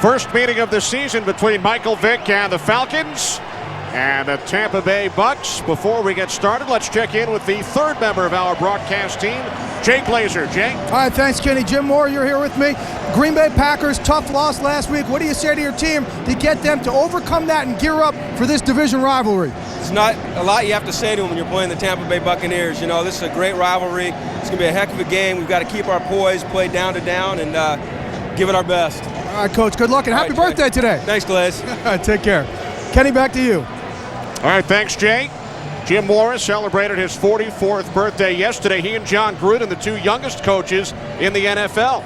First meeting of the season between Michael Vick and the Falcons and the Tampa Bay Bucs. Before we get started, let's check in with the third member of our broadcast team, Jay Glazer. Jay? All right, thanks, Kenny. Jim Moore, you're here with me. Green Bay Packers, tough loss last week. What do you say to your team to get them to overcome that and gear up for this division rivalry? It's not a lot you have to say to them when you're playing the Tampa Bay Buccaneers. You know, this is a great rivalry. It's going to be a heck of a game. We've got to keep our poise, play down to down, and give it our best. All right, Coach, good luck, and happy birthday today. Thanks, Glaze. Take care. Kenny, back to you. All right, thanks, Jay. Jim Morris celebrated his 44th birthday yesterday. He and John Gruden, the two youngest coaches in the NFL.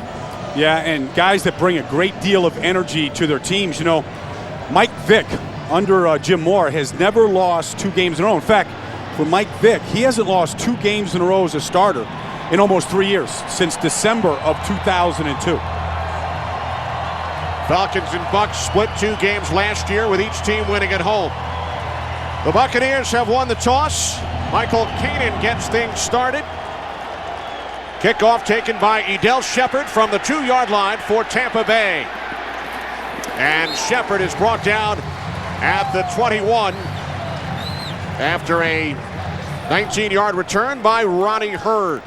Yeah, and guys that bring a great deal of energy to their teams. You know, Mike Vick, under Jim Moore, has never lost 2 games in a row. In fact, for Mike Vick, he hasn't lost 2 games in a row as a starter in almost 3 years, since December of 2002. Falcons and Bucs split 2 games last year, with each team winning at home. The Buccaneers have won the toss. Michael Kanan gets things started. Kickoff taken by Edel Shepard from the 2-yard line for Tampa Bay. And Shepard is brought down at the 21 after a 19-yard return by Ronnie Hurd.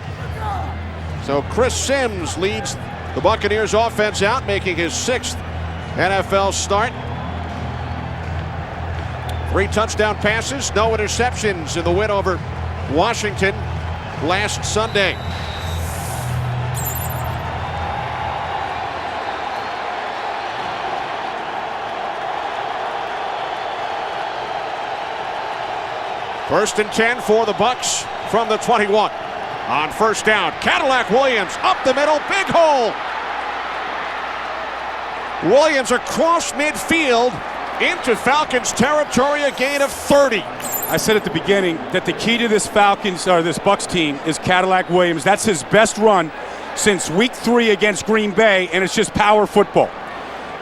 So Chris Sims leads the Buccaneers offense out, making his 6th NFL start. 3 touchdown passes, no interceptions in the win over Washington last Sunday. First and 10 for the Bucs from the 21. On first down, Cadillac Williams up the middle, big hole. Williams across midfield into Falcons territory, a gain of 30. I said at the beginning that the key to this this Bucs team is Cadillac Williams. That's his best run since week 3 against Green Bay, and it's just power football.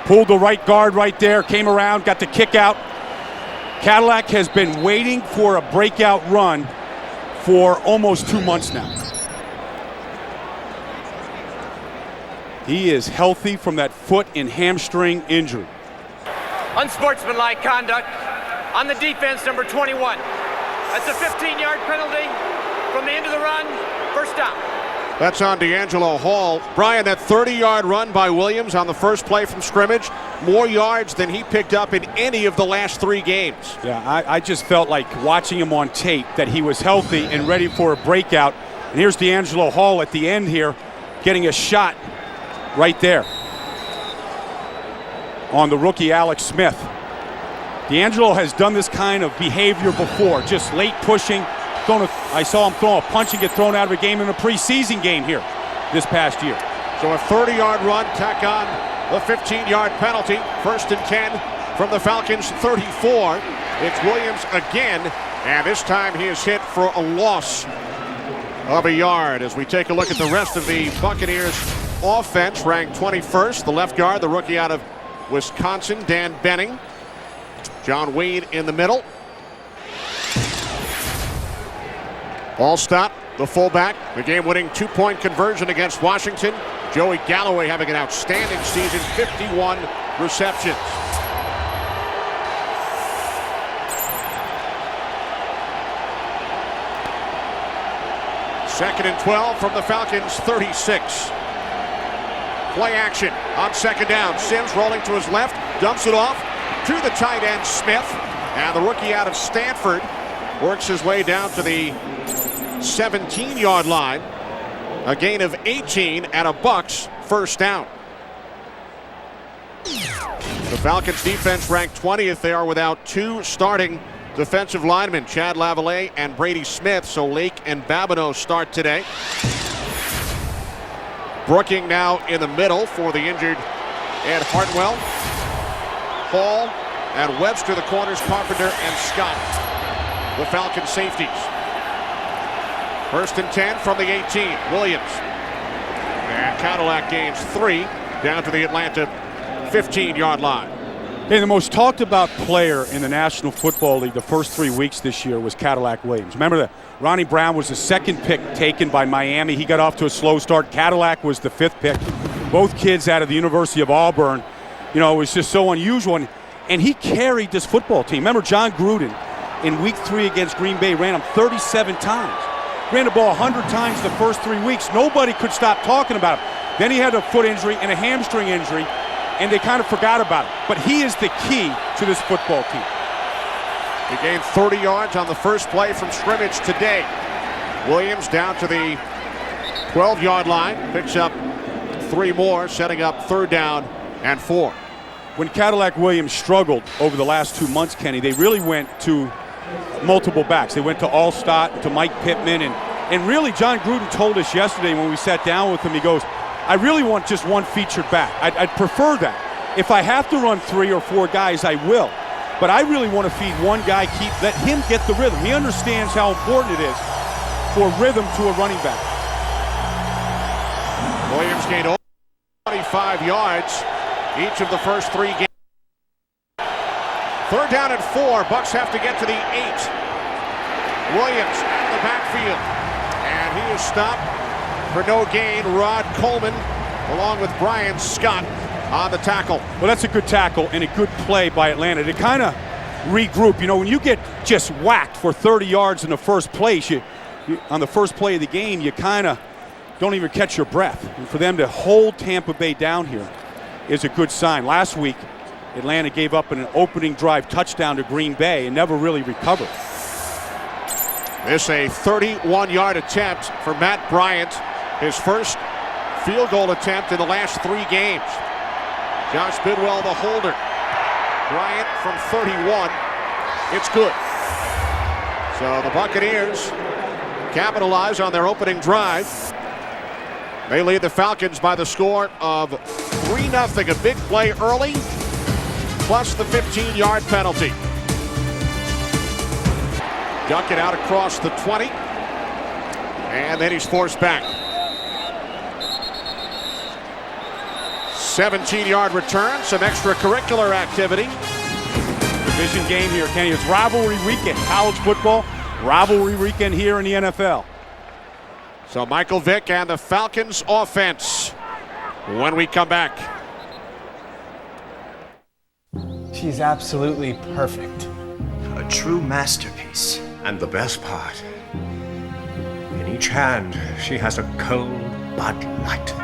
Pulled the right guard right there, came around, got the kick out. Cadillac has been waiting for a breakout run for almost 2 months now. He is healthy from that foot and hamstring injury. Unsportsmanlike conduct on the defense, number 21. That's a 15-yard penalty from the end of the run. First down. That's on D'Angelo Hall. Brian, that 30-yard run by Williams on the first play from scrimmage, more yards than he picked up in any of the last 3 games. Yeah, I just felt like watching him on tape that he was healthy and ready for a breakout. And here's D'Angelo Hall at the end here, getting a shot right there on the rookie Alex Smith. D'Angelo has done this kind of behavior before, just late pushing. I saw him throw a punch and get thrown out of a game in a preseason game here this past year. So a 30-yard run, tack on the 15-yard penalty. First and 10 from the Falcons 34. It's Williams again, and this time he is hit for a loss of a yard. As we take a look at the rest of the Buccaneers offense, ranked 21st, the left guard, the rookie out of Wisconsin, Dan Benning. John Wayne in the middle. Allstott, the fullback, the game-winning 2-point conversion against Washington. Joey Galloway having an outstanding season, 51 receptions. Second and 12 from the Falcons 36. Play action on second down. Sims rolling to his left, dumps it off to the tight end Smith, and the rookie out of Stanford works his way down to the 17-yard line. A gain of 18 and a Bucs first down. The Falcons defense ranked 20th. They are without 2 starting defensive linemen, Chad Lavallee and Brady Smith, so Lake and Babineau start today. Brooking now in the middle for the injured Ed Hartwell. Hall and Webster, the corners, Carpenter and Scott, the Falcon safeties. First and 10 from the 18. Williams. And Cadillac gains 3 down to the Atlanta 15-yard line. Hey, the most talked about player in the National Football League the first 3 weeks this year was Cadillac Williams. Remember that Ronnie Brown was the 2nd pick taken by Miami. He got off to a slow start. Cadillac was the 5th pick. Both kids out of the University of Auburn. You know, it was just so unusual. And he carried this football team. Remember John Gruden in week 3 against Green Bay ran him 37 times. Ran the ball 100 times the first 3 weeks. Nobody could stop talking about him. Then he had a foot injury and a hamstring injury, and they kind of forgot about him. But he is the key to this football team. He gained 30 yards on the first play from scrimmage today. Williams down to the 12-yard line. Picks up 3 more, setting up 3rd down and 4. When Cadillac Williams struggled over the last 2 months, Kenny, they really went to multiple backs. They went to Allstott, to Mike Pittman, and really John Gruden told us yesterday when we sat down with him, he goes, I really want just one featured back. I'd prefer that. If I have to run 3 or 4 guys, I will. But I really want to feed one guy, let him get the rhythm. He understands how important it is for rhythm to a running back. Williams gained over 25 yards each of the first 3 games. 3rd down and 4. Bucs have to get to the 8. Williams in the backfield. And he is stopped for no gain. Rod Coleman along with Brian Scott on the tackle. Well, that's a good tackle and a good play by Atlanta to kind of regroup. You know, when you get just whacked for 30 yards in the first place, on the first play of the game, you kind of don't even catch your breath. And for them to hold Tampa Bay down here is a good sign. Last week, Atlanta gave up an opening drive touchdown to Green Bay and never really recovered. This a 31-yard attempt for Matt Bryant. His first field goal attempt in the last 3 games. Josh Bidwell, the holder. Bryant from 31. It's good. So the Buccaneers capitalize on their opening drive. They lead the Falcons by the score of 3-0. A big play early, plus the 15-yard penalty. Duck it out across the 20. And then he's forced back. 17-yard return, some extracurricular activity. Division game here, Kenny. It's rivalry weekend. College football, rivalry weekend here in the NFL. So Michael Vick and the Falcons offense when we come back. She's absolutely perfect. A true masterpiece. And the best part, in each hand, she has a cold Bud Light.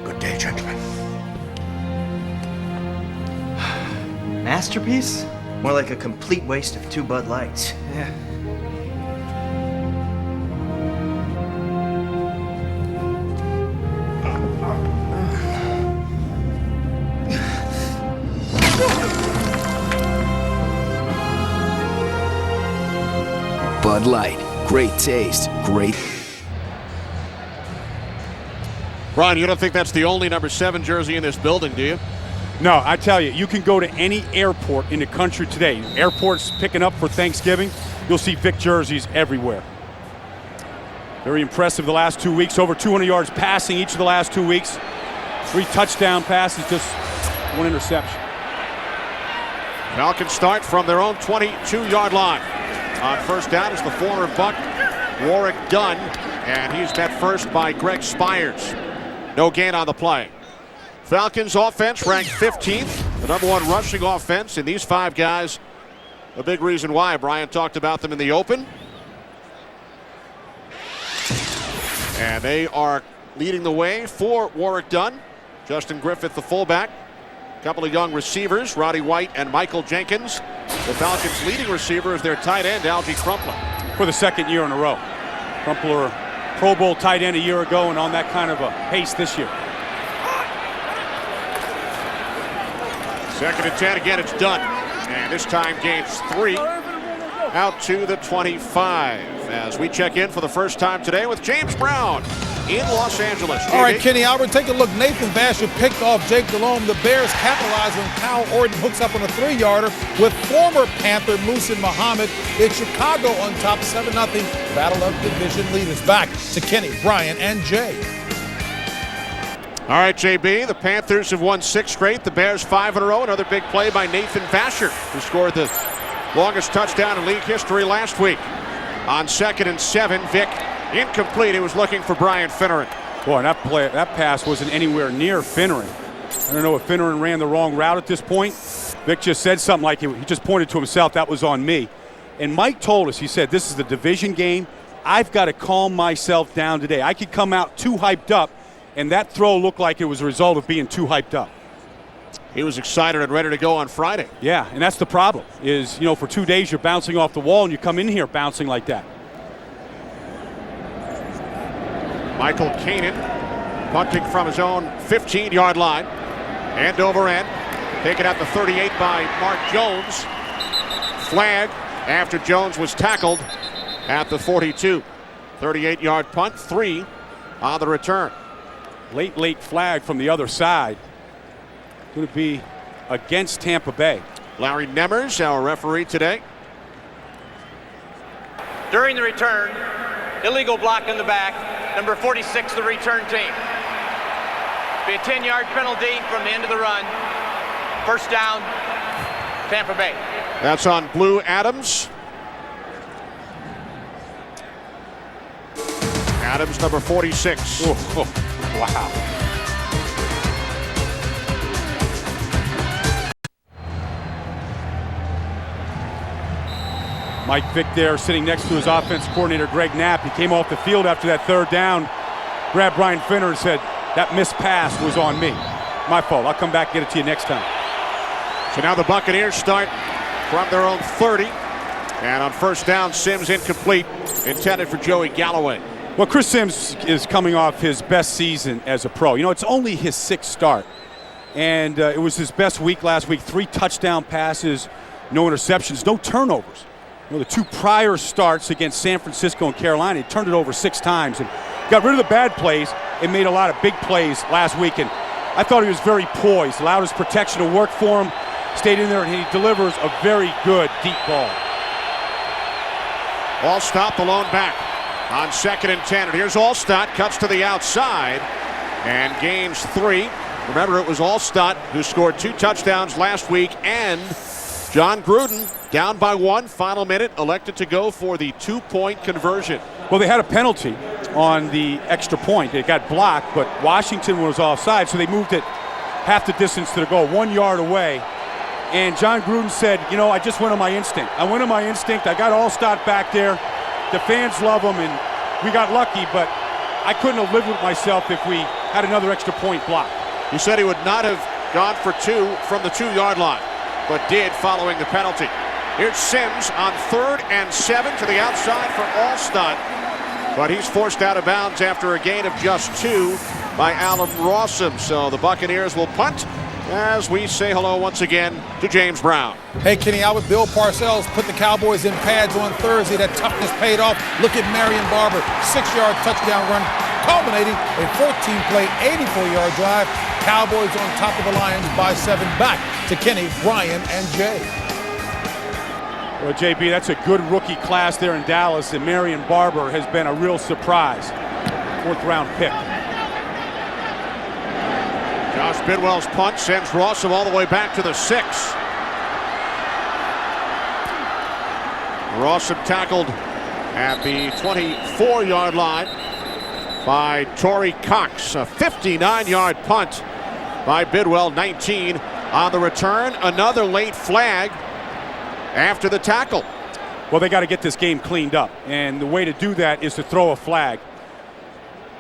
Good day, gentlemen. Masterpiece? More like a complete waste of 2 Bud Lights. Yeah. Bud Light. Great taste. Great. Brian, you don't think that's the only number 7 jersey in this building, do you? No, I tell you, you can go to any airport in the country today. Airports picking up for Thanksgiving. You'll see Vick jerseys everywhere. Very impressive the last 2 weeks. Over 200 yards passing each of the last 2 weeks. 3 touchdown passes, just 1 interception. Falcons start from their own 22-yard line. On first down is the former Buck, Warwick Dunn, and he's met first by Greg Spires. No gain on the play. Falcons offense ranked 15th, the number 1 rushing offense, and these 5 guys, a big reason why. Brian talked about them in the open. And they are leading the way for Warwick Dunn. Justin Griffith, the fullback. A couple of young receivers, Roddy White and Michael Jenkins. The Falcons' leading receiver is their tight end, Algie Crumpler. For the 2nd year in a row. Crumpler, Pro Bowl tight end a year ago, and on that kind of a pace this year. 2nd and 10, again it's Dunn. And this time gains 3 out to the 25. As we check in for the first time today with James Brown in Los Angeles. All right, Kenny Albert, take a look. Nathan Vasher picked off Jake Delhomme. The Bears capitalize when Kyle Orton hooks up on a 3-yarder with former Panther Muhsin Muhammad. It's Chicago on top 7-0. Battle of division leaders. Back to Kenny, Brian, and Jay. All right, JB, the Panthers have won 6 straight. The Bears 5 in a row. Another big play by Nathan Vasher, who scored the longest touchdown in league history last week. On 2nd and 7, Vick incomplete. He was looking for Brian Finneran. Boy, that pass wasn't anywhere near Finneran. I don't know if Finneran ran the wrong route at this point. Vick just said something like he just pointed to himself, that was on me. And Mike told us, he said, this is the division game. I've got to calm myself down today. I could come out too hyped up, and that throw looked like it was a result of being too hyped up. He was excited and ready to go on Friday. Yeah, and that's the problem is, you know, for 2 days you're bouncing off the wall and you come in here bouncing like that. Michael Kanan punting from his own 15-yard line. End over end. Taken at the 38 by Mark Jones. Flag after Jones was tackled at the 42. 38-yard punt, 3 on the return. Late flag from the other side. Going to be against Tampa Bay. Larry Nemmers, our referee today. During the return, illegal block in the back, number 46, the return team. Be a 10-yard penalty from the end of the run. First down, Tampa Bay. That's on Blue Adams. Adams, number 46. Wow. Mike Vick there sitting next to his offense coordinator, Greg Knapp. He came off the field after that third down, grabbed Brian Finner and said, that missed pass was on me. My fault. I'll come back and get it to you next time. So now the Buccaneers start from their own 30. And on first down, Sims incomplete, intended for Joey Galloway. Well, Chris Sims is coming off his best season as a pro. You know, it's only his 6th start. And it was his best week last week. 3 touchdown passes, no interceptions, no turnovers. You know, the 2 prior starts against San Francisco and Carolina, he turned it over 6 times and got rid of the bad plays and made a lot of big plays last week. And I thought he was very poised, allowed his protection to work for him, stayed in there, and he delivers a very good deep ball. Allstott, the lone back, on 2nd and 10. And here's Allstott, cuts to the outside and gains 3. Remember, it was Allstott who scored 2 touchdowns last week, and John Gruden, down by 1, final minute, elected to go for the 2-point conversion. Well, they had a penalty on the extra point. It got blocked, but Washington was offside, so they moved it half the distance to the goal, 1 yard away. And John Gruden said, you know, I just went on my instinct. I went on my instinct. I got Allstott back there. The fans love him, and we got lucky, but I couldn't have lived with myself if we had another extra point block. He said he would not have gone for 2 from the 2-yard line, but did following the penalty. Here's Sims on 3rd and 7 to the outside for Allstott, but he's forced out of bounds after a gain of just 2 by Alan Rossum. So the Buccaneers will punt as we say hello once again to James Brown. Hey, Kenny, I with Bill Parcells put the Cowboys in pads on Thursday. That toughness paid off. Look at Marion Barber, 6-yard touchdown run, culminating a 14-play, 84-yard drive. Cowboys on top of the Lions by 7. Back to Kenny, Brian, and Jay. Well, JB, that's a good rookie class there in Dallas, and Marion Barber has been a real surprise. 4th-round pick. Josh Bidwell's punt sends Rossum all the way back to the 6. Rossum tackled at the 24-yard line by Torrey Cox. A 59-yard punt by Bidwell, 19 on the return. Another late flag after the tackle. Well, they got to get this game cleaned up, and the way to do that is to throw a flag,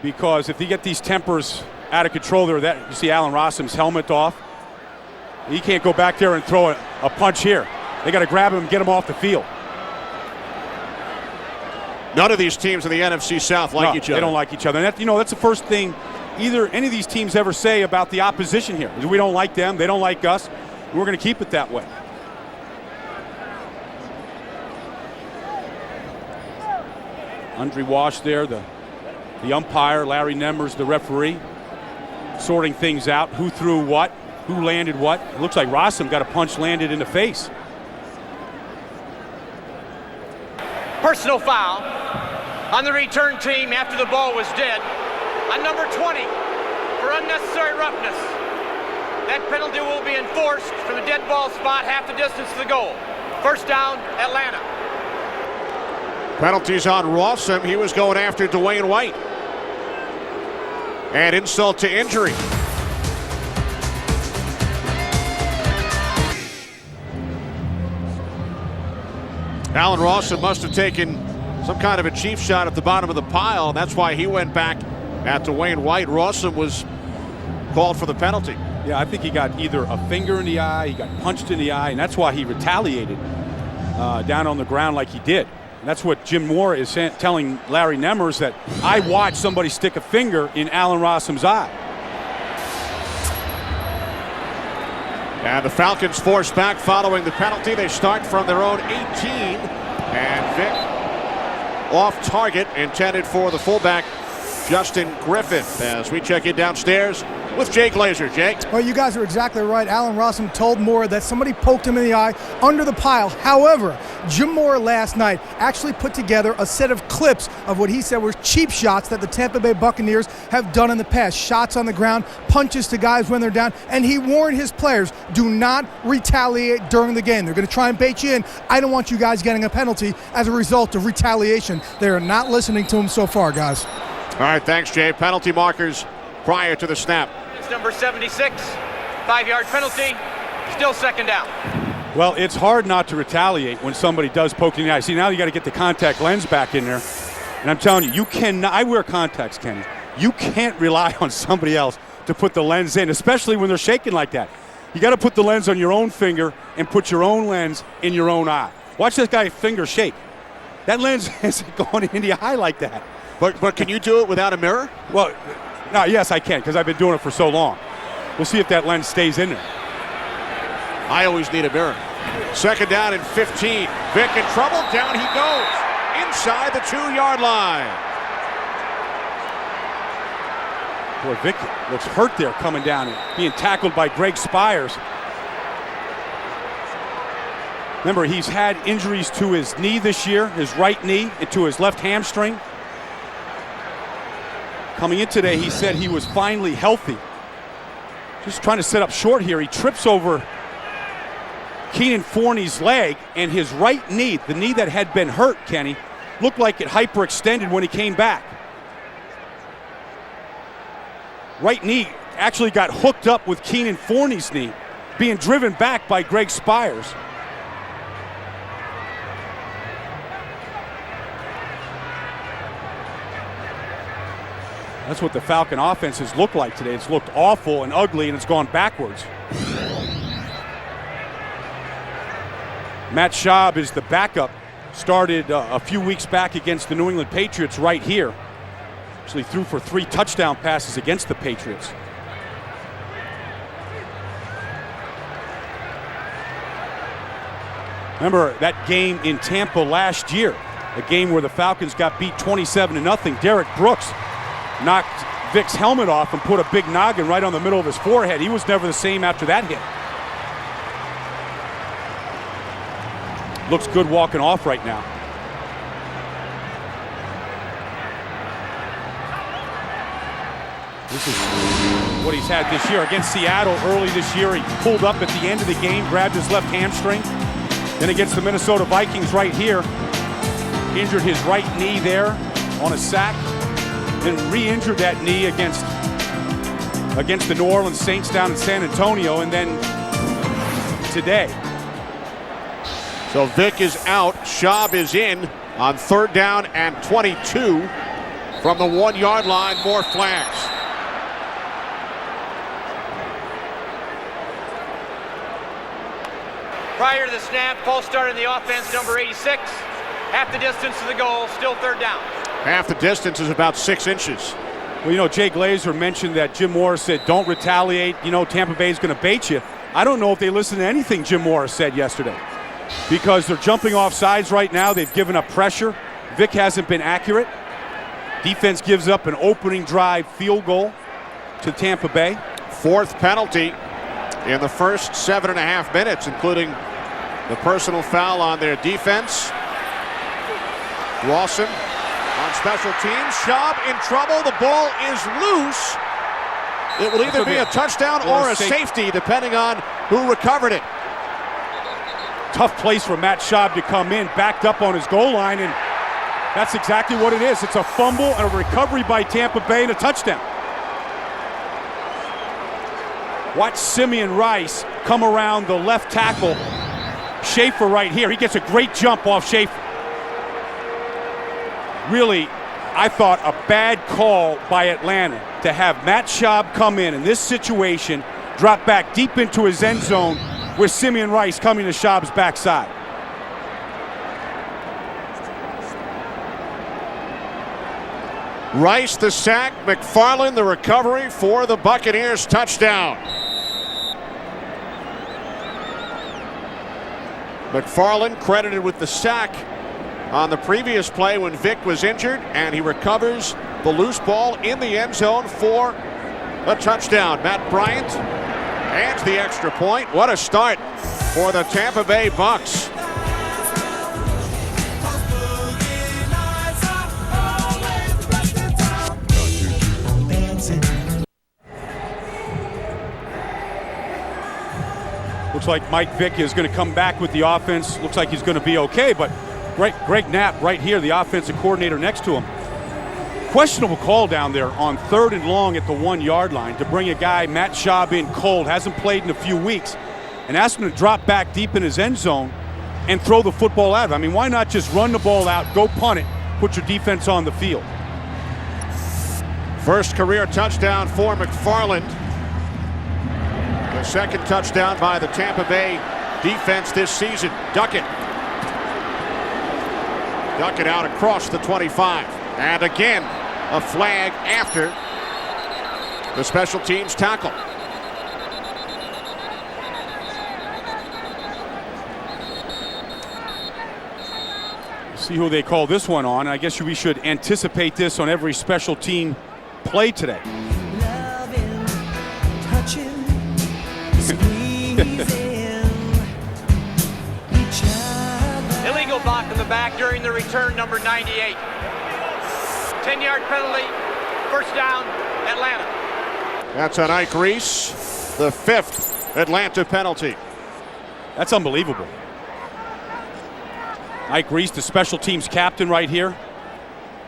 because if you get these tempers out of control there, that you see Alan Rossum's helmet off, he can't go back there and throw a punch here. They got to grab him and get him off the field. None of these teams in the NFC South like each other. They don't like each other. And that, you know, that's the first thing either any of these teams ever say about the opposition here. We don't like them, they don't like us. We're going to keep it that way. Andre Wash there, the umpire, Larry Nemmers, the referee, sorting things out. Who threw what? Who landed what? It looks like Rossum got a punch landed in the face. Personal foul on the return team after the ball was dead on number 20 for unnecessary roughness. That penalty will be enforced from the dead ball spot half the distance to the goal. First down, Atlanta. Penalties on Rossum. He was going after Dwayne White. And insult to injury. Allen Rawson must have taken some kind of a cheap shot at the bottom of the pile, and that's why he went back at Dwayne White. Rawson was called for the penalty. Yeah, I think he got either a finger in the eye, he got punched in the eye, and that's why he retaliated down on the ground like he did. And that's what Jim Moore is telling Larry Nemmers, that I watched somebody stick a finger in Allen Rawson's eye. And the Falcons force back following the penalty. They start from their own 18. And Vick off target, intended for the fullback, Justin Griffith, as we check in downstairs with Jay Glazer. Jay? Well, you guys are exactly right. Allen Rawson told Moore that somebody poked him in the eye under the pile. However, Jim Moore last night actually put together a set of clips of what he said were cheap shots that the Tampa Bay Buccaneers have done in the past. Shots on the ground, punches to guys when they're down, and he warned his players, do not retaliate during the game. They're going to try and bait you in. I don't want you guys getting a penalty as a result of retaliation. They are not listening to him so far, guys. All right, thanks, Jay. Penalty markers prior to the snap. It's number 76, 5-yard penalty, still second down. Well, it's hard not to retaliate when somebody does poke you in the eye. See, now you got to get the contact lens back in there. And I'm telling you, you cannot. I wear contacts, Kenny. You can't rely on somebody else to put the lens in, especially when they're shaking like that. You got to put the lens on your own finger and put your own lens in your own eye. Watch this guy's finger shake. That lens isn't going in the eye like that. But can you do it without a mirror? Well, no, yes, I can, because I've been doing it for so long. We'll see if that lens stays in there. I always need a mirror. Second down and 15. Vick in trouble. Down he goes. Inside the 2-yard line. Boy, Vick looks hurt there coming down and being tackled by Greg Spires. Remember, he's had injuries to his knee this year, his right knee, and to his left hamstring. Coming in today, he said he was finally healthy. Just trying to set up short here. He trips over Keenan Forney's leg, and his right knee, the knee that had been hurt, Kenny, looked like it hyperextended when he came back. Right knee actually got hooked up with Keenan Forney's knee, being driven back by Greg Spires. That's what the Falcon offense has looked like today. It's looked awful and ugly, and it's gone backwards. Matt Schaub is the backup. Started a few weeks back against the New England Patriots right here. Actually threw for 3 touchdown passes against the Patriots. Remember that game in Tampa last year, a game where the Falcons got beat 27-0. Derek Brooks knocked Vick's helmet off and put a big noggin right on the middle of his forehead. He was never the same after that hit. Looks good walking off right now. This is what he's had this year. Against Seattle early this year, he pulled up at the end of the game, grabbed his left hamstring. Then against the Minnesota Vikings right here, injured his right knee there on a sack. Then re-injured that knee against the New Orleans Saints down in San Antonio, and then today. So Vick is out. Schaub is in on 3rd down and 22 from the 1-yard line. More flags. Prior to the snap, false start in the offense, number 86. Half the distance to the goal, still 3rd down. Half the distance is about 6 inches. Well, you know, Jay Glazer mentioned that Jim Morris said, don't retaliate. You know, Tampa Bay is going to bait you. I don't know if they listened to anything Jim Morris said yesterday, because they're jumping off sides right now. They've given up pressure. Vick hasn't been accurate. Defense gives up an opening drive field goal to Tampa Bay. 4th penalty in the first 7.5 minutes, including the personal foul on their defense. Rawson on special teams. Schaub in trouble. The ball is loose. It will either be a touchdown or a safety, depending on who recovered it. Tough place for Matt Schaub to come in, backed up on his goal line, and that's exactly what it is. It's a fumble and a recovery by Tampa Bay and a touchdown. Watch Simeon Rice come around the left tackle Schaefer right here. He gets a great jump off Schaefer. Really, I thought a bad call by Atlanta to have Matt Schaub come in this situation, drop back deep into his end zone with Simeon Rice coming to Schaub's backside. Rice the sack, McFarland the recovery for the Buccaneers touchdown. McFarland credited with the sack on the previous play when Vick was injured, and he recovers the loose ball in the end zone for a touchdown. Matt Bryant adds the extra point. What a start for the Tampa Bay Bucs. Looks like Mike Vick is going to come back with the offense. Looks like he's going to be okay, but Greg Knapp right here, the offensive coordinator next to him. Questionable call down there on 3rd and long at the 1-yard line to bring a guy, Matt Schaub, in cold, hasn't played in a few weeks, and ask him to drop back deep in his end zone and throw the football out. I mean, why not just run the ball out, go punt it, put your defense on the field? First career touchdown for McFarland. The second touchdown by the Tampa Bay defense this season. Duckett out across the 25. And again, a flag after the special teams tackle. See who they call this one on. I guess we should anticipate this on every special team play today. Loving, touching, Illegal block in the back during the return, number 98. 10-yard penalty, first down, Atlanta. That's on Ike Reese, the 5th Atlanta penalty. That's unbelievable. Ike Reese, the special teams captain right here.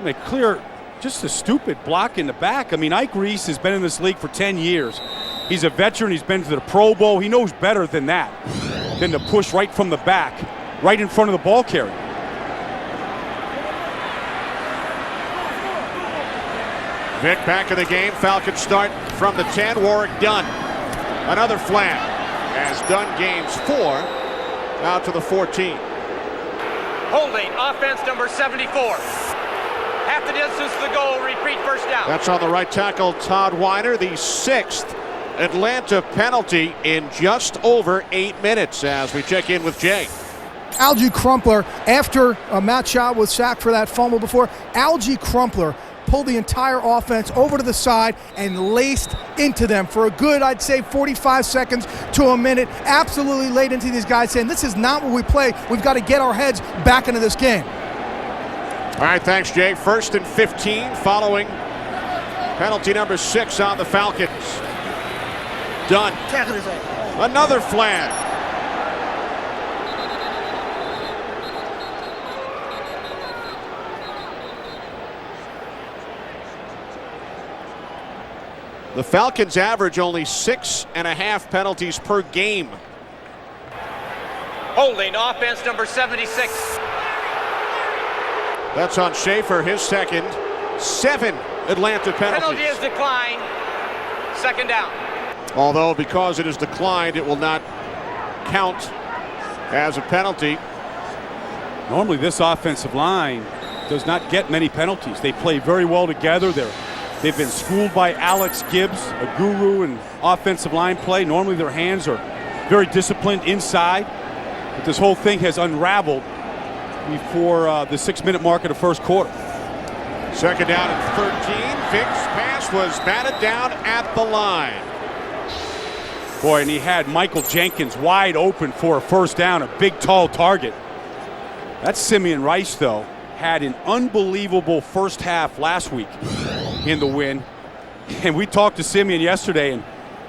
They clear just a stupid block in the back. I mean, Ike Reese has been in this league for 10 years. He's a veteran. He's been to the Pro Bowl. He knows better than that, than to push right from the back, right in front of the ball carrier. Vick back in the game. Falcons start from the 10. Warwick Dunn. Another flag as Dunn gains 4 out to the 14. Holding, offense number 74. Half the distance to the goal, repeat first down. That's on the right tackle, Todd Weiner, the 6th Atlanta penalty in just over 8 minutes as we check in with Jay. Algie Crumpler, after Matt Schaub was sacked for that fumble before, Algie Crumpler pulled the entire offense over to the side and laced into them for a good, I'd say, 45 seconds to a minute. Absolutely laid into these guys, saying this is not what we play. We've got to get our heads back into this game. All right, thanks, Jay. 1st and 15 following penalty number 6 on the Falcons. Done. Another flag. The Falcons average only 6.5 penalties per game. Holding, offense number 76. That's on Schaefer, his second. 7 Atlanta penalties. Penalty is declined. Second down. Although because it is declined, it will not count as a penalty. Normally this offensive line does not get many penalties. They play very well together. They've been schooled by Alex Gibbs, a guru in offensive line play. Normally their hands are very disciplined inside. But this whole thing has unraveled before the 6-minute mark of the first quarter. Second down at 13. Vick's pass was batted down at the line. Boy, and he had Michael Jenkins wide open for a first down, a big, tall target. That Simeon Rice, though, had an unbelievable first half last week in the win. And we talked to Simeon yesterday, and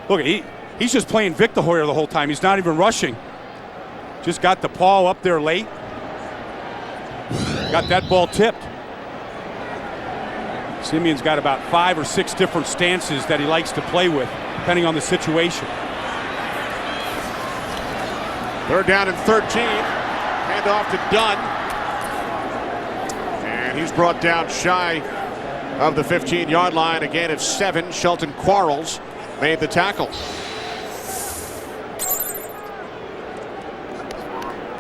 look, he's just playing Vick the Hoyer the whole time. He's not even rushing. Just got the paw up there late. Got that ball tipped. Simeon's got about 5 or 6 different stances that he likes to play with, depending on the situation. Third down and 13. Hand off to Dunn. And he's brought down shy of the 15-yard line. Again, it's 7. Shelton Quarles made the tackle.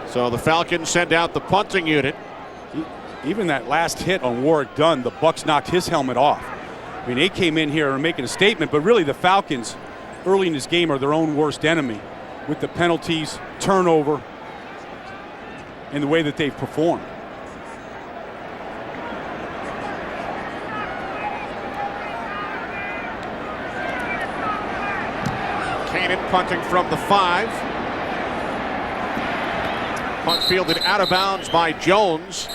So the Falcons send out the punting unit. Even that last hit on Warrick Dunn, the Bucs knocked his helmet off. I mean, they came in here and making a statement, but really the Falcons early in this game are their own worst enemy with the penalties, turnover, and the way that they've performed. Kanan punting from the 5. Punt fielded out of bounds by Jones.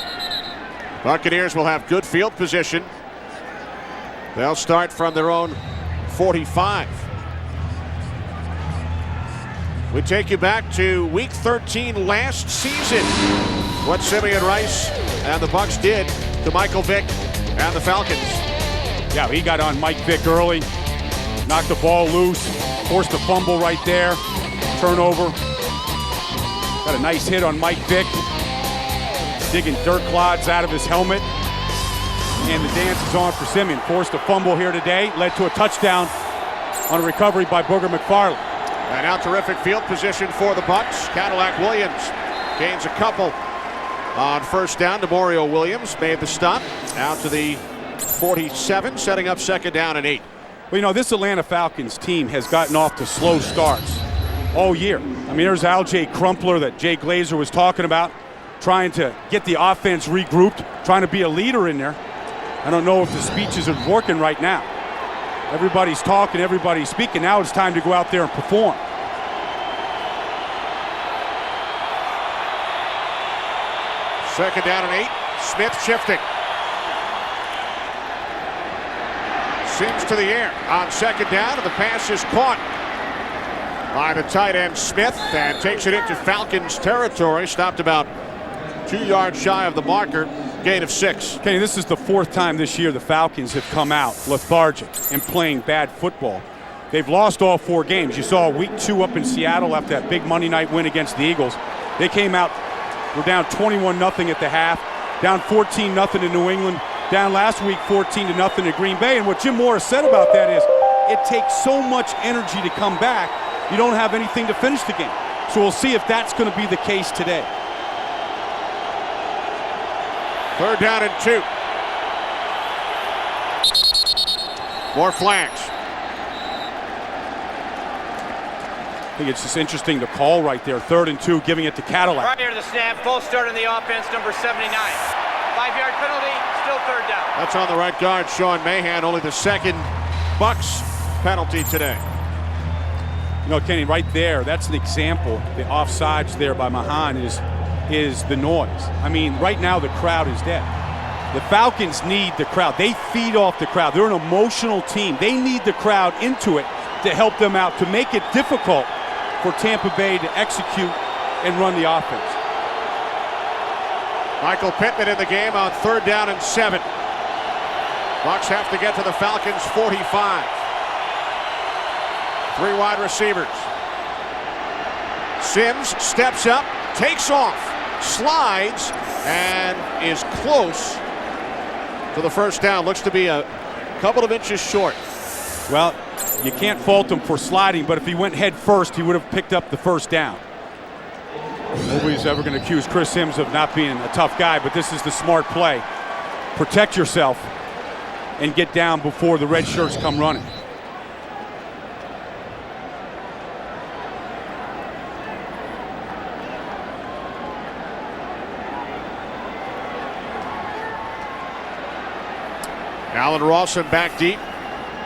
Buccaneers will have good field position. They'll start from their own 45. We take you back to week 13 last season. What Simeon Rice and the Bucs did to Michael Vick and the Falcons. Yeah, he got on Mike Vick early, knocked the ball loose, forced a fumble right there, turnover. Got a nice hit on Mike Vick, digging dirt clods out of his helmet. And the dance is on for Simeon. Forced a fumble here today, led to a touchdown on a recovery by Booger McFarland. And now terrific field position for the Bucs. Cadillac Williams gains a couple on first down. DeMario Williams made the stop out to the 47, setting up second down and 8. Well, you know, this Atlanta Falcons team has gotten off to slow starts all year. I mean, there's Al-Jay Crumpler that Jay Glazer was talking about, trying to get the offense regrouped, trying to be a leader in there. I don't know if the speeches are working right now. Everybody's talking, everybody's speaking. Now it's time to go out there and perform. Second down and 8. Smith shifting. Sims to the air on second down, and the pass is caught by the tight end Smith and takes it into Falcons territory. Stopped about 2 yards shy of the marker. Gain of 6. Kenny, this is the 4th time this year the Falcons have come out lethargic and playing bad football. They've lost all 4 games. You saw week 2 up in Seattle after that big Monday night win against the Eagles. They came out, were down 21-0 at the half, down 14-0 in New England, down last week 14-0 at Green Bay. And what Jim Morris said about that is it takes so much energy to come back, you don't have anything to finish the game. So we'll see if that's going to be the case today. Third down and 2. More flags. I think it's just interesting the call right there. 3rd and 2, giving it to Cadillac. Prior to the snap, full start on the offense, number 79. 5-yard penalty, still third down. That's on the right guard, Sean Mahan. Only the second Bucs penalty today. You know, Kenny, right there, that's an example. The offsides there by Mahan is the noise. I mean, right now the crowd is dead. The Falcons need the crowd. They feed off the crowd. They're an emotional team. They need the crowd into it to help them out, to make it difficult for Tampa Bay to execute and run the offense. Michael Pittman in the game on 3rd down and 7. Bucs have to get to the Falcons 45. 3 wide receivers. Sims steps up, takes off, slides, and is close to the first down. Looks to be a couple of inches short. Well, you can't fault him for sliding, but if he went head first, he would have picked up the first down. Nobody's ever going to accuse Chris Sims of not being a tough guy, but this is the smart play. Protect yourself and get down before the red shirts come running. Allen Rawson back deep.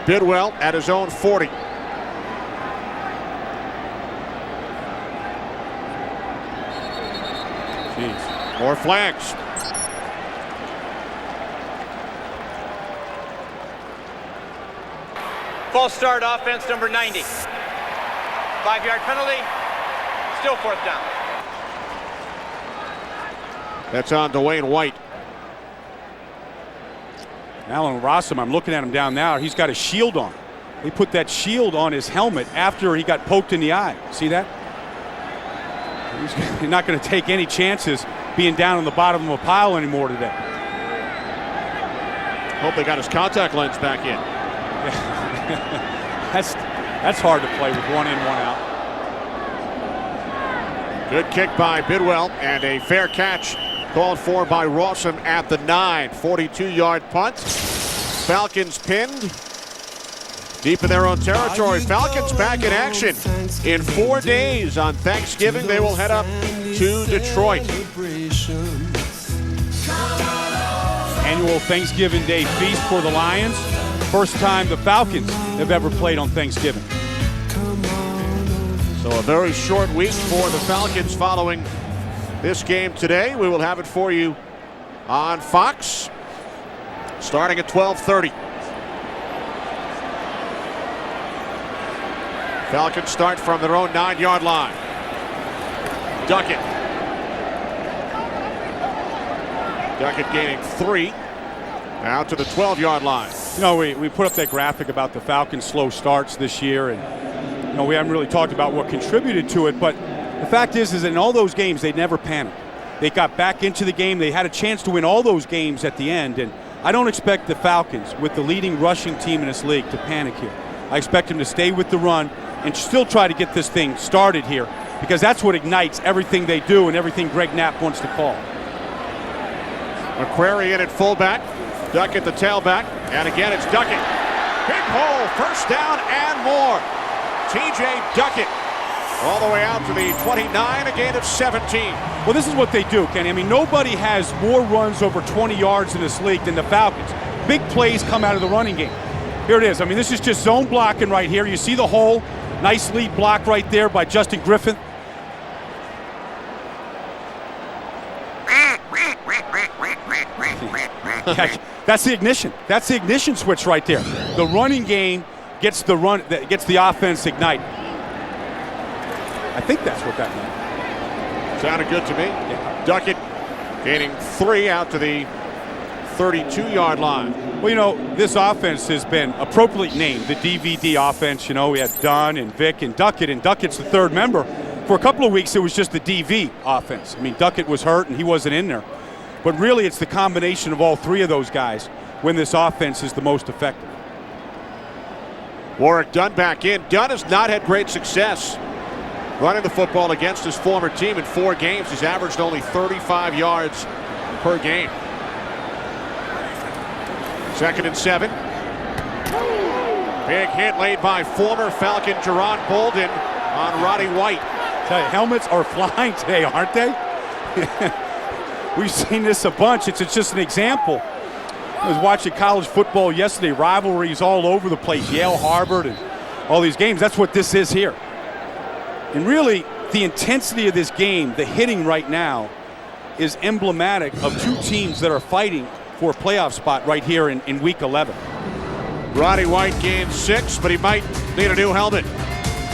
Bidwell at his own 40. Jeez. More flags. False start offense, number 90. 5-yard penalty, still 4th down. That's on Dwayne White. Allen Rossum, I'm looking at him down now. He's got a shield on. They put that shield on his helmet after he got poked in the eye. See that? He's not going to take any chances being down on the bottom of a pile anymore today. Hope they got his contact lens back in. That's hard to play with one in, one out. Good kick by Bidwell and a fair catch called for by Rossum at the 9. 42-yard punt. Falcons pinned deep in their own territory. Falcons back in action in 4 days. On Thanksgiving, they will head up to Detroit. Annual Thanksgiving Day feast for the Lions. First time the Falcons have ever played on Thanksgiving. So a very short week for the Falcons following this game today. We will have it for you on Fox starting at 12:30. Falcons start from their own 9-yard line. Duckett. Duckett gaining 3. Now to the 12-yard line. You know, we put up that graphic about the Falcons' slow starts this year, and you know, we haven't really talked about what contributed to it, but the fact is in all those games, they never panicked. They got back into the game. They had a chance to win all those games at the end, and I don't expect the Falcons, with the leading rushing team in this league, to panic here. I expect them to stay with the run and still try to get this thing started here, because that's what ignites everything they do and everything Greg Knapp wants to call. McQuarrie in at fullback. Duckett the tailback. And again, it's Duckett. Big hole, first down and more. T.J. Duckett all the way out to the 29, a gain of 17. Well, this is what they do, Kenny. I mean, nobody has more runs over 20 yards in this league than the Falcons. Big plays come out of the running game. Here it is. I mean, this is just zone blocking right here. You see the hole. Nice lead block right there by Justin Griffin. Yeah, that's the ignition. That's the ignition switch right there. The running game gets the offense ignite. I think that's what that meant. Sounded good to me. Yeah. Duckett gaining 3 out to the 32-yard line. Well, you know, this offense has been appropriately named the DVD offense. You know, we had Dunn and Vick and Duckett's the third member. For a couple of weeks, it was just the DV offense. I mean, Duckett was hurt and he wasn't in there. But really, it's the combination of all three of those guys when this offense is the most effective. Warwick Dunn back in. Dunn has not had great success running the football against his former team. In 4 games, he's averaged only 35 yards per game. 2nd and 7. Big hit laid by former Falcon Jerron Bolden on Roddy White. Tell you, helmets are flying today, aren't they? We've seen this a bunch. It's just an example. I was watching college football yesterday. Rivalries all over the place. Yale, Harvard, and all these games. That's what this is here. And really, the intensity of this game, the hitting right now, is emblematic of 2 teams that are fighting for a playoff spot right here in Week 11. Roddy White gained 6, but he might need a new helmet.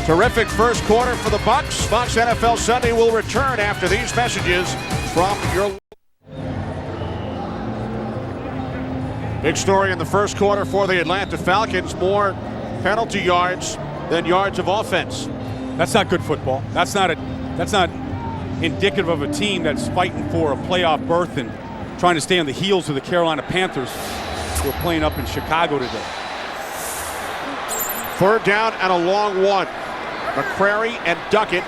Terrific first quarter for the Bucs. Fox NFL Sunday will return after these messages from your... Big story in the first quarter for the Atlanta Falcons. More penalty yards than yards of offense. That's not good football. That's not indicative of a team that's fighting for a playoff berth and trying to stay on the heels of the Carolina Panthers who are playing up in Chicago today. 3rd down and a long one. McQuarrie and Duckett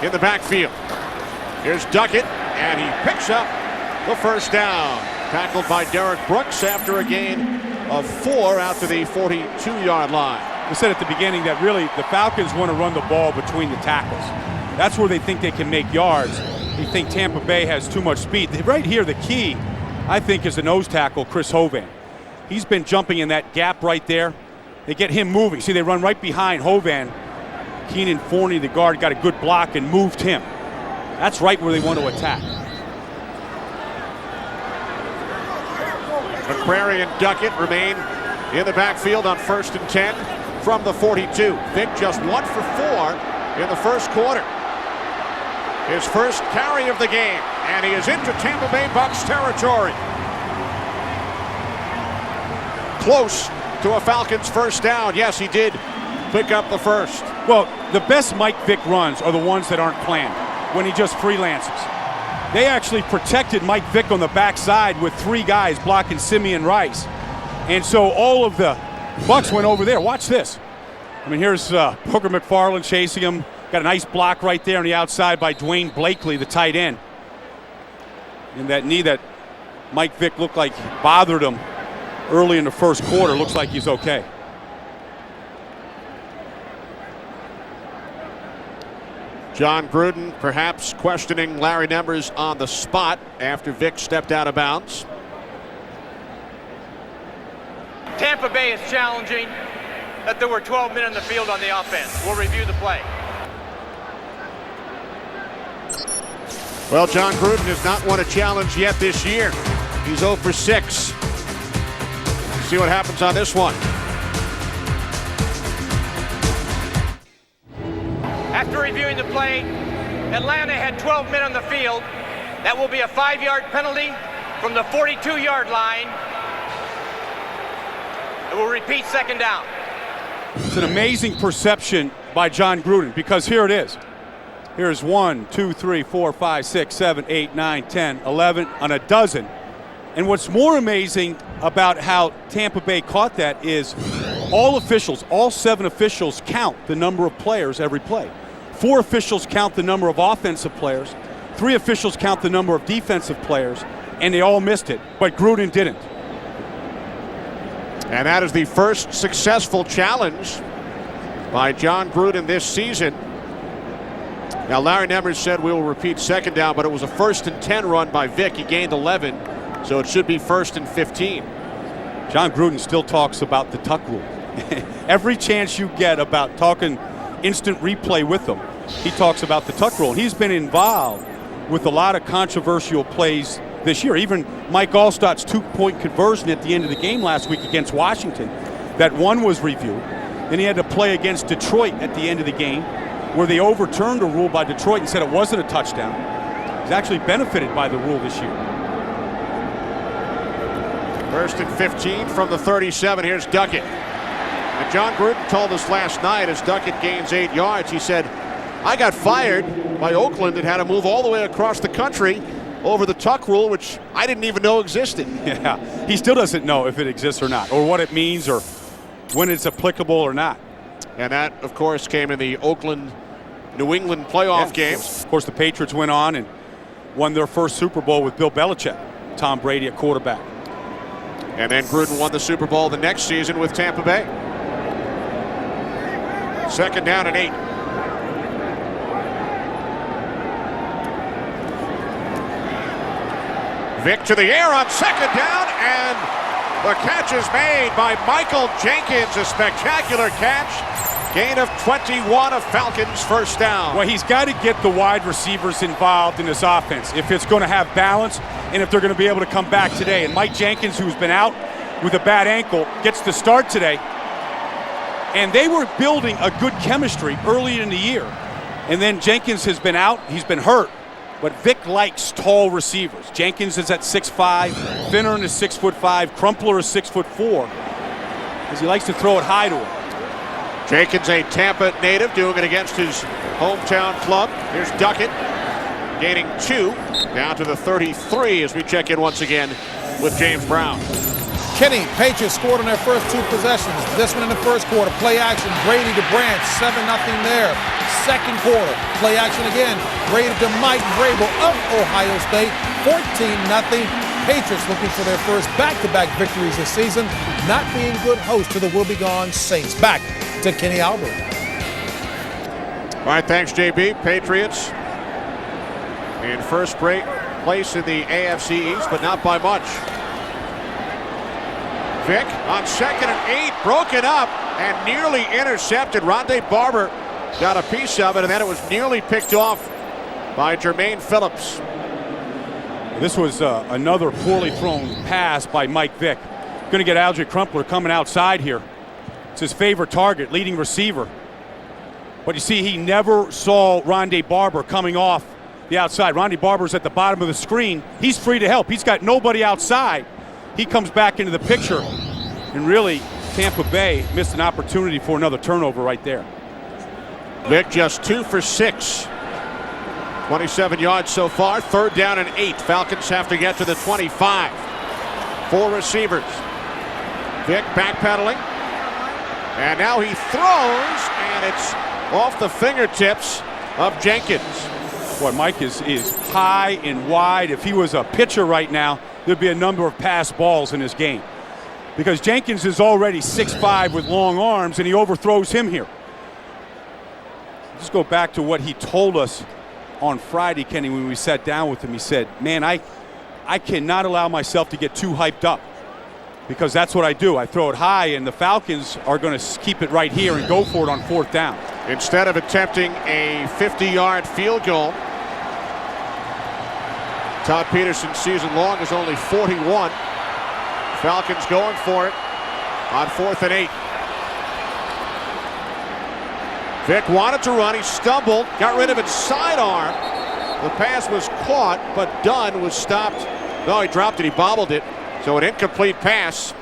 in the backfield. Here's Duckett, and he picks up the first down. Tackled by Derek Brooks after a gain of 4 out to the 42-yard line. We said at the beginning that really the Falcons want to run the ball between the tackles. That's where they think they can make yards. They think Tampa Bay has too much speed. Right here, the key, I think, is the nose tackle, Chris Hovan. He's been jumping in that gap right there. They get him moving. See, they run right behind Hovan. Keenan Forney, the guard, got a good block and moved him. That's right where they want to attack. McQuarrie and Duckett remain in the backfield on 1st and 10 from the 42. Vick just 1 for 4 in the first quarter. His first carry of the game, and he is into Tampa Bay Bucs territory. Close to a Falcons first down. Yes, he did pick up the first. Well, the best Mike Vick runs are the ones that aren't planned. when he just freelances. They actually protected Mike Vick on the backside with 3 guys blocking Simeon Rice. And so all of the Bucs went over there. Watch this. I mean, here's Hooker McFarland chasing him. Got a nice block right there on the outside by Dwayne Blakely, the tight end. And that knee that Mike Vick looked like bothered him early in the first quarter. Looks like he's okay. John Gruden perhaps questioning Larry Nembers on the spot after Vick stepped out of bounds. Tampa Bay is challenging that there were 12 men on the field on the offense. We'll review the play. Well, John Gruden has not won a challenge yet this year. He's 0 for 6. See what happens on this one. After reviewing the play, Atlanta had 12 men on the field. That will be a 5-yard penalty from the 42-yard line. It will repeat second down. It's an amazing perception by John Gruden, because here it is. Here's 1, 2, 3, 4, 5, 6, 7, 8, 9, 10, 11, on a dozen. And what's more amazing about how Tampa Bay caught that is all officials, all 7 officials count the number of players every play. 4 officials count the number of offensive players. 3 officials count the number of defensive players, and they all missed it, but Gruden didn't. And that is the first successful challenge by John Gruden this season. Now, Larry Nembers said we will repeat second down, but it was a 1st and 10 run by Vick. He gained 11, so it should be 1st and 15. John Gruden still talks about the tuck rule. Every chance you get about talking instant replay with him, he talks about the tuck rule. He's been involved with a lot of controversial plays this year. Even Mike Allstott's 2-point conversion at the end of the game last week against Washington, that one was reviewed. Then he had to play against Detroit at the end of the game, where they overturned a rule by Detroit and said it wasn't a touchdown. He's actually benefited by the rule this year. 1st and 15 from the 37. Here's Duckett. And John Gruden told us last night as Duckett gains 8 yards, he said, I got fired by Oakland and had to move all the way across the country over the tuck rule, which I didn't even know existed. Yeah, he still doesn't know if it exists or not, or what it means, or when it's applicable or not. And that, of course, came in the Oakland-New England playoff games. Of course, the Patriots went on and won their first Super Bowl with Bill Belichick, Tom Brady at quarterback. And then Gruden won the Super Bowl the next season with Tampa Bay. 2nd down and 8. Vick to the air on 2nd down, and the catch is made by Michael Jenkins. A spectacular catch. Gain of 21, a Falcons first down. Well, he's got to get the wide receivers involved in this offense if it's going to have balance and if they're going to be able to come back today. And Mike Jenkins, who's been out with a bad ankle, gets the start today. And they were building a good chemistry early in the year. And then Jenkins has been out. He's been hurt. But Vick likes tall receivers. Jenkins is at 6'5", Finneran is 6'5", Crumpler is 6'4", because he likes to throw it high to him. Jenkins, a Tampa native, doing it against his hometown club. Here's Duckett, gaining 2, down to the 33 as we check in once again with James Brown. Kenny, Patriots scored on their first 2 possessions. This one in the first quarter, play action, Brady to Branch, 7-0 there. Second quarter, play action again, Brady to Mike Vrabel of Ohio State, 14-0. Patriots looking for their first back-to-back victories this season, not being good hosts to the will-be-gone Saints. Back to Kenny Albert. All right, thanks, JB. Patriots in first place in the AFC East, but not by much. Vick on 2nd and 8, broken up and nearly intercepted. Rondé Barber got a piece of it, and then it was nearly picked off by Jermaine Phillips. This was another poorly thrown pass by Mike Vick. Going to get Alge Crumpler coming outside here. It's his favorite target, leading receiver. But you see, he never saw Rondé Barber coming off the outside. Rondé Barber's at the bottom of the screen. He's free to help. He's got nobody outside. He comes back into the picture, and really, Tampa Bay missed an opportunity for another turnover right there. Vick just 2 for 6 27 yards so far. 3rd down and 8. Falcons have to get to the 25. 4 receivers. Vick backpedaling. And now he throws, and it's off the fingertips of Jenkins. Boy, Mike is high and wide. If he was a pitcher right now, there'd be a number of pass balls in this game. Because Jenkins is already 6'5" with long arms, and he overthrows him here. Just go back to what he told us on Friday, Kenny, when we sat down with him. He said, man, I cannot allow myself to get too hyped up, because that's what I do. I throw it high, and the Falcons are going to keep it right here and go for it on 4th down. Instead of attempting a 50-yard field goal, Todd Peterson's season long is only 41. Falcons going for it on 4th and 8. Vick wanted to run. He stumbled, got rid of its sidearm. The pass was caught, but Dunn was stopped. No, he dropped it. He bobbled it. So an incomplete pass,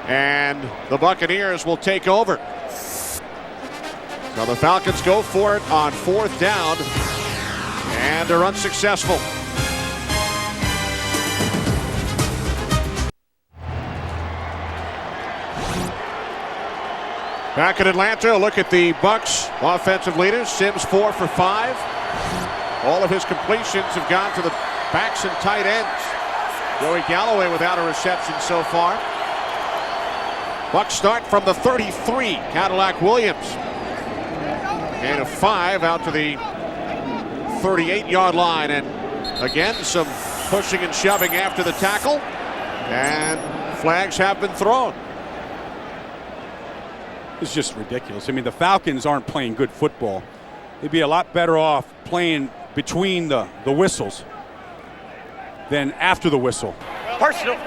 and the Buccaneers will take over. So the Falcons go for it on 4th down, and they're unsuccessful. Back in Atlanta, a look at the Bucs offensive leaders. Sims 4 for 5. All of his completions have gone to the backs and tight ends. Joey Galloway without a reception so far. Bucs start from the 33. Cadillac Williams. Gain of 5 out to the 38-yard line. And again, some pushing and shoving after the tackle. And flags have been thrown. It's just ridiculous. I mean, the Falcons aren't playing good football. They'd be a lot better off playing between the whistles than after the whistle. Personal.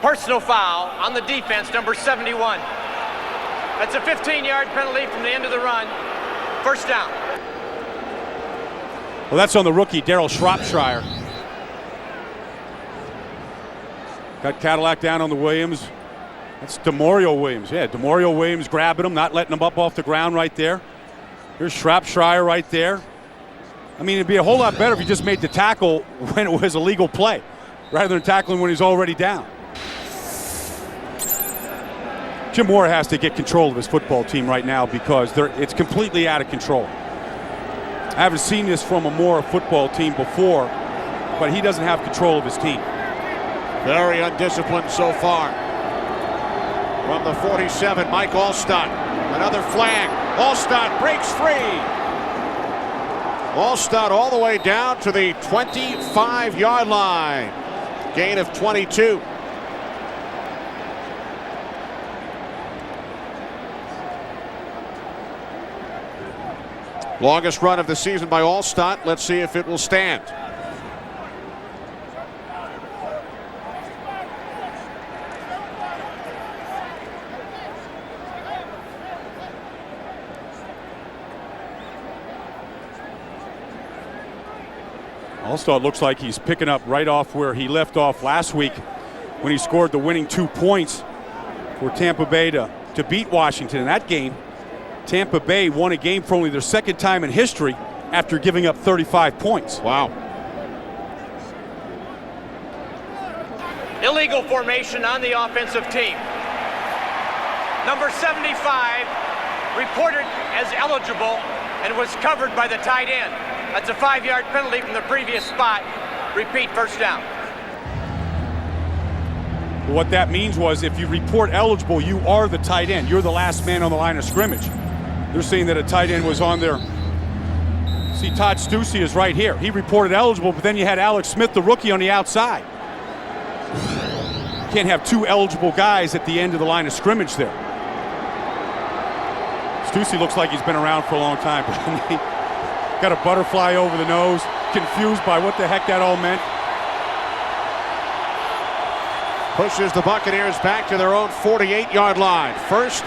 Personal foul on the defense, number 71. That's a 15-yard penalty from the end of the run. 1st down. Well, that's on the rookie, Darryl Shropshire. Got Cadillac down on the Williams. That's DeMario Williams. Yeah, DeMario Williams grabbing him, not letting him up off the ground right there. Here's Shropshire right there. I mean, it'd be a whole lot better if he just made the tackle when it was a legal play, rather than tackling when he's already down. Jim Moore has to get control of his football team right now, because it's completely out of control. I haven't seen this from a Moore football team before, but he doesn't have control of his team. Very undisciplined so far. From the 47, Mike Allstott. Another flag. Allstott breaks free. Allstott all the way down to the 25-yard line. Gain of 22. Longest run of the season by Allstott. Let's see if it will stand. Allstott looks like he's picking up right off where he left off last week when he scored the winning 2 points for Tampa Bay to beat Washington in that game. Tampa Bay won a game for only their 2nd time in history after giving up 35 points. Wow. Illegal formation on the offensive team. Number 75 reported as eligible and was covered by the tight end. That's a 5-yard penalty from the previous spot. Repeat, 1st down. What that means was, if you report eligible, you are the tight end. You're the last man on the line of scrimmage. They're saying that a tight end was on there. See, Todd Stussy is right here. He reported eligible, but then you had Alex Smith, the rookie, on the outside. Can't have 2 eligible guys at the end of the line of scrimmage there. Stussy looks like he's been around for a long time. Got a butterfly over the nose, confused by what the heck that all meant. Pushes the Buccaneers back to their own 48-yard line. 1st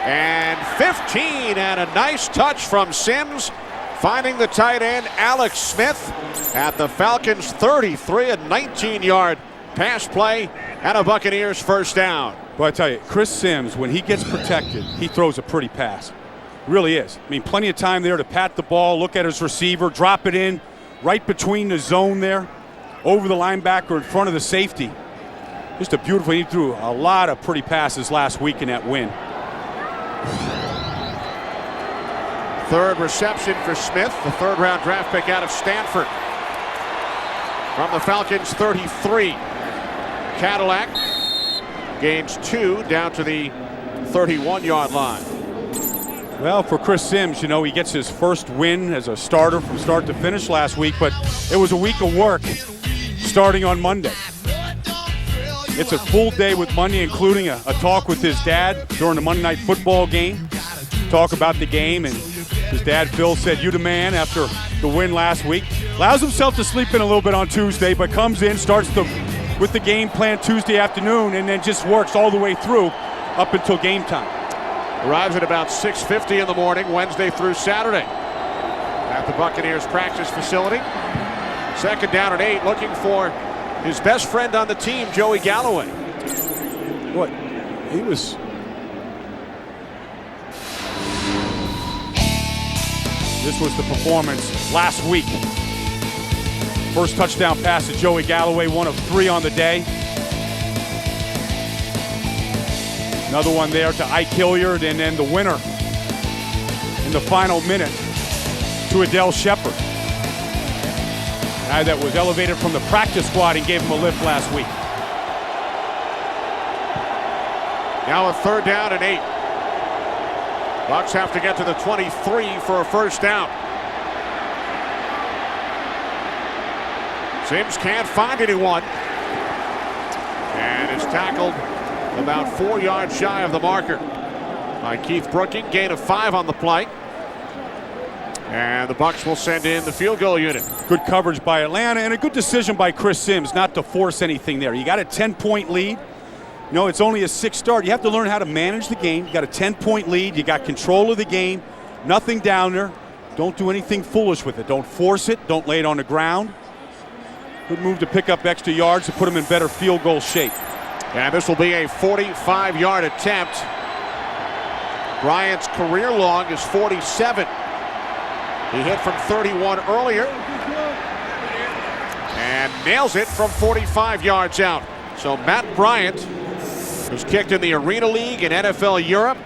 and 15, and a nice touch from Sims, finding the tight end Alex Smith at the Falcons' 33, a 19-yard pass play, and a Buccaneers first down. But I tell you, Chris Sims, when he gets protected, he throws a pretty pass. Really is. I mean, plenty of time there to pat the ball, look at his receiver, drop it in right between the zone there, over the linebacker in front of the safety. Just a beautiful, he threw a lot of pretty passes last week in that win. Third reception for Smith, the third-round draft pick out of Stanford. From the Falcons' 33. Cadillac gains 2 down to the 31-yard line. Well, for Chris Sims, you know, he gets his first win as a starter from start to finish last week, but it was a week of work starting on Monday. It's a full day with Monday, including a talk with his dad during the Monday Night Football game. Talk about the game, and his dad, Phil, said, "You the man," after the win last week. Allows himself to sleep in a little bit on Tuesday, but comes in, starts with the game plan Tuesday afternoon, and then just works all the way through up until game time. Arrives at about 6:50 in the morning, Wednesday through Saturday, at the Buccaneers practice facility. Second down and 8, looking for his best friend on the team, Joey Galloway. What? He was... This was the performance last week. First touchdown pass to Joey Galloway, 1 of 3 on the day. Another one there to Ike Hilliard, and then the winner in the final minute to Adele Shepard. Guy that was elevated from the practice squad and gave him a lift last week. Now a third down and 8. Bucs have to get to the 23 for a first down. Sims can't find anyone. And is tackled about 4 yards shy of the marker by Keith Brooking. Gain of 5 on the play. And the Bucs will send in the field goal unit. Good coverage by Atlanta, and a good decision by Chris Sims not to force anything there. You got a 10-point lead. You know, it's only a 6 start. You have to learn how to manage the game. You got a 10-point lead. You got control of the game. Nothing down there. Don't do anything foolish with it. Don't force it. Don't lay it on the ground. Good move to pick up extra yards to put them in better field goal shape. And this will be a 45-yard attempt. Bryant's career long is 47. He hit from 31 earlier and nails it from 45 yards out. So Matt Bryant, who's kicked in the Arena League and NFL Europe,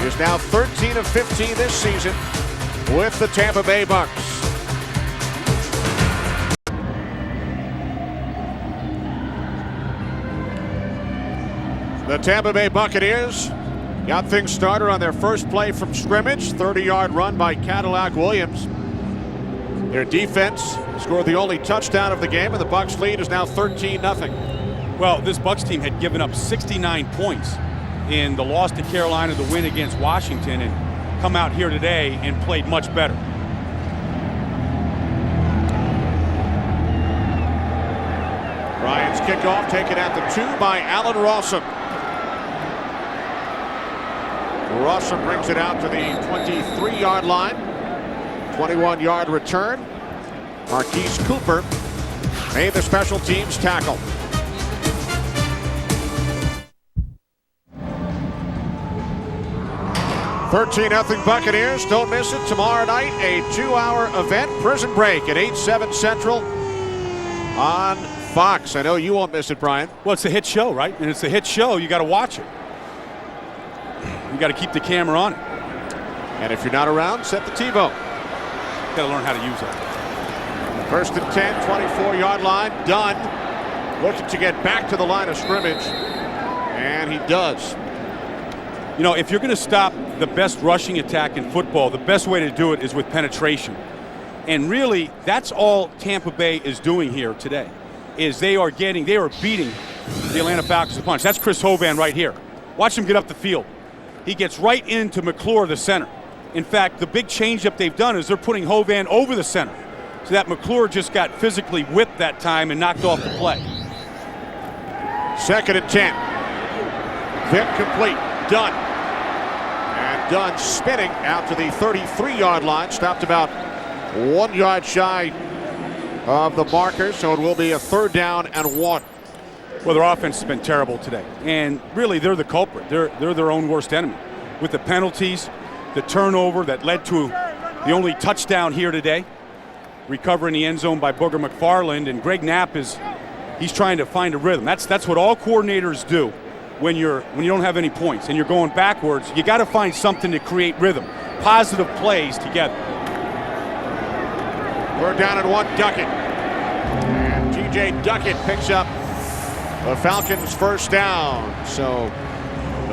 is now 13 of 15 this season with the Tampa Bay Bucs. The Tampa Bay Buccaneers got things started on their first play from scrimmage. 30-yard run by Cadillac Williams. Their defense scored the only touchdown of the game, and the Bucs lead is now 13-0. Well, this Bucs team had given up 69 points in the loss to Carolina, the win against Washington, and come out here today and played much better. Ryan's kickoff taken at the 2 by Allen Rossum. Rossum brings it out to the 23-yard line. 21-yard return. Marquise Cooper made the special teams tackle. $13-0 Buccaneers. Don't miss it. Tomorrow night, a 2-hour event, Prison Break at 8/7 Central on Fox. I know you won't miss it, Brian. Well, it's a hit show, right? And it's a hit show. You got to watch it. You got to keep the camera on it. And if you're not around, set the TiVo. Got to learn how to use it. First and 10, 24-yard line. Dunn looking to get back to the line of scrimmage, and he does. You know, if you're going to stop the best rushing attack in football, the best way to do it is with penetration. And really, that's all Tampa Bay is doing here today, is they are beating the Atlanta Falcons to punch. That's Chris Hovan right here. Watch him get up the field. He gets right into McClure, the center. In fact, the big change-up they've done is they're putting Hovan over the center, so that McClure just got physically whipped that time and knocked off the play. Second and 10. Vick complete. Dunn. And Dunn spinning out to the 33-yard line. Stopped about 1 yard shy of the marker, so it will be a 3rd down and 1. Well, their offense has been terrible today, and really they're the culprit. They're their own worst enemy. With the penalties, the turnover that led to the only touchdown here today, recovering the end zone by Booger McFarland, and Greg Knapp he's trying to find a rhythm. That's what all coordinators do when you don't have any points and you're going backwards. You got to find something to create rhythm, positive plays together. We're down at 1, Duckett. And T.J. Duckett picks up the Falcons' 1st down. So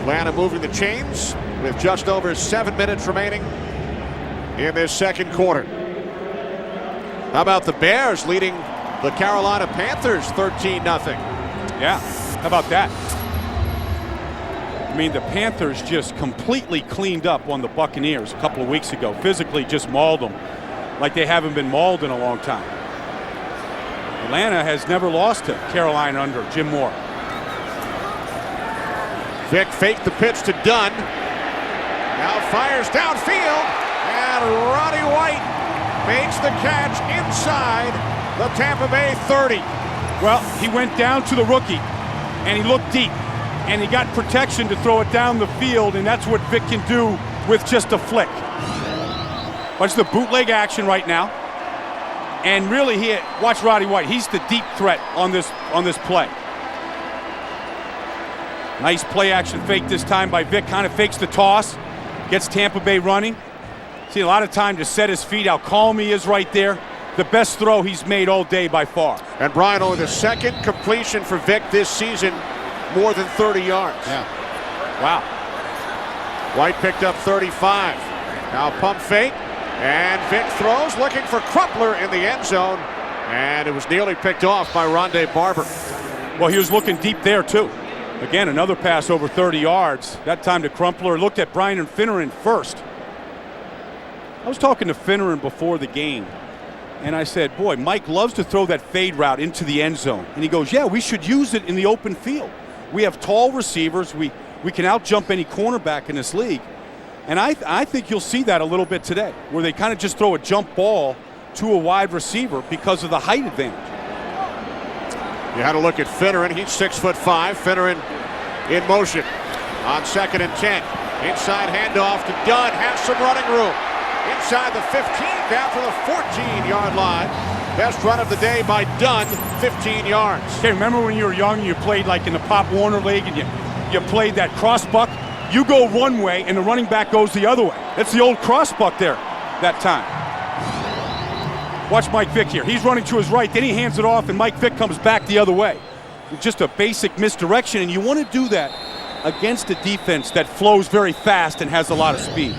Atlanta moving the chains with just over 7 minutes remaining in this 2nd quarter. How about the Bears leading the Carolina Panthers 13-0? Yeah, how about that? I mean, the Panthers just completely cleaned up on the Buccaneers a couple of weeks ago. Physically just mauled them like they haven't been mauled in a long time. Atlanta has never lost to Carolina under Jim Moore. Vick faked the pitch to Dunn. Now fires downfield, and Roddy White makes the catch inside the Tampa Bay 30. Well, he went down to the rookie, and he looked deep, and he got protection to throw it down the field, and that's what Vick can do with just a flick. Watch the bootleg action right now. And really, watch Roddy White. He's the deep threat on this play. Nice play action fake this time by Vick. Kind of fakes the toss. Gets Tampa Bay running. See, a lot of time to set his feet, how calm he is right there. The best throw he's made all day by far. And Brian, only the 2nd completion for Vick this season, more than 30 yards. Yeah. Wow. White picked up 35. Now pump fake. And Vick throws, looking for Crumpler in the end zone. And it was nearly picked off by Rondé Barber. Well, he was looking deep there, too. Again, another pass over 30 yards. That time to Crumpler. Looked at Brian Finneran first. I was talking to Finneran before the game, and I said, boy, Mike loves to throw that fade route into the end zone. And he goes, yeah, we should use it in the open field. We have tall receivers. We can out-jump any cornerback in this league. And I think you'll see that a little bit today, where they kind of just throw a jump ball to a wide receiver because of the height advantage. You had to look at Finneran. He's 6'5". Finneran in motion on 2nd and 10. Inside handoff to Dunn. Has some running room. Inside the 15, down to the 14-yard line. Best run of the day by Dunn, 15 yards. Okay, remember when you were young, you played like in the Pop Warner League, and you played that cross buck? You go one way, and the running back goes the other way. That's the old cross buck there that time. Watch Mike Vick here. He's running to his right, then he hands it off, and Mike Vick comes back the other way. Just a basic misdirection, and you want to do that against a defense that flows very fast and has a lot of speed.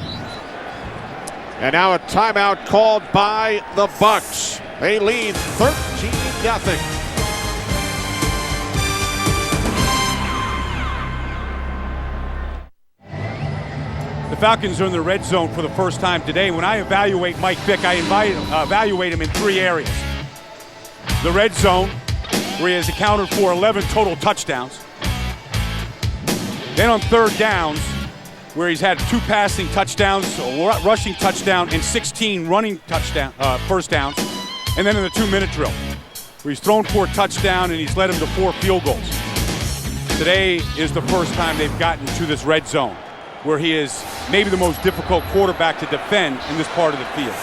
And now a timeout called by the Bucs. They lead 13-0. The Falcons are in the red zone for the first time today. When I evaluate Mike Vick, I evaluate him in 3 areas. The red zone, where he has accounted for 11 total touchdowns. Then on 3rd downs, where he's had 2 passing touchdowns, a rushing touchdown, and 16 running first downs. And then in the 2-minute drill, where he's thrown for a touchdown and he's led him to 4 field goals. Today is the first time they've gotten to this red zone, where he is maybe the most difficult quarterback to defend in this part of the field.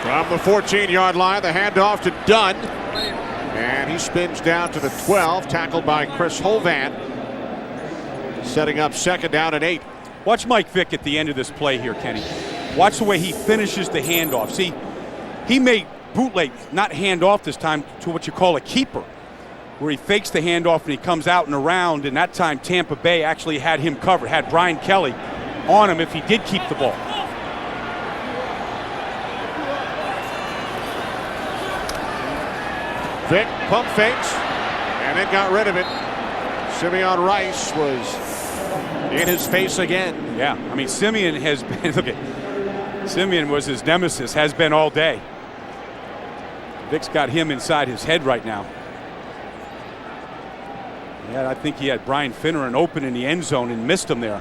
From the 14-yard line, the handoff to Dunn. And he spins down to the 12, tackled by Chris Holvan. Setting up 2nd down and 8. Watch Mike Vick at the end of this play here, Kenny. Watch the way he finishes the handoff. See, he made bootleg, not handoff this time, to what you call a keeper, where he fakes the handoff and he comes out and around, and that time Tampa Bay actually had him covered, had Brian Kelly on him if he did keep the ball. Vick pump fakes and then got rid of it. Simeon Rice was in his face again. Yeah, I mean, Simeon has been, look at, Simeon was his nemesis, has been all day. Vick's got him inside his head right now. Yeah, I think he had Brian Finneran open in the end zone and missed him there.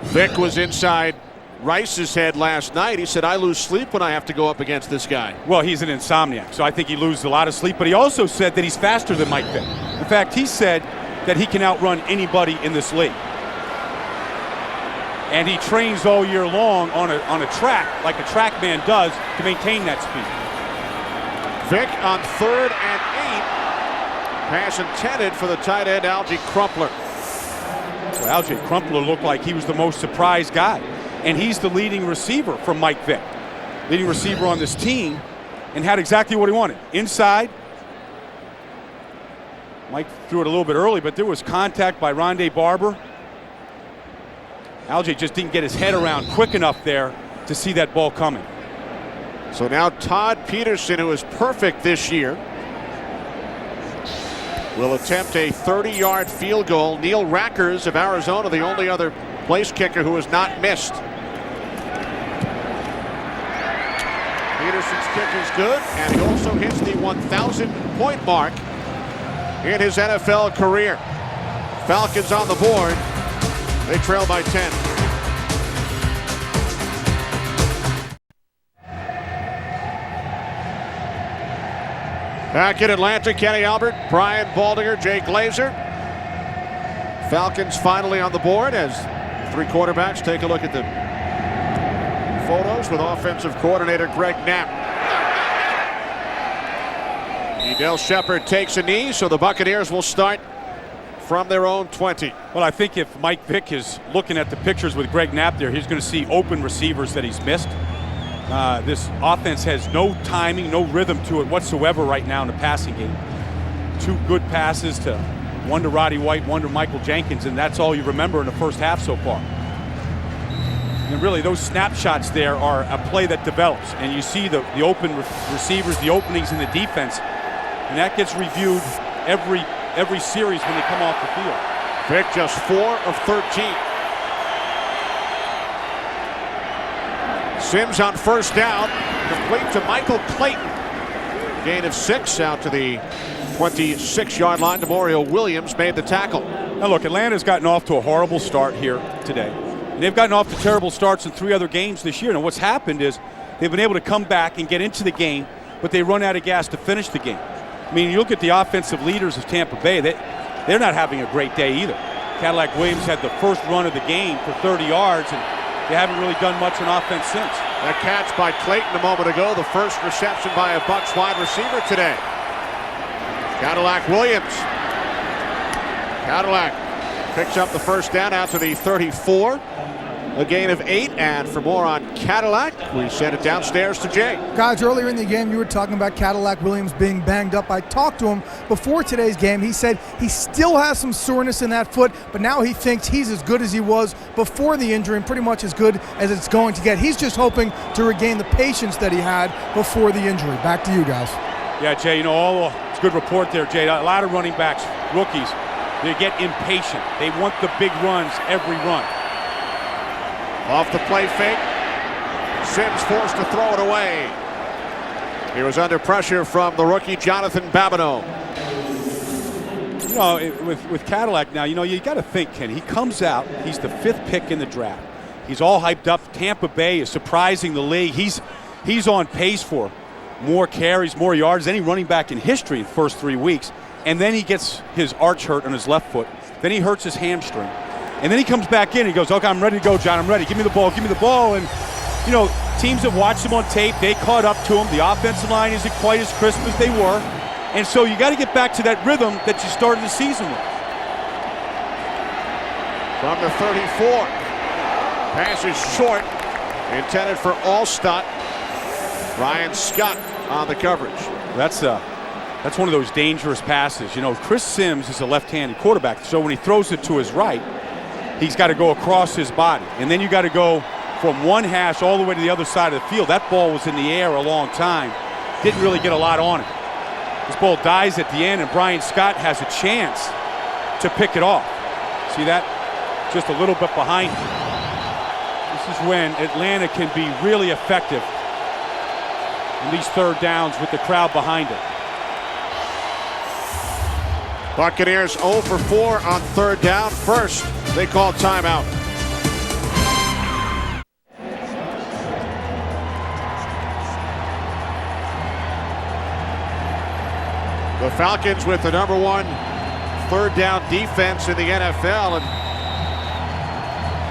Vick was inside Rice's head last night. He said, I lose sleep when I have to go up against this guy. Well, he's an insomniac, so I think he loses a lot of sleep. But he also said that he's faster than Mike Vick. In fact, he said that he can outrun anybody in this league. And he trains all year long on a track, like a track man does, to maintain that speed. Vick on 3rd and 8. Pass intended for the tight end, Alge Crumpler. So Alge Crumpler looked like he was the most surprised guy. And he's the leading receiver from Mike Vick. Leading receiver on this team, and had exactly what he wanted. Inside. Mike threw it a little bit early, but there was contact by Rondé Barber. Alge just didn't get his head around quick enough there to see that ball coming. So now Todd Peterson, who is perfect this year, will attempt a 30-yard field goal. Neil Rackers of Arizona, the only other place kicker who has not missed. Peterson's kick is good, and he also hits the 1,000-point mark in his NFL career. Falcons on the board. They trail by 10. Back in Atlanta, Kenny Albert, Brian Baldinger, Jay Glazer. Falcons finally on the board as 3 quarterbacks take a look at the photos with offensive coordinator Greg Knapp. Edel Shepard takes a knee, so the Buccaneers will start from their own 20. Well, I think if Mike Vick is looking at the pictures with Greg Knapp there, he's going to see open receivers that he's missed. This offense has no timing, no rhythm to it whatsoever right now in the passing game. 2 good passes, one to Roddy White, one to Michael Jenkins, and that's all you remember in the first half so far. And really, those snapshots there are a play that develops, and you see the open receivers, the openings in the defense, and that gets reviewed every series when they come off the field. Vick just 4 of 13. Sims on first down, complete to Michael Clayton. Gain of 6 out to the 26-yard line. Demario Williams made the tackle. Now look, Atlanta's gotten off to a horrible start here today. And they've gotten off to terrible starts in 3 other games this year. And what's happened is they've been able to come back and get into the game, but they run out of gas to finish the game. I mean, you look at the offensive leaders of Tampa Bay, they're not having a great day either. Cadillac Williams had the first run of the game for 30 yards, and they haven't really done much on offense since. That catch by Clayton a moment ago, the first reception by a Bucs wide receiver today. Cadillac Williams. Cadillac picks up the first down out to the 34. A gain of 8, and for more on Cadillac, we send it downstairs to Jay. Guys, earlier in the game, you were talking about Cadillac Williams being banged up. I talked to him before today's game. He said he still has some soreness in that foot, but now he thinks he's as good as he was before the injury and pretty much as good as it's going to get. He's just hoping to regain the patience that he had before the injury. Back to you guys. Yeah, Jay, it's a good report there, Jay. A lot of running backs, rookies, they get impatient. They want the big runs every run. Off the play fake. Sims forced to throw it away. He was under pressure from the rookie Jonathan Babineau. You know, with Cadillac now, you got to think, Ken. He comes out. He's the 5th pick in the draft. He's all hyped up. Tampa Bay is surprising the league. He's on pace for more carries, more yards than any running back in history in the first 3 weeks. And then he gets his arch hurt on his left foot. Then he hurts his hamstring. And then he comes back in and he goes, okay, I'm ready to go, John. I'm ready. Give me the ball. Give me the ball. And, teams have watched him on tape. They caught up to him. The offensive line isn't quite as crisp as they were. And so you got to get back to that rhythm that you started the season with. From the 34. Pass is short. Intended for Allstott. Ryan Scott on the coverage. That's one of those dangerous passes. Chris Sims is a left-handed quarterback, so when he throws it to his right, he's got to go across his body. And then you got to go from one hash all the way to the other side of the field. That ball was in the air a long time. Didn't really get a lot on it. This ball dies at the end, and Brian Scott has a chance to pick it off. See that? Just a little bit behind him. This is when Atlanta can be really effective in these third downs with the crowd behind it. Buccaneers 0 for 4 on third down. First, they call timeout. Falcons with the #1 third down defense in the NFL, and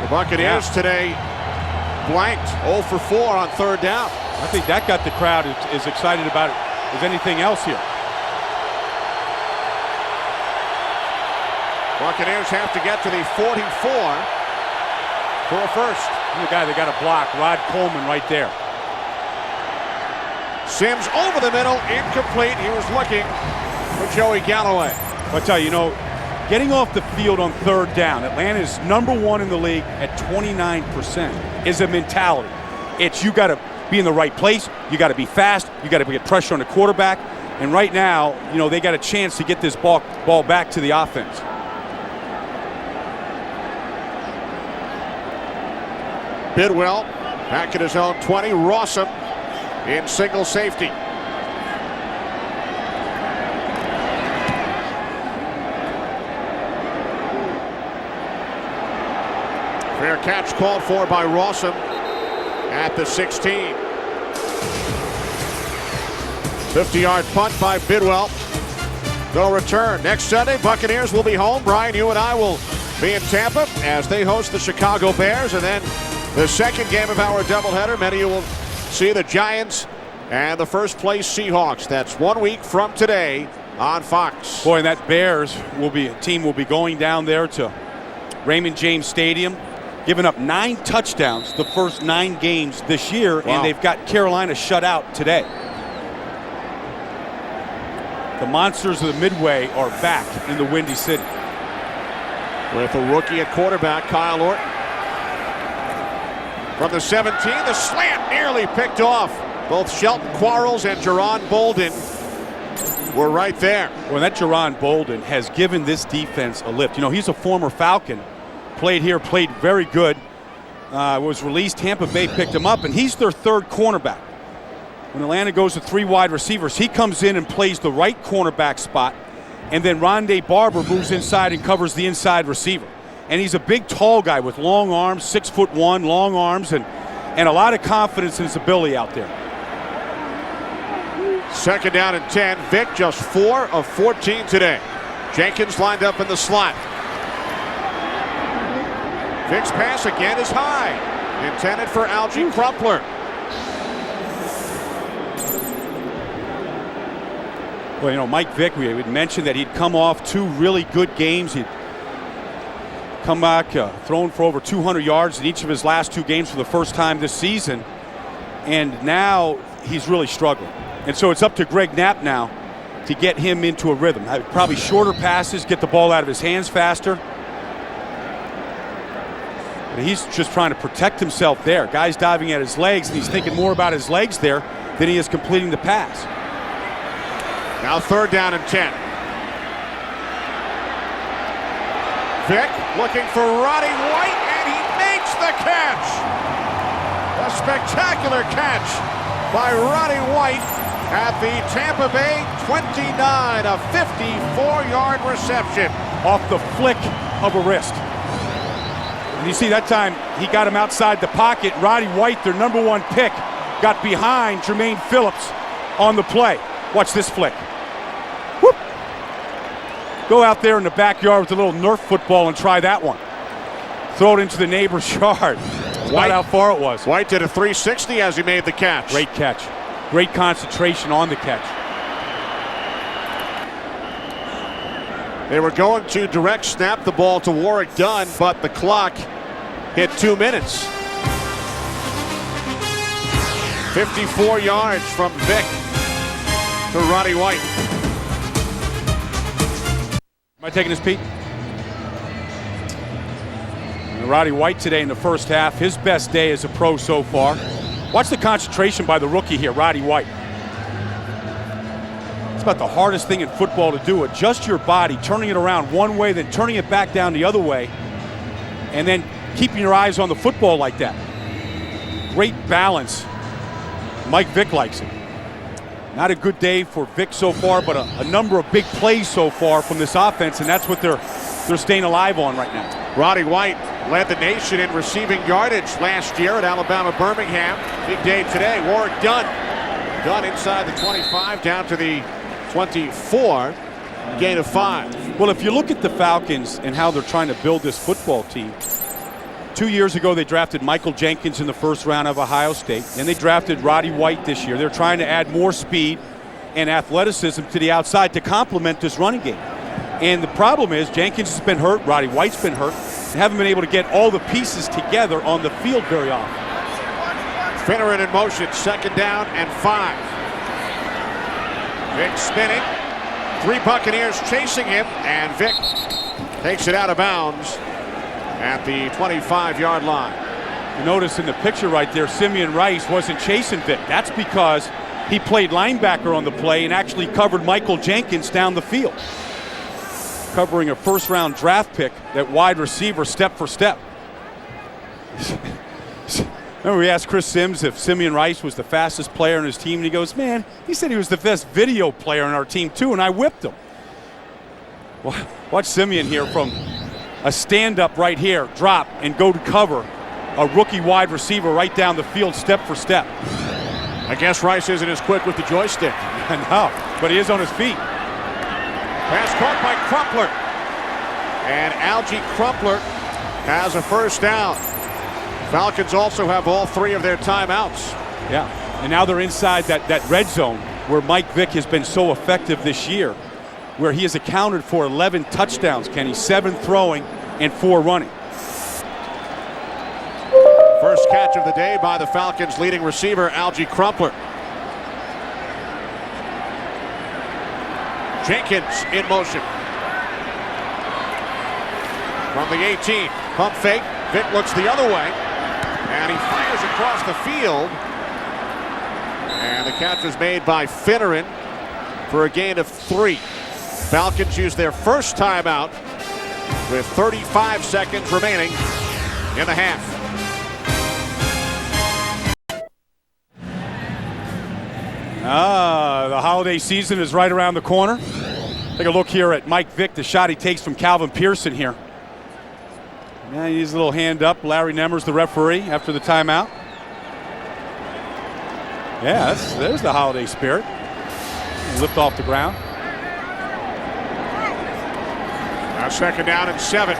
the Buccaneers today blanked 0 for 4 on third down. I think that got the crowd as excited about it as anything else here. Buccaneers have to get to the 44 for a first. The guy that got a block, Rod Coleman, right there. Sims over the middle, incomplete. He was looking for Joey Galloway. I tell you, getting off the field on third down, Atlanta is #1 in the league at 29%, is a mentality. It's you got to be in the right place, you got to be fast, you got to get pressure on the quarterback, and right now, they got a chance to get this ball back to the offense. Bidwell back at his own 20. Rossum in single safety. Fair catch called for by Rossum at the 16. 50-yard punt by Bidwell. No return. Next Sunday, Buccaneers will be home. Brian, you and I will be in Tampa as they host the Chicago Bears, and then the second game of our doubleheader, many of you will see the Giants and the first place Seahawks. That's 1 week from today on Fox. Boy, and that Bears team will be going down there to Raymond James Stadium, giving up 9 touchdowns the first 9 games this year, and they've got Carolina shut out today. The Monsters of the Midway are back in the Windy City. With a rookie at quarterback, Kyle Orton. From the 17, the slant nearly picked off. Both Shelton Quarles and Jerron Bolden were right there. Well, that Jerron Bolden has given this defense a lift. He's a former Falcon. Played here, played very good. Was released. Tampa Bay picked him up, and he's their third cornerback. When Atlanta goes to 3 wide receivers, he comes in and plays the right cornerback spot, and then Rondé Barber moves inside and covers the inside receiver. And he's a big, tall guy with long arms, 6'1", long arms, and a lot of confidence in his ability out there. Second down and 10. Vick just 4 of 14 today. Jenkins lined up in the slot. Vick's pass again is high. Intended for Algie Crumpler. Well, Mike Vick, we had mentioned that he'd come off 2 really good games. He'd come back, thrown for over 200 yards in each of his last 2 games for the first time this season. And now he's really struggling. And so it's up to Greg Knapp now to get him into a rhythm. Probably shorter passes, get the ball out of his hands faster. But he's just trying to protect himself there. Guy's diving at his legs, and he's thinking more about his legs there than he is completing the pass. Now third down and 10. Vick looking for Roddy White, and he makes the catch. A spectacular catch by Roddy White at the Tampa Bay 29, a 54-yard reception. Off the flick of a wrist. And you see that time he got him outside the pocket. Roddy White, their #1 pick, got behind Jermaine Phillips on the play. Watch this flick. Whoop. Go out there in the backyard with a little Nerf football and try that one. Throw it into the neighbor's yard. Not how far it was. White did a 360 as he made the catch. Great catch. Great concentration on the catch. They were going to direct snap the ball to Warrick Dunn, but the clock hit 2 minutes. 54 yards from Vick to Roddy White. Am I taking this, Pete? And Roddy White today in the first half, his best day as a pro so far. Watch the concentration by the rookie here, Roddy White. It's about the hardest thing in football to do. Adjust your body, turning it around one way, then turning it back down the other way, and then keeping your eyes on the football like that. Great balance. Mike Vick likes it. Not a good day for Vick so far, but a number of big plays so far from this offense, and that's what they're staying alive on right now. Roddy White led the nation in receiving yardage last year at Alabama Birmingham. Big day today. Warrick Dunn. Dunn inside the 25 down to the 24, gain of 5. Well, if you look at the Falcons and how they're trying to build this football team, 2 years ago they drafted Michael Jenkins in the first round of Ohio State, and they drafted Roddy White this year. They're trying to add more speed and athleticism to the outside to complement this running game. And the problem is Jenkins has been hurt, Roddy White's been hurt, and haven't been able to get all the pieces together on the field very often. Finneran in motion, 2nd down and 5. Vick spinning. 3 Buccaneers chasing him, and Vick takes it out of bounds at the 25-yard line. You notice in the picture right there, Simeon Rice wasn't chasing Vick. That's because he played linebacker on the play and actually covered Michael Jenkins down the field, covering a first-round draft pick at wide receiver step for step. Remember we asked Chris Sims if Simeon Rice was the fastest player on his team, and he goes, man, he said he was the best video player on our team too, and I whipped him. Watch Simeon here from a stand-up right here, drop, and go to cover a rookie wide receiver right down the field step for step. I guess Rice isn't as quick with the joystick. No, but he is on his feet. Pass caught by Crumpler. And Algie Crumpler has a first down. Falcons also have all 3 of their timeouts. Yeah, and now they're inside that red zone where Mike Vick has been so effective this year, where he has accounted for 11 touchdowns, Kenny, 7 throwing and 4 running. First catch of the day by the Falcons' leading receiver, Algie Crumpler. Jenkins in motion. From the 18, pump fake. Vick looks the other way, and he fires across the field. And the catch was made by Finneran for a gain of 3. Falcons use their first timeout with 35 seconds remaining in the half. The holiday season is right around the corner. Take a look here at Mike Vick, the shot he takes from Calvin Pearson here. Yeah, he needs a little hand up. Larry Nemmer's the referee after the timeout. Yeah, there's the holiday spirit. Lift off the ground. Now 2nd down and 7.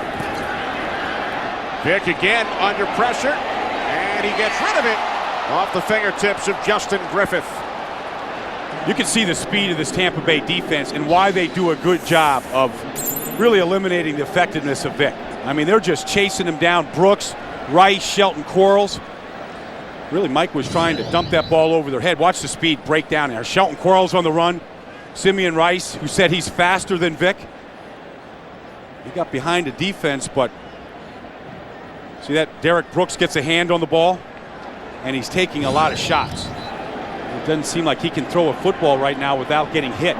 Vick again under pressure, and he gets rid of it off the fingertips of Justin Griffith. You can see the speed of this Tampa Bay defense and why they do a good job of really eliminating the effectiveness of Vick. I mean, they're just chasing him down. Brooks, Rice, Shelton Quarles. Really, Mike was trying to dump that ball over their head. Watch the speed break down there. Shelton Quarles on the run. Simeon Rice, who said he's faster than Vick. He got behind the defense, but see that Derek Brooks gets a hand on the ball, and he's taking a lot of shots. It doesn't seem like he can throw a football right now without getting hit.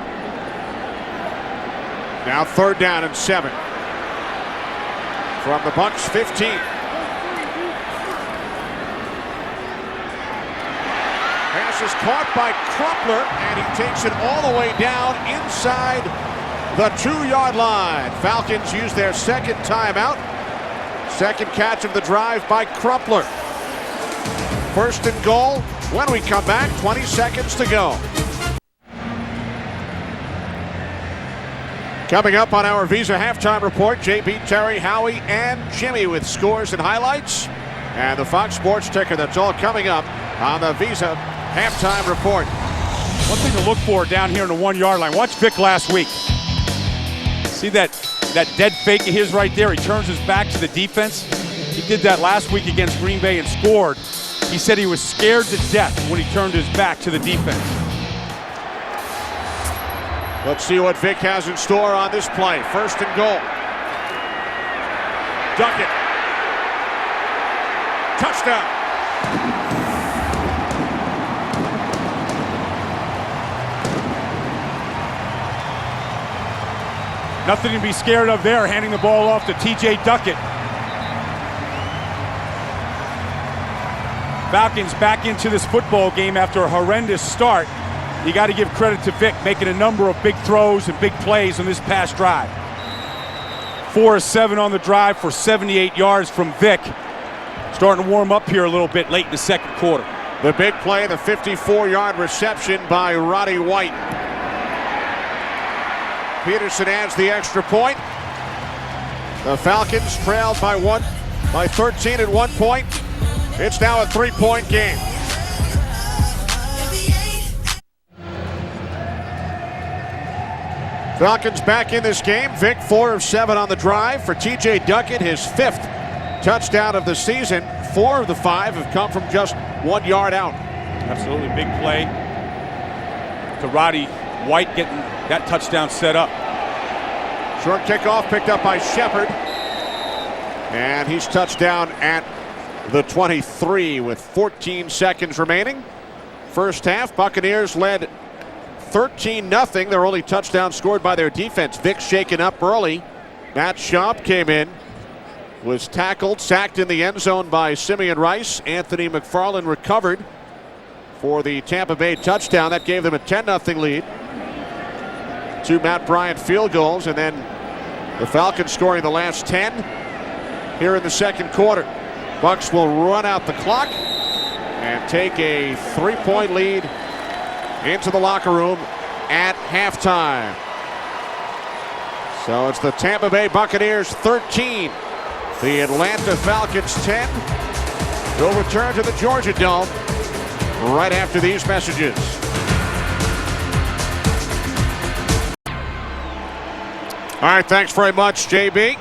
Now 3rd down and 7. From the Bucs 15. Pass is caught by Crumpler, and he takes it all the way down inside the 2-yard line. Falcons use their 2nd timeout. 2nd catch of the drive by Crumpler. 1st and goal. When we come back, 20 seconds to go. Coming up on our Visa halftime report, JB, Terry, Howie, and Jimmy with scores and highlights. And the Fox Sports ticker, that's all coming up on the Visa halftime report. One thing to look for down here in the 1-yard line. Watch Vick last week. See that dead fake of his right there? He turns his back to the defense. He did that last week against Green Bay and scored. He said he was scared to death when he turned his back to the defense. Let's see what Vick has in store on this play. 1st and goal. Duckett. Touchdown. Nothing to be scared of there, handing the ball off to TJ Duckett. Falcons back into this football game after a horrendous start. You got to give credit to Vick, making a number of big throws and big plays on this past drive. 4 of 7 on the drive for 78 yards from Vick. Starting to warm up here a little bit late in the 2nd quarter. The big play, the 54-yard reception by Roddy White. Peterson adds the extra point. The Falcons trailed by 13 at 1 point. It's now a 3-point game. Falcons back in this game. Vick 4 of 7 on the drive for T.J. Duckett, his 5th touchdown of the season. 4 of the 5 have come from just 1 yard out. Absolutely big play to Roddy White getting that touchdown set up. Short kickoff picked up by Shepard. And he's touchdown at the 23 with 14 seconds remaining. First half, Buccaneers led 13-0. Their only touchdown scored by their defense. Vick shaken up early. Matt Schaub came in, was tackled, sacked in the end zone by Simeon Rice. Anthony McFarland recovered for the Tampa Bay touchdown. That gave them a 10-0 lead. 2 Matt Bryant field goals, and then the Falcons scoring the last 10 here in the second quarter. Bucs will run out the clock and take a 3-point lead into the locker room at halftime. So it's the Tampa Bay Buccaneers 13, the Atlanta Falcons 10. We'll return to the Georgia Dome right after these messages. All right, thanks very much, JB.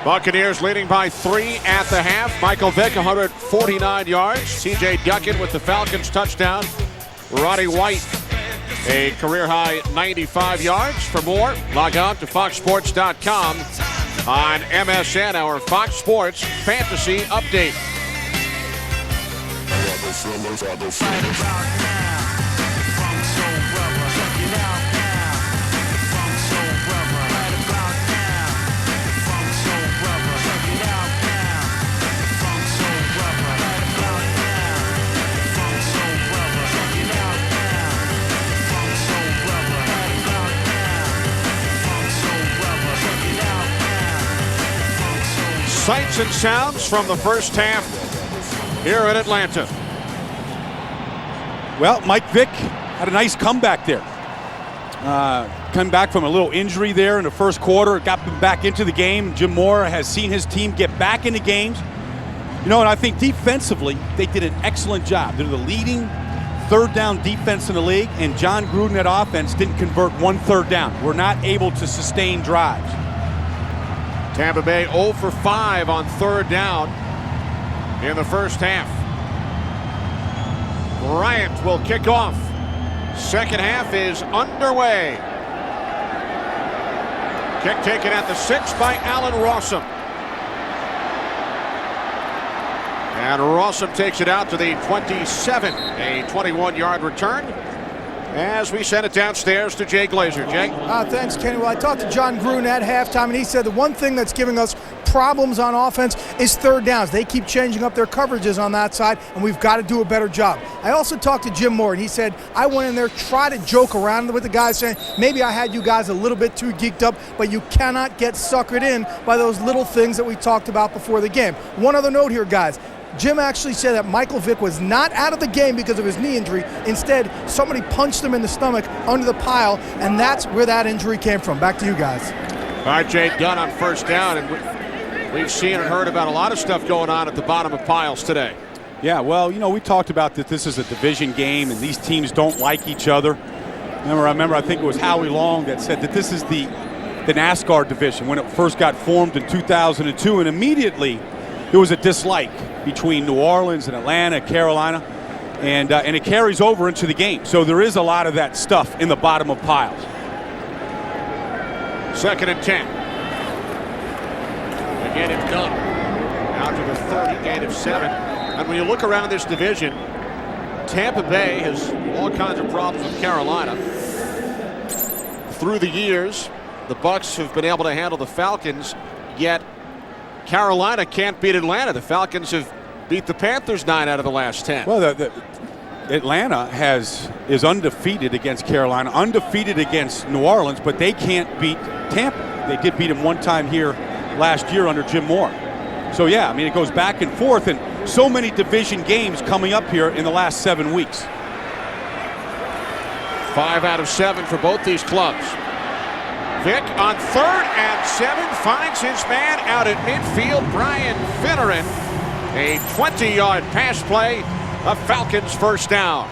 Buccaneers leading by 3 at the half. Michael Vick, 149 yards. T.J. Duckett with the Falcons touchdown. Roddy White, a career-high 95 yards. For more, log on to foxsports.com on MSN, our Fox Sports Fantasy Update. Sights and sounds from the first half here in Atlanta. Well, Mike Vick had a nice comeback there. Come back from a little injury there in the first quarter, got back into the game. Jim Mora has seen his team get back into games. You know, and I think defensively, they did an excellent job. They're the leading third down defense in the league, and John Gruden, that offense, didn't convert 1 third down. We're not able to sustain drives. Tampa Bay 0 for 5 on third down in the first half. Bryant will kick off. Second half is underway. Kick taken at the 6 by Allen Rossum. And Rossum takes it out to the 27, a 21-yard return. As we send it downstairs to Jay Glazer. Jay? Thanks, Kenny. Well, I talked to John Gruden at halftime, and he said the one thing that's giving us problems on offense is third downs. They keep changing up their coverages on that side, and we've got to do a better job. I also talked to Jim Moore, and he said, I went in there, tried to joke around with the guys, saying, maybe I had you guys a little bit too geeked up, but you cannot get suckered in by those little things that we talked about before the game. One other note here, guys. Jim actually said that Michael Vick was not out of the game because of his knee injury. Instead, somebody punched him in the stomach under the pile, and that's where that injury came from. Back to you guys. All right, Jay, done on first down, and we've seen and heard about a lot of stuff going on at the bottom of piles today. Yeah, well, you know, we talked about that this is a division game, and these teams don't like each other. Remember, I think it was Howie Long that said that this is the NASCAR division when it first got formed in 2002, and immediately there was a dislike between New Orleans and Atlanta, Carolina, and it carries over into the game. So there is a lot of that stuff in the bottom of piles. 2nd and 10. Again, it's done. Out to the 30, gain of 7. And when you look around this division, Tampa Bay has all kinds of problems with Carolina. Through the years, the Bucs have been able to handle the Falcons, yet Carolina can't beat Atlanta. The Falcons have beat the Panthers 9 out of the last 10. Well, Atlanta is undefeated against Carolina, undefeated against New Orleans, but they can't beat Tampa. They did beat them one time here last year under Jim Mora. So, yeah, I mean, it goes back and forth, and so many division games coming up here in the last 7 weeks. 5 out of 7 for both these clubs. Vick on 3rd and 7 finds his man out at midfield, Brian Finneran. A 20-yard pass play, a Falcons first down.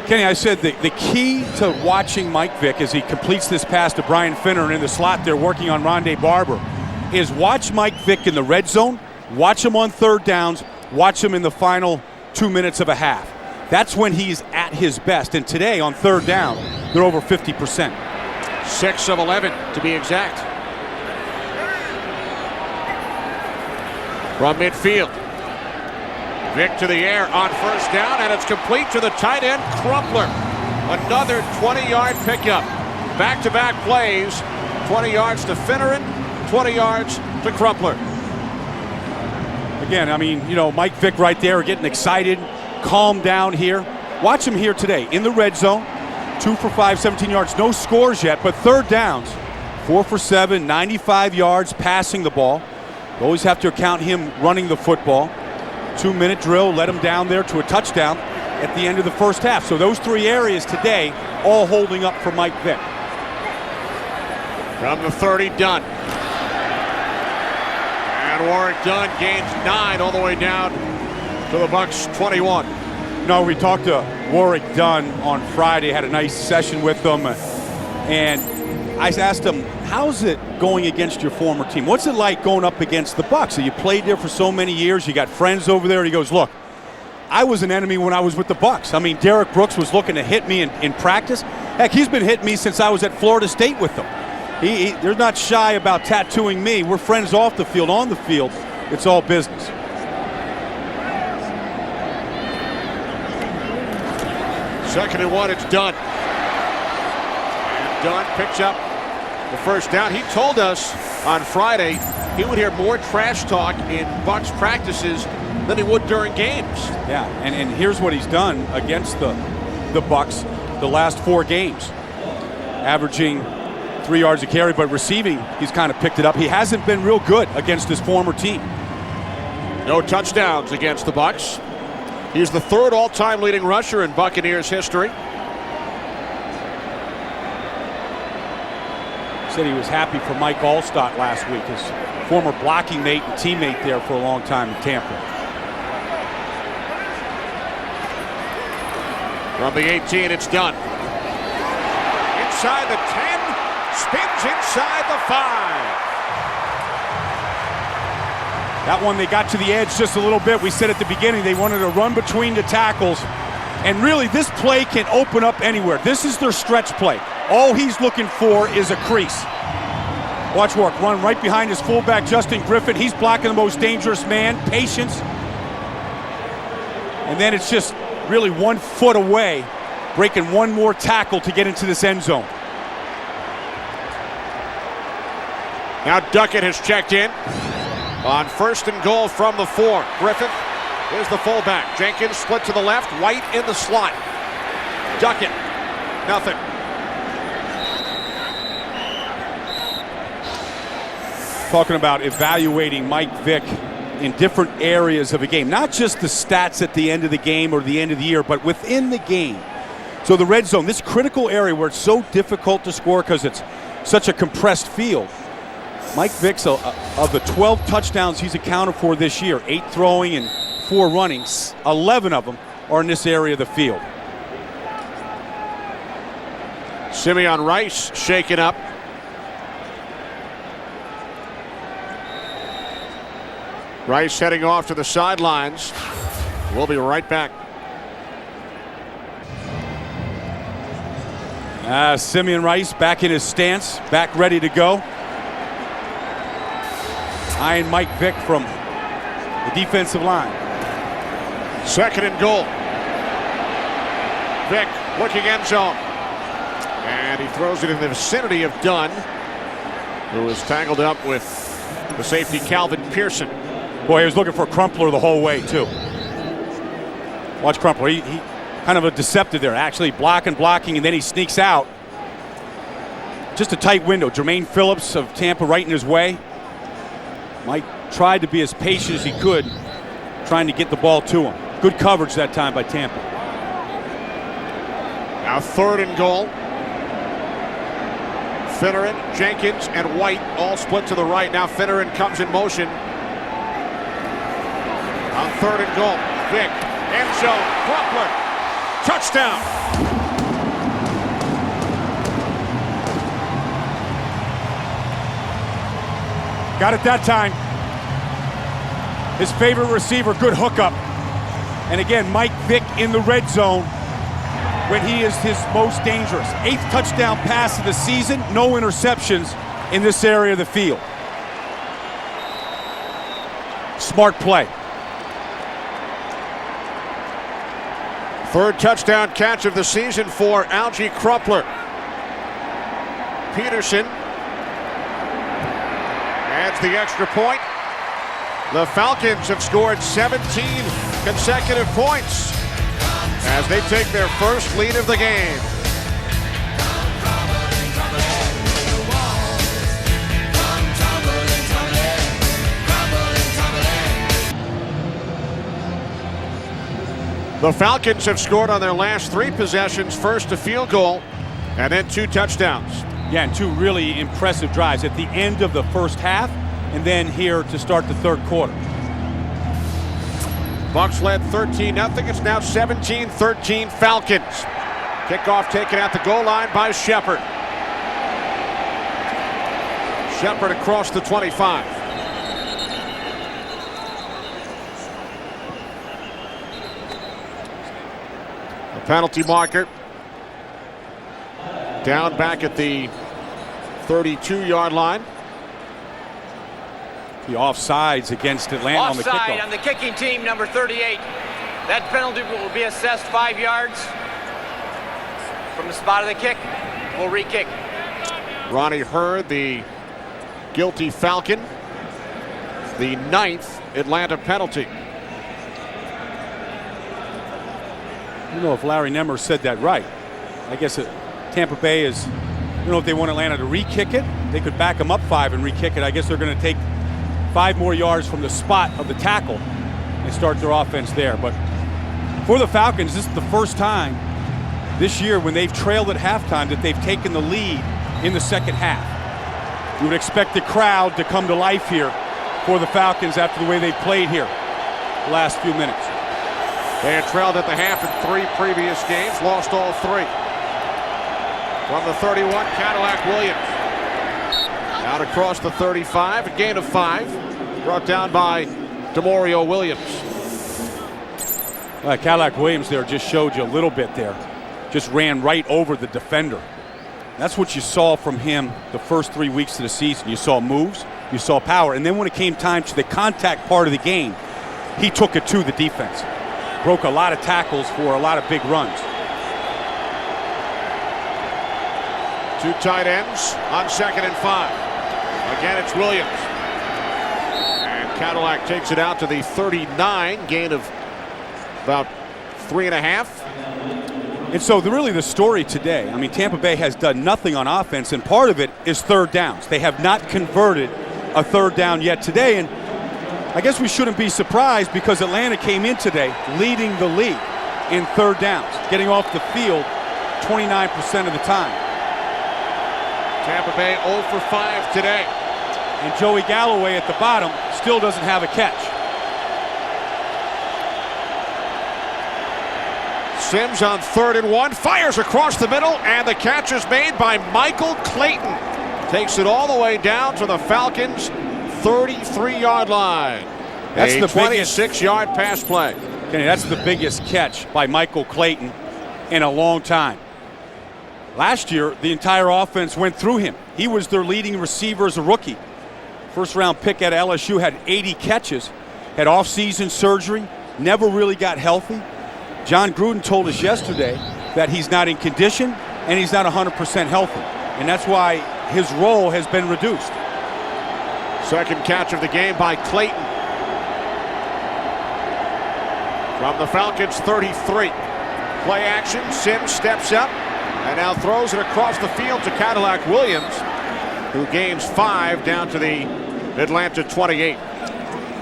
Kenny, I said the key to watching Mike Vick as he completes this pass to Brian Finneran in the slot there working on Rondé Barber is watch Mike Vick in the red zone, watch him on 3rd downs, watch him in the final 2 minutes of a half. That's when he's at his best. And today on 3rd down, they're over 50%. 6 of 11 to be exact. From midfield. Vick to the air on 1st down, and it's complete to the tight end, Crumpler. Another 20-yard pickup. Back-to-back plays. 20 yards to Finneran, 20 yards to Crumpler. Again, I mean, you know, Mike Vick right there getting excited, calm down here. Watch him here today in the red zone. 2 for 5, 17 yards. No scores yet, but 3rd downs. 4 for 7, 95 yards passing the ball. You always have to account him running the football. 2-minute drill, let him down there to a touchdown at the end of the first half. So those 3 areas today all holding up for Mike Vick. From the 30, Dunn. And Warwick Dunn gains 9 all the way down to the Bucs 21. No, we talked to Warwick Dunn on Friday, had a nice session with them, and I asked him, how's it going against your former team? What's it like going up against the Bucs? You played there for so many years, you got friends over there. He goes, look, I was an enemy when I was with the Bucs. I mean, Derek Brooks was looking to hit me in practice. Heck, he's been hitting me since I was at Florida State with them. They're not shy about tattooing me. We're friends off the field. On the field, it's all business. Second and 1, it's Dunn. And Dunn picks up the first down. He told us on Friday he would hear more trash talk in Bucs practices than he would during games. Yeah, and here's what he's done against the Bucs the last 4 games. Averaging 3 yards a carry, but receiving, he's kind of picked it up. He hasn't been real good against his former team. No touchdowns against the Bucs. He's the 3rd all-time leading rusher in Buccaneers history. Said he was happy for Mike Allstott last week, his former blocking mate and teammate there for a long time in Tampa. From the 18, it's Dunn. Inside the 10, spins inside the 5. That one, they got to the edge just a little bit. We said at the beginning they wanted to run between the tackles. And really, this play can open up anywhere. This is their stretch play. All he's looking for is a crease. Watch Warwick run right behind his fullback, Justin Griffin. He's blocking the most dangerous man, patience. And then it's just really 1 foot away, breaking one more tackle to get into this end zone. Now Duckett has checked in on 1st and goal from the 4. Griffith is the fullback. Jenkins split to the left, White in the slot. Duckett, nothing. Talking about evaluating Mike Vick in different areas of a game. Not just the stats at the end of the game or the end of the year, but within the game. So the red zone, this critical area where it's so difficult to score because it's such a compressed field. Mike Vick's, of the 12 touchdowns he's accounted for this year, 8 throwing and 4 running, 11 of them are in this area of the field. Simeon Rice shaken up. Rice heading off to the sidelines. We'll be right back. Simeon Rice back in his stance, back ready to go. Eyeing Mike Vick from the defensive line. 2nd and goal. Vick looking end zone. And he throws it in the vicinity of Dunn, who is tangled up with the safety Calvin Pearson. Boy, he was looking for Crumpler the whole way, too. Watch Crumpler. He kind of a deceptive there. Actually blocking, and then he sneaks out. Just a tight window. Jermaine Phillips of Tampa right in his way. Mike tried to be as patient as he could, trying to get the ball to him. Good coverage that time by Tampa. Now 3rd and goal. Finneran, Jenkins, and White all split to the right. Now Finneran comes in motion. On 3rd and goal, Vick, end zone, Crumpler, touchdown. Got it that time. His favorite receiver, good hookup. And again, Mike Vick in the red zone when he is his most dangerous. 8th touchdown pass of the season, no interceptions in this area of the field. Smart play. 3rd touchdown catch of the season for Algie Crumpler. Peterson adds the extra point. The Falcons have scored 17 consecutive points as they take their first lead of the game. The Falcons have scored on their last 3 possessions, first a field goal and then 2 touchdowns. Yeah, and 2 really impressive drives at the end of the first half and then here to start the 3rd quarter. Bucs led 13-0. It's now 17-13 Falcons. Kickoff taken at the goal line by Shepard. Shepard across the 25. The penalty marker down back at the 32-yard line. The offsides against Atlanta on the kickoff. Offside on the kicking team, number 38. That penalty will be assessed 5 yards from the spot of the kick. We'll re-kick. Ronnie Hurd, the guilty Falcon. The 9th Atlanta penalty. I don't know if Larry Nemmer said that right. I guess Tampa Bay is, I don't know if they want Atlanta to re-kick it. They could back them up 5 and re-kick it. I guess they're going to take 5 more yards from the spot of the tackle and start their offense there. But for the Falcons, this is the first time this year when they've trailed at halftime that they've taken the lead in the second half. You would expect the crowd to come to life here for the Falcons after the way they've played here the last few minutes. They had trailed at the half in 3 previous games, lost all 3. From the 31, Cadillac Williams. Out across the 35, a gain of 5, brought down by DeMario Williams. Cadillac Williams there just showed you a little bit there. Just ran right over the defender. That's what you saw from him the first 3 weeks of the season. You saw moves, you saw power, and then when it came time to the contact part of the game, he took it to the defense. Broke a lot of tackles for a lot of big runs. 2 tight ends on 2nd and 5. Again, it's Williams. And Cadillac takes it out to the 39, gain of about 3.5. And so really the story today, I mean, Tampa Bay has done nothing on offense, and part of it is 3rd downs. They have not converted a 3rd down yet today, and I guess we shouldn't be surprised because Atlanta came in today leading the league in 3rd downs, getting off the field 29% of the time. Tampa Bay 0 for 5 today. And Joey Galloway at the bottom still doesn't have a catch. Sims on 3rd and 1, fires across the middle, and the catch is made by Michael Clayton. Takes it all the way down to the Falcons' 33-yard line. That's the 26-yard pass play. Kenny, that's the biggest catch by Michael Clayton in a long time. Last year, the entire offense went through him. He was their leading receiver as a rookie. First-round pick at LSU, had 80 catches, had off-season surgery, never really got healthy. John Gruden told us yesterday that he's not in condition and he's not 100% healthy. And that's why his role has been reduced. Second catch of the game by Clayton. From the Falcons' 33. Play action, Sims steps up and now throws it across the field to Cadillac Williams, who gains 5 down to the Atlanta 28.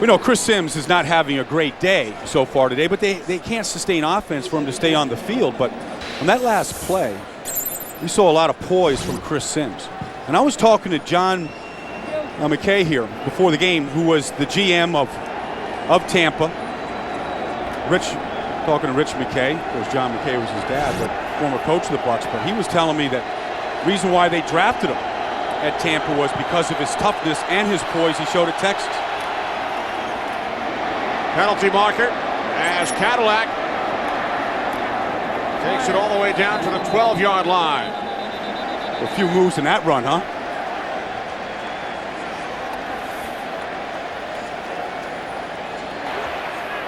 We know Chris Sims is not having a great day so far today, but they can't sustain offense for him to stay on the field. But On that last play, we saw a lot of poise from Chris Sims. And I was talking to John McKay here before the game, who was the GM of Tampa. Talking to Rich McKay. Of course, John McKay was his dad, but former coach of the Bucs. But he was telling me that the reason why they drafted him at Tampa was because of his toughness and his poise he showed at Texas. Penalty marker as Cadillac takes it all the way down to the 12-yard line. A few moves in that run, huh?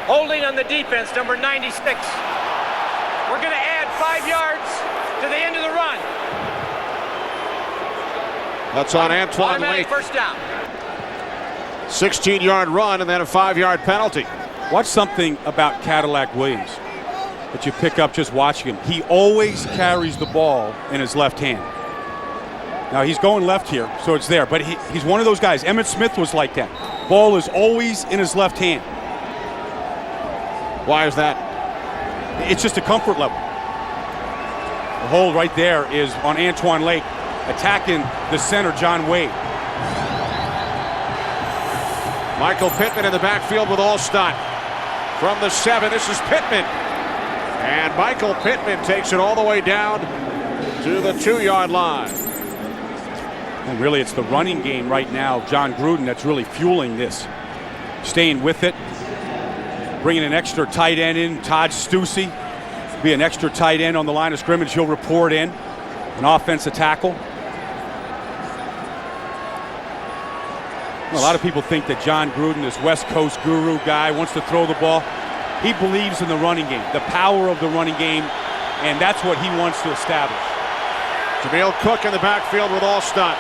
Holding on the defense, number 96. We're going to add 5 yards to the end of the run. That's on Antoine Automatic Lake. first down. 16-yard run and then a 5-yard penalty. Watch something about Cadillac Williams that you pick up just watching him. He always carries the ball in his left hand. Now he's going left here, so it's there, but he's one of those guys. Emmitt Smith was like that. Ball is always in his left hand. Why is that? It's just a comfort level. The hold right there is on Antoine Lake, attacking the center, John Wade. Michael Pittman in the backfield with Allstott. From the 7, this is Pittman. And Michael Pittman takes it all the way down to the 2-yard line. And really, it's the running game right now, John Gruden, that's really fueling this. Staying with it. Bringing an extra tight end in, Todd Stussy. Be an extra tight end on the line of scrimmage. He'll report in. An offensive tackle. A lot of people think that John Gruden, this West Coast guru guy, wants to throw the ball. He believes in the running game, the power of the running game, and that's what he wants to establish. Jameel Cook in the backfield with Allstott.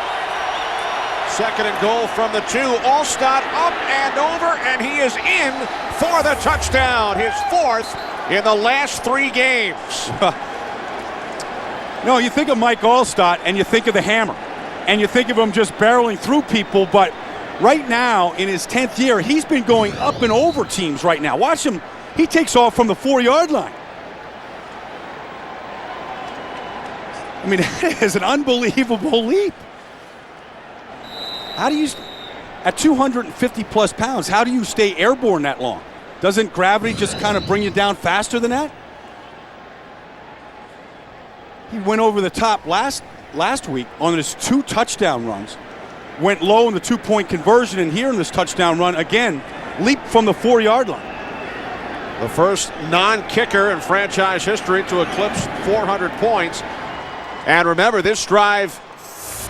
2nd and goal from the 2. Allstott up and over, and he is in for the touchdown. His 4th in the last 3 games. No, you think of Mike Allstott, and you think of the hammer. And you think of him just barreling through people, but right now, in his 10th year, he's been going up and over teams right now. Watch him. He takes off from the 4-yard line. I mean, that is an unbelievable leap. How do you, at 250-plus pounds, how do you stay airborne that long? Doesn't gravity just kind of bring you down faster than that? He went over the top last week on his 2 touchdown runs. Went low in the 2-point conversion, and here in this touchdown run, again, leaped from the 4-yard line. The first non-kicker in franchise history to eclipse 400 points. And remember, this drive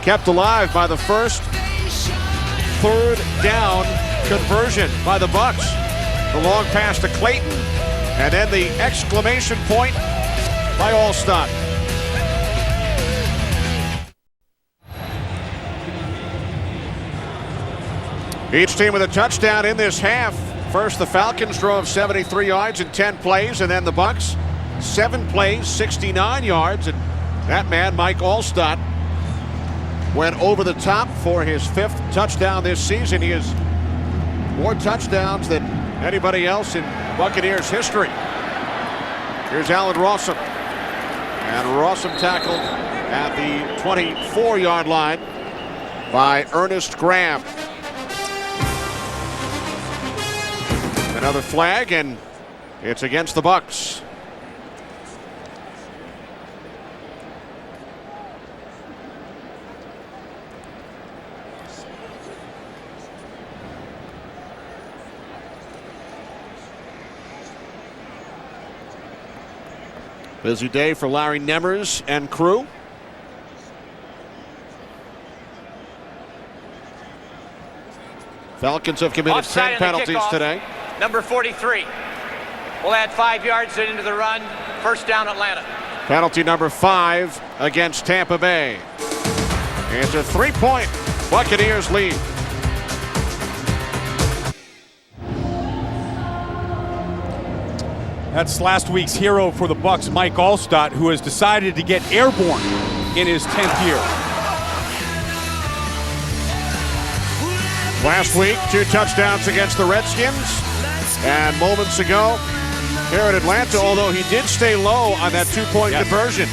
kept alive by the first 3rd down conversion by the Bucs. The long pass to Clayton, and then the exclamation point by Allstott. Each team with a touchdown in this half. First, the Falcons drove 73 yards in 10 plays, and then the Bucs 7 plays, 69 yards, and that man, Mike Allstott, went over the top for his 5th touchdown this season. He has more touchdowns than anybody else in Buccaneers history. Here's Allen Rossum. And Rossum tackled at the 24-yard line by Ernest Graham. Another flag, and it's against the Bucs. Busy day for Larry Nemmers and crew. Falcons have committed Offside 10 penalties today. Number 43. We'll add 5 yards into the run. First down, Atlanta. Penalty number 5 against Tampa Bay. It's a 3-point Buccaneers lead. That's last week's hero for the Bucs, Mike Allstott, who has decided to get airborne in his 10th year. Last week, 2 touchdowns against the Redskins. And moments ago, here in Atlanta, although he did stay low on that two-point conversion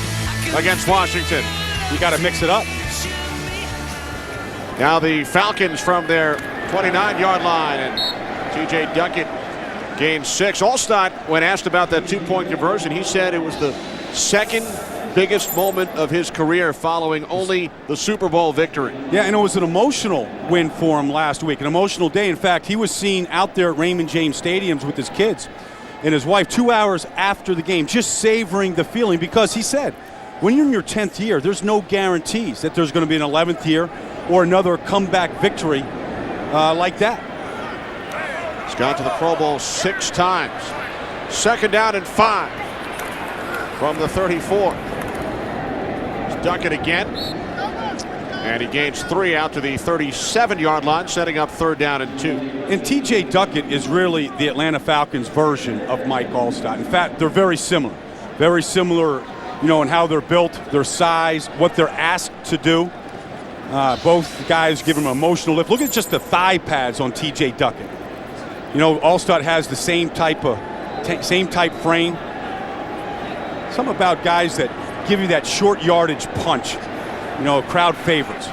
against Washington. You got to mix it up. Now the Falcons from their 29-yard line, and T.J. Duckett gained 6. Allstott, when asked about that two-point conversion, he said it was the second biggest moment of his career following only the Super Bowl victory. Yeah, and it was an emotional win for him last week, an emotional day. In fact, he was seen out there at Raymond James Stadiums with his kids and his wife 2 hours after the game, just savoring the feeling, because he said, when you're in your 10th year, there's no guarantees that there's going to be an 11th year or another comeback victory like that. He's gone to the Pro Bowl 6 times. 2nd down and 5 from the 34. It's Duckett again. And he gains 3 out to the 37-yard line, setting up 3rd down and 2. And T.J. Duckett is really the Atlanta Falcons version of Mike Allstott. In fact, they're very similar. Very similar, you know, in how they're built, their size, what they're asked to do. Both guys give him an emotional lift. Look at just the thigh pads on T.J. Duckett. You know, Allstott has the same type frame. Something about guys that give you that short yardage punch. You know, crowd favorites.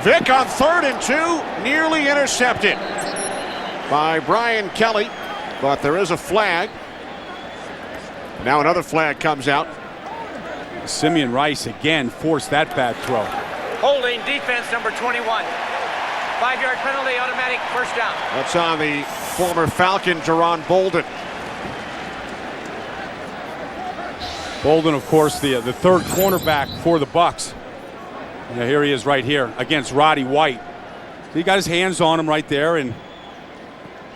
Vick on 3rd and 2, nearly intercepted by Brian Kelly, but there is a flag. Now another flag comes out. Simeon Rice again forced that bad throw. Holding defense number 21. 5-yard penalty, automatic 1st down. That's on the former Falcon, Jerron Bolden. Bolden, of course, the 3rd cornerback for the Bucs. Yeah, here he is right here against Roddy White. So he got his hands on him right there, and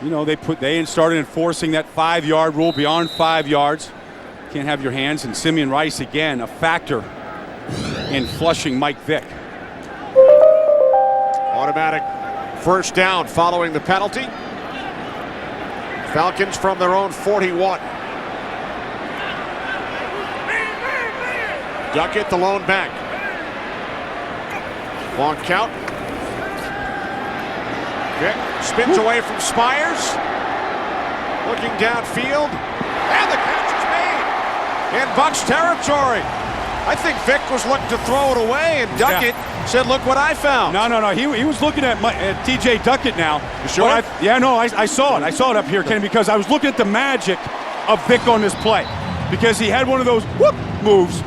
you know they started enforcing that 5-yard rule beyond 5 yards. Can't have your hands. And Simeon Rice again a factor in flushing Mike Vick. Automatic 1st down following the penalty. Falcons from their own 41. Duckett, the lone back. Long count. Vick spins away from Spires. Looking downfield. And the catch is made in Bucs territory. I think Vick was looking to throw it away, and Duckett said, look what I found. No. He was looking at T.J. Duckett now. You sure? I saw it. I saw it up here, Kenny, because I was looking at the magic of Vick on this play. Because he had one of those whoop moves.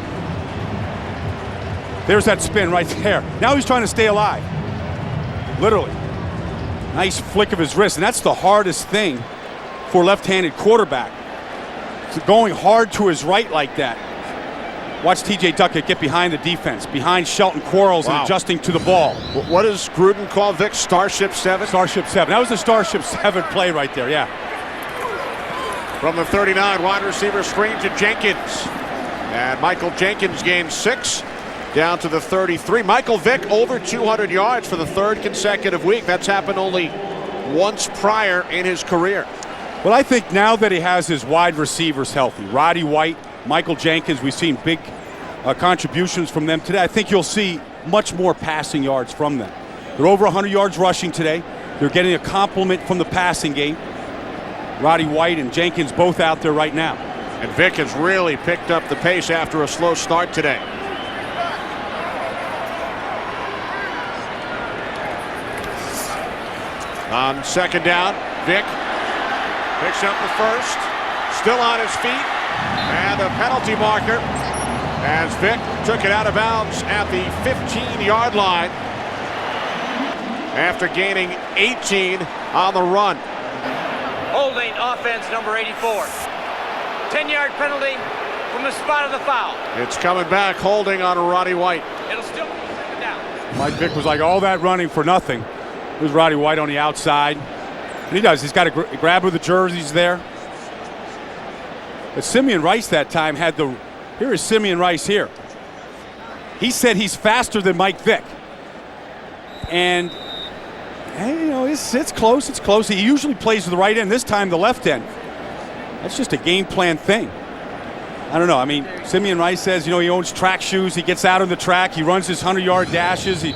There's that spin right there. Now he's trying to stay alive. Literally. Nice flick of his wrist, and that's the hardest thing for a left-handed quarterback. So going hard to his right like that. Watch T.J. Duckett get behind the defense, behind Shelton Quarles, and adjusting to the ball. What does Gruden call Vick? Starship 7? Starship 7. That was the Starship 7 play right there, yeah. From the 39, wide receiver screen to Jenkins. And Michael Jenkins gains 6. Down to the 33. Michael Vick over 200 yards for the 3rd consecutive week. That's happened only once prior in his career. Well, I think now that he has his wide receivers healthy, Roddy White, Michael Jenkins, we've seen big contributions from them today. I think you'll see much more passing yards from them. They're over 100 yards rushing today. They're getting a compliment from the passing game. Roddy White and Jenkins both out there right now. And Vick has really picked up the pace after a slow start today. On 2nd down, Vick picks up the 1st, still on his feet, and a penalty marker as Vick took it out of bounds at the 15-yard line after gaining 18 on the run. Holding offense number 84. 10-yard penalty from the spot of the foul. It's coming back, holding on Roddy White. It'll still be 2nd down. Mike Vick was like, all that running for nothing. There's Roddy White on the outside. And he does. He's got a grab of the jerseys there. But Simeon Rice that time had the... Here is Simeon Rice here. He said he's faster than Mike Vick. And, you know, it's close. It's close. He usually plays to the right end. This time the left end. That's just a game plan thing. I don't know. I mean, Simeon Rice says, you know, he owns track shoes. He gets out on the track. He runs his 100-yard dashes. He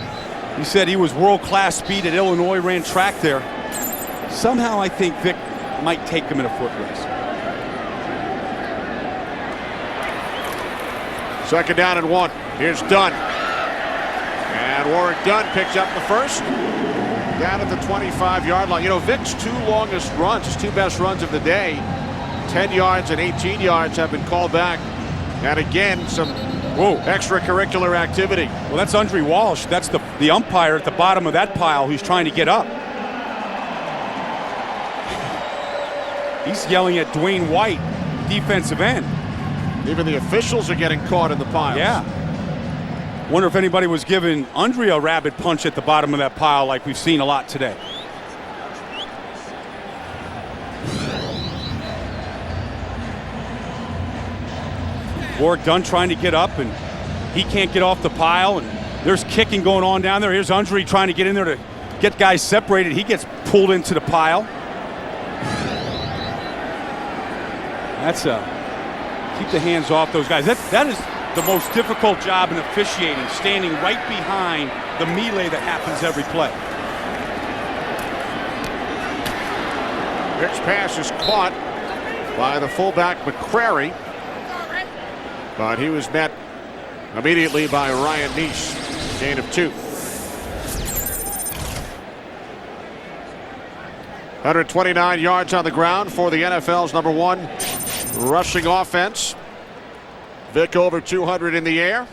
said he was world-class speed at Illinois, ran track there. Somehow I think Vick might take him in a foot race. Second down and 1. Here's Dunn. And Warwick Dunn picks up the first. Down at the 25-yard line. You know, Vick's 2 longest runs, his 2 best runs of the day, 10 yards and 18 yards, have been called back. And again, some extracurricular activity. Well, that's Andre Walsh. That's the umpire at the bottom of that pile who's trying to get up. He's yelling at Dwayne White, defensive end. Even the officials are getting caught in the pile. Yeah. Wonder if anybody was giving Andre a rabbit punch at the bottom of that pile like we've seen a lot today. Warwick Dunn trying to get up, and he can't get off the pile, and there's kicking going on down there. Here's Andre trying to get in there to get guys separated. He gets pulled into the pile. That's keep the hands off those guys. That is the most difficult job in officiating, standing right behind the melee that happens every play. Vick's pass is caught by the fullback McCrary, but he was met immediately by Ryan Neese. Gain of 2. 129 yards on the ground for the NFL's #1 rushing offense. Vick over 200 in the air.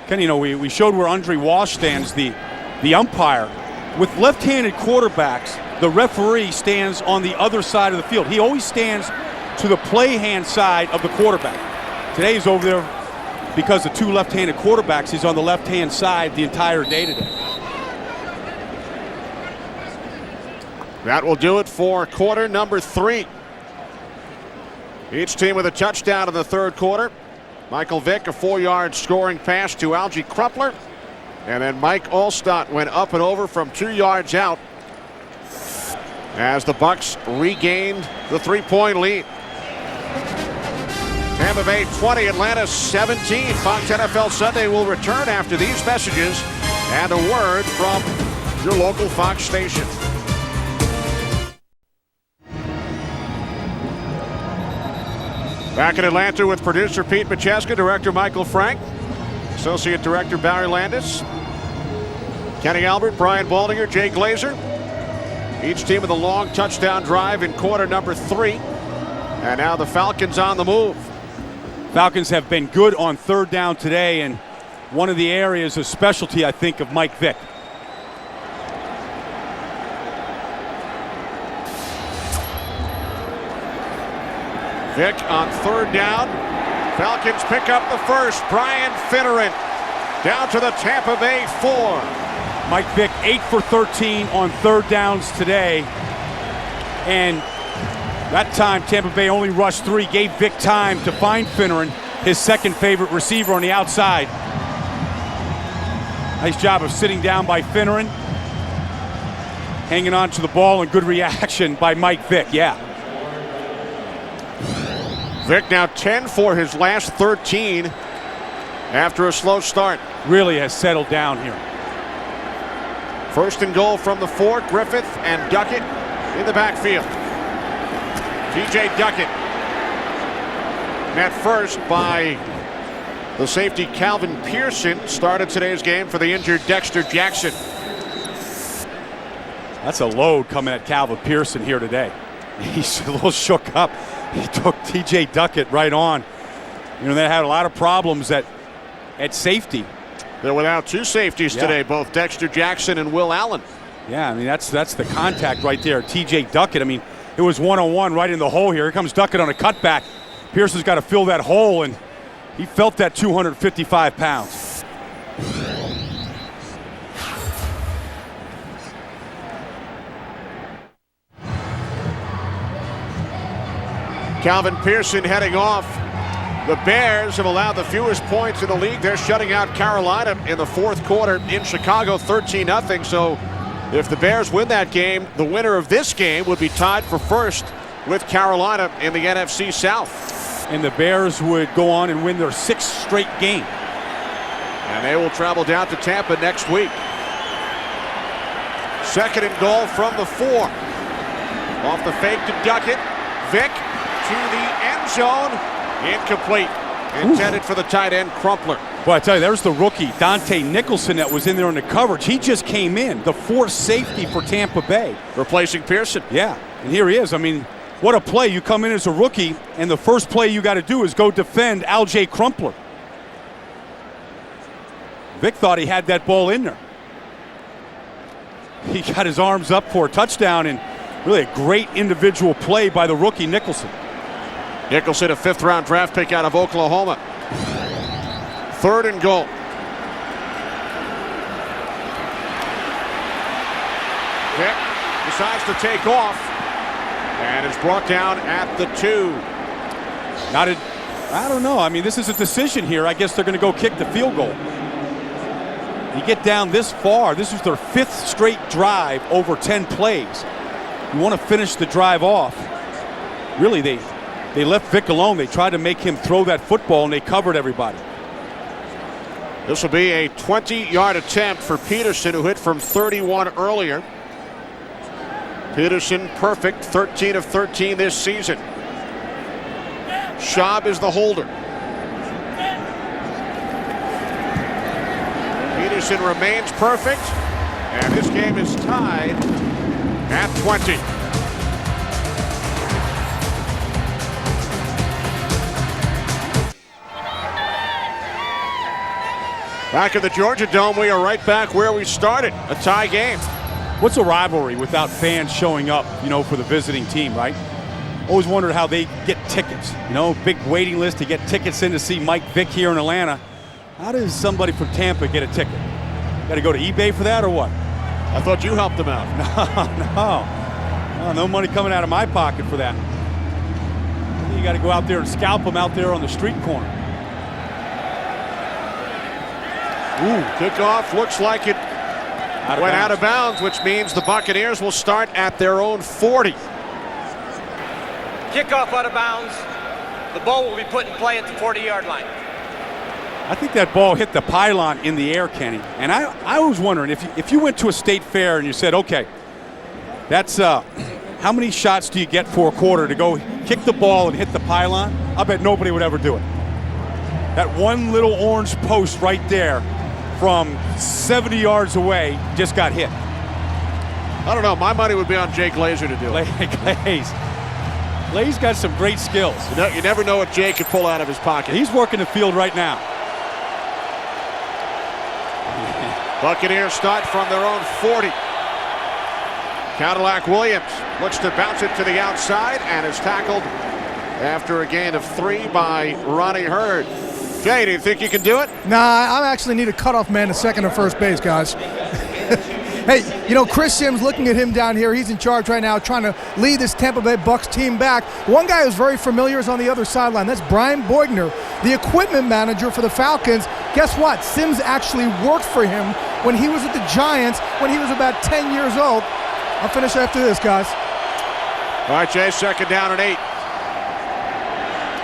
Ken, you know, we showed where Andre Walsh stands, the umpire. With left-handed quarterbacks, the referee stands on the other side of the field. He always stands to the play hand side of the quarterback. Today he's over there because the 2 left-handed quarterbacks. He's on the left-hand side the entire day today. That will do it for quarter number 3. Each team with a touchdown in the third quarter. Michael Vick, a 4-yard scoring pass to Algie Crumpler. And then Mike Allstott went up and over from 2 yards out as the Bucs regained the 3-point lead. Tampa Bay 20, Atlanta 17. Fox NFL Sunday will return after these messages and a word from your local Fox station. Back in Atlanta with producer Pete Macheska, director Michael Frank, associate director Barry Landis, Kenny Albert, Brian Baldinger, Jay Glazer. Each team with a long touchdown drive in quarter number 3. And now the Falcons on the move. Falcons have been good on third down today, and one of the areas of specialty, I think, of Mike Vick. Vick on third down. Falcons pick up the first. Brian Finneran down to the Tampa Bay 4. Mike Vick 8 for 13 on third downs today. And that time Tampa Bay only rushed 3, gave Vick time to find Finneran, his second favorite receiver on the outside. Nice job of sitting down by Finneran. Hanging on to the ball, and good reaction by Mike Vick, yeah. Vick now 10 for his last 13 after a slow start. Really has settled down here. First and goal from the 4, Griffith and Duckett in the backfield. TJ Duckett met first by the safety Calvin Pearson. Started today's game for the injured Dexter Jackson. That's a load coming at Calvin Pearson here today. He's a little shook up. He took TJ Duckett right on. You know, they had a lot of problems at safety. They're without 2 safeties today, both Dexter Jackson and Will Allen. Yeah, I mean, that's the contact right there. TJ Duckett, I mean, it was 1-on-1 right in the hole here. Here comes Duckett on a cutback. Pearson's got to fill that hole, and he felt that 255 pounds. Calvin Pearson heading off. The Bears have allowed the fewest points in the league. They're shutting out Carolina in the fourth quarter in Chicago, 13-0. So if the Bears win that game, the winner of this game would be tied for first with Carolina in the NFC South. And the Bears would go on and win their 6th straight game. And they will travel down to Tampa next week. Second and goal from the 4. Off the fake to Duckett. Vick to the end zone. Incomplete. Intended for the tight end, Crumpler. Well, I tell you, there's the rookie, Dante Nicholson, that was in there in the coverage. He just came in, the fourth safety for Tampa Bay. Replacing Pearson. Yeah, and here he is. I mean, what a play. You come in as a rookie, and the first play you got to do is go defend Alge Crumpler. Vick thought he had that ball in there. He got his arms up for a touchdown, and really a great individual play by the rookie, Nicholson. Nicholson, a fifth-round draft pick out of Oklahoma. 3rd and goal. Vick decides to take off and is brought down at the 2. I don't know. I mean, this is a decision here. I guess they're going to go kick the field goal. You get down this far. This is their 5th straight drive over 10 plays. You want to finish the drive off. Really, they left Vick alone. They tried to make him throw that football, and they covered everybody. This will be a 20-yard attempt for Peterson, who hit from 31 earlier. Peterson perfect, 13 of 13 this season. Schaub is the holder. Peterson remains perfect, and this game is tied at 20. Back at the Georgia Dome, we are right back where we started, a tie game. What's a rivalry without fans showing up, for the visiting team, right? Always wondered how they get tickets. Big waiting list to get tickets in to see Mike Vick here in Atlanta. How does somebody from Tampa get a ticket? Got to go to eBay for that or what? I thought you helped them out. No money coming out of my pocket for that. You got to go out there and scalp them out there on the street corner. Kickoff looks like it went out of bounds, which means the Buccaneers will start at their own 40. Kickoff out of bounds. The ball will be put in play at the 40-yard line. I think that ball hit the pylon in the air, Kenny. And I was wondering, if you went to a state fair and you said, okay, that's how many shots do you get for a quarter to go kick the ball and hit the pylon? I bet nobody would ever do it. That one little orange post right there from 70 yards away just got hit. I don't know. My money would be on Jake Glazer to do it. Glaze got some great skills. You never know what Jake could pull out of his pocket. He's working the field right now. Buccaneers start from their own 40. Cadillac Williams looks to bounce it to the outside and is tackled after a gain of 3 by Ronnie Hurd. Jay, do you think you can do it? Nah, I actually need a cutoff man to second or first base, guys. Hey, Chris Sims, looking at him down here, he's in charge right now, trying to lead this Tampa Bay Bucs team back. One guy who's very familiar is on the other sideline. That's Brian Boigner, the equipment manager for the Falcons. Guess what? Sims actually worked for him when he was at the Giants when he was about 10 years old. I'll finish after this, guys. All right, Jay, 2nd down and 8.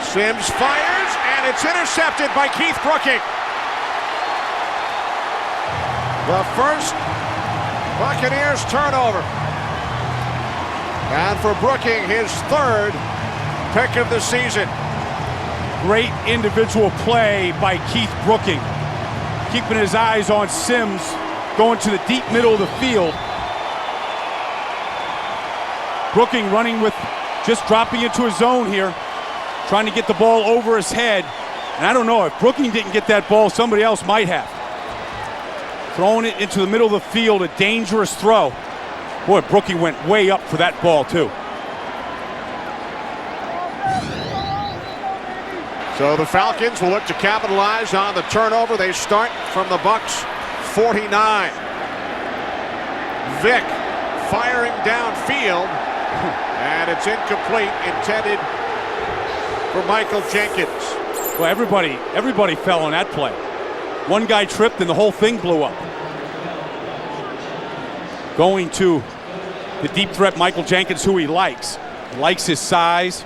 Sims fires, and it's intercepted by Keith Brooking. The first Buccaneers turnover. And for Brooking, his 3rd pick of the season. Great individual play by Keith Brooking. Keeping his eyes on Sims, going to the deep middle of the field. Brooking running with just dropping into his zone here, trying to get the ball over his head. And I don't know, if Brooking didn't get that ball, somebody else might have. Throwing it into the middle of the field, a dangerous throw. Boy, Brooking went way up for that ball, too. So the Falcons will look to capitalize on the turnover. They start from the Bucs 49. Vick firing downfield, and it's incomplete, intended for Michael Jenkins. Well, everybody fell on that play. One guy tripped and the whole thing blew up. Going to the deep threat, Michael Jenkins, who he likes. He likes his size,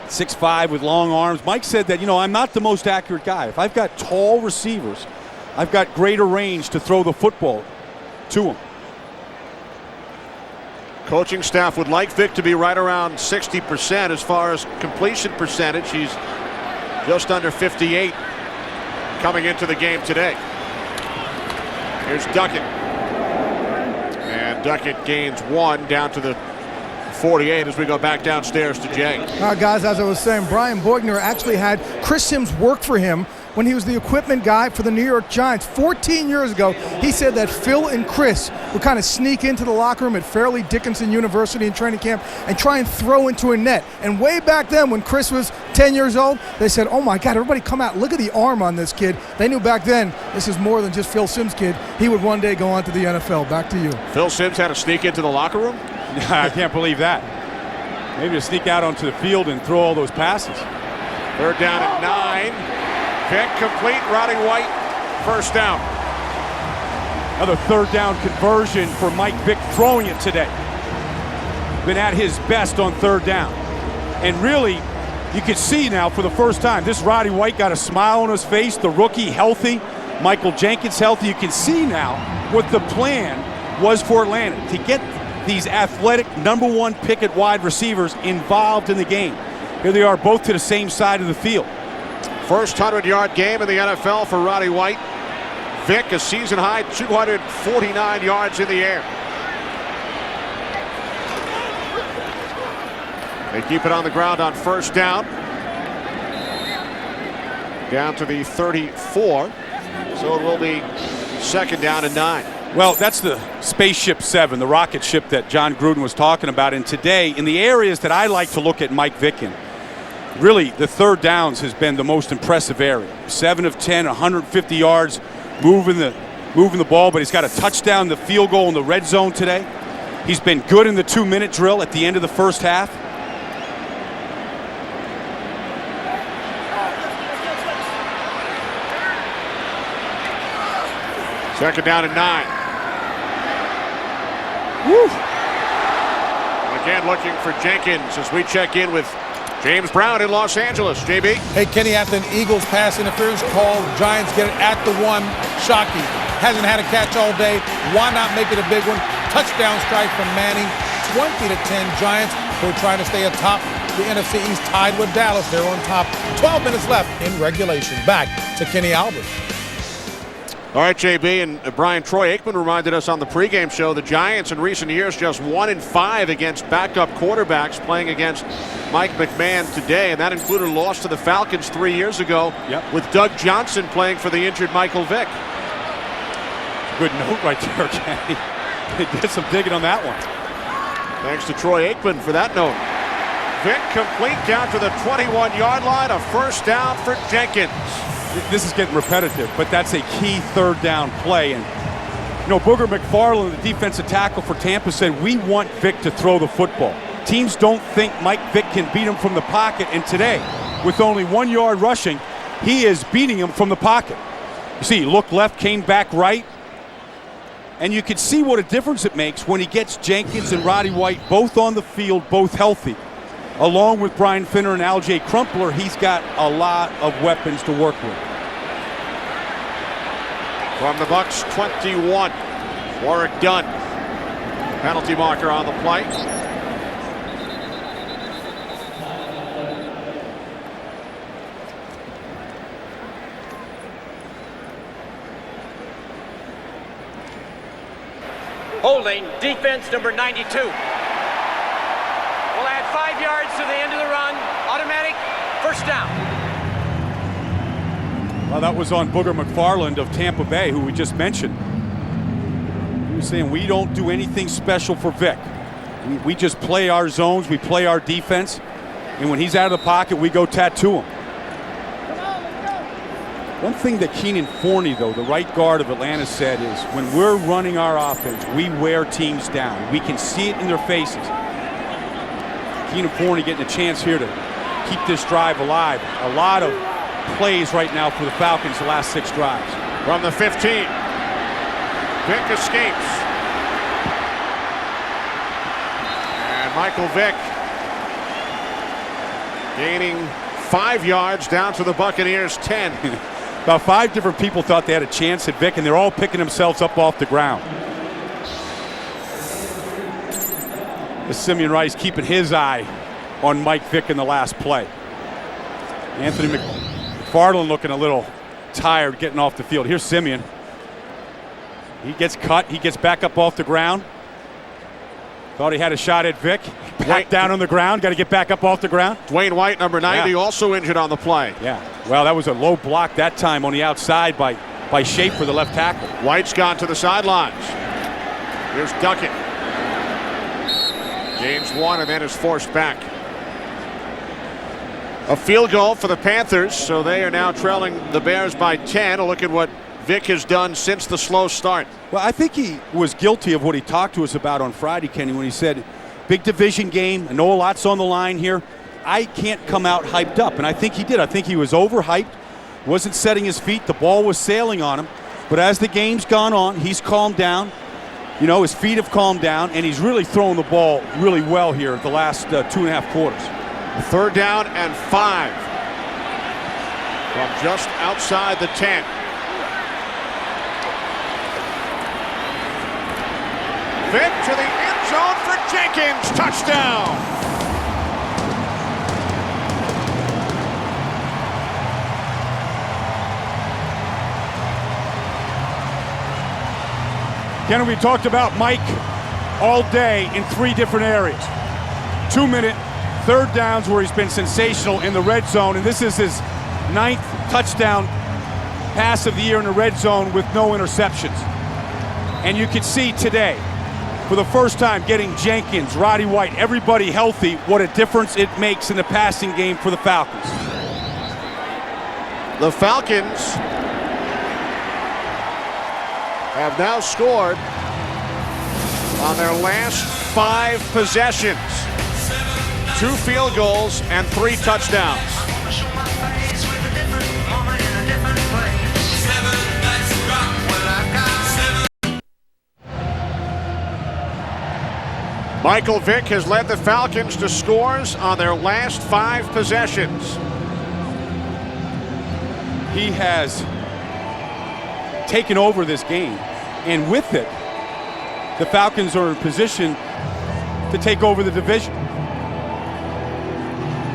6'5" with long arms. Mike said that, I'm not the most accurate guy. If I've got tall receivers, I've got greater range to throw the football to them. Coaching staff would like Vick to be right around 60% as far as completion percentage. He's just under 58 coming into the game today. Here's Duckett. And Duckett gains 1 down to the 48 as we go back downstairs to Jay. Guys, as I was saying, Brian Boigner actually had Chris Sims work for him when he was the equipment guy for the New York Giants 14 years ago. He said that Phil and Chris would kind of sneak into the locker room at Fairleigh Dickinson University in training camp and try and throw into a net. And way back then when Chris was 10 years old, they said, oh my God, everybody come out, look at the arm on this kid. They knew back then this is more than just Phil Sims' kid. He would one day go on to the NFL. Back to you. Phil Sims had to sneak into the locker room? I can't believe that. Maybe to sneak out onto the field and throw all those passes. 3rd down and 9. Vick complete. Roddy White, first down. Another 3rd down conversion for Mike Vick throwing it today. Been at his best on 3rd down. And really, you can see now for the first time, this Roddy White got a smile on his face, the rookie healthy, Michael Jenkins healthy. You can see now what the plan was for Atlanta, to get these athletic #1 pick at wide receivers involved in the game. Here they are both to the same side of the field. First 100-yard game in the NFL for Roddy White. Vick, a season-high 249 yards in the air. They keep it on the ground on 1st down. Down to the 34. So it will be 2nd down and 9. Well, that's the Spaceship 7, the rocket ship that John Gruden was talking about. And today, in the areas that I like to look at Mike Vick in, really, the 3rd downs has been the most impressive area. 7 of 10, 150 yards, moving the ball, but he's got a touchdown, the field goal in the red zone today. He's been good in the 2-minute drill at the end of the first half. Second down and 9. Woo. Again, looking for Jenkins as we check in with James Brown in Los Angeles. JB. Hey, Kenny, after an Eagles pass interference call, Giants get it at the 1. Shockey hasn't had a catch all day. Why not make it a big one? Touchdown strike from Manning. 20-10 Giants, who are trying to stay atop the NFC East, tied with Dallas. They're on top. 12 minutes left in regulation. Back to Kenny Albert. All right, JB, and Brian Troy Aikman reminded us on the pregame show the Giants in recent years just 1-5 against backup quarterbacks, playing against Mike McMahon today, and that included a loss to the Falcons 3 years ago with Doug Johnson playing for the injured Michael Vick. Good note right there, Kenny. They did some digging on that one. Thanks to Troy Aikman for that note. Vick complete down to the 21-yard line, a first down for Jenkins. This is getting repetitive, but that's a key 3rd down play. And you know, Booger McFarland, the defensive tackle for Tampa, said we want Vick to throw the football. Teams don't think Mike Vick can beat him from the pocket, and today, with only 1 yard rushing, he is beating him from the pocket. You see, he looked left, came back right, and you can see what a difference it makes when he gets Jenkins and Roddy White both on the field, both healthy. Along with Brian Finner and Alge Crumpler, he's got a lot of weapons to work with. From the Bucs 21, Warwick Dunn. Penalty marker on the play. Holding, defense number 92. We'll add 5 yards to the end of the run. Automatic, first down. Well, that was on Booger McFarland of Tampa Bay, who we just mentioned. He was saying we don't do anything special for Vick. We just play our zones, we play our defense, and when he's out of the pocket, we go tattoo him. One thing that Keenan Forney, though, the right guard of Atlanta, said is when we're running our offense, we wear teams down. We can see it in their faces. Keenan Forney getting a chance here to keep this drive alive. A lot of plays right now for the Falcons the last 6 drives. From the 15, Vick escapes. And Michael Vick gaining 5 yards down to the Buccaneers 10. About 5 different people thought they had a chance at Vick, and they're all picking themselves up off the ground. Simeon Rice keeping his eye on Mike Vick in the last play. Anthony McFarland looking a little tired getting off the field. Here's Simeon. He gets cut. He gets back up off the ground. Thought he had a shot at Vick. Back down on the ground. Got to get back up off the ground. Dwayne White, number 90, also injured on the play. Yeah. Well, that was a low block that time on the outside by Shape for the left tackle. White's gone to the sidelines. Here's Duckett. Gains one and then is forced back. A field goal for the Panthers, so they are now trailing the Bears by 10. A look at what Vick has done since the slow start. Well, I think he was guilty of what he talked to us about on Friday, Kenny, when he said, big division game, I know a lot's on the line here. I can't come out hyped up, and I think he did. I think he was overhyped, wasn't setting his feet, the ball was sailing on him. But as the game's gone on, he's calmed down. You know, his feet have calmed down, and he's really throwing the ball really well here the last 2.5 quarters. 3rd down and 5 from just outside the 10. Vick to the end zone for Jenkins. Touchdown. Kenny, we talked about Mike all day in 3 different areas. 2-minute, 3rd downs where he's been sensational in the red zone, and this is his 9th touchdown pass of the year in the red zone with no interceptions. And you can see today, for the first time, getting Jenkins, Roddy White, everybody healthy, what a difference it makes in the passing game for the Falcons. The Falcons have now scored on their last 5 possessions. 2 field goals and 3 touchdowns. Michael Vick has led the Falcons to scores on their last 5 possessions. He has taken over this game, and with it, the Falcons are in position to take over the division.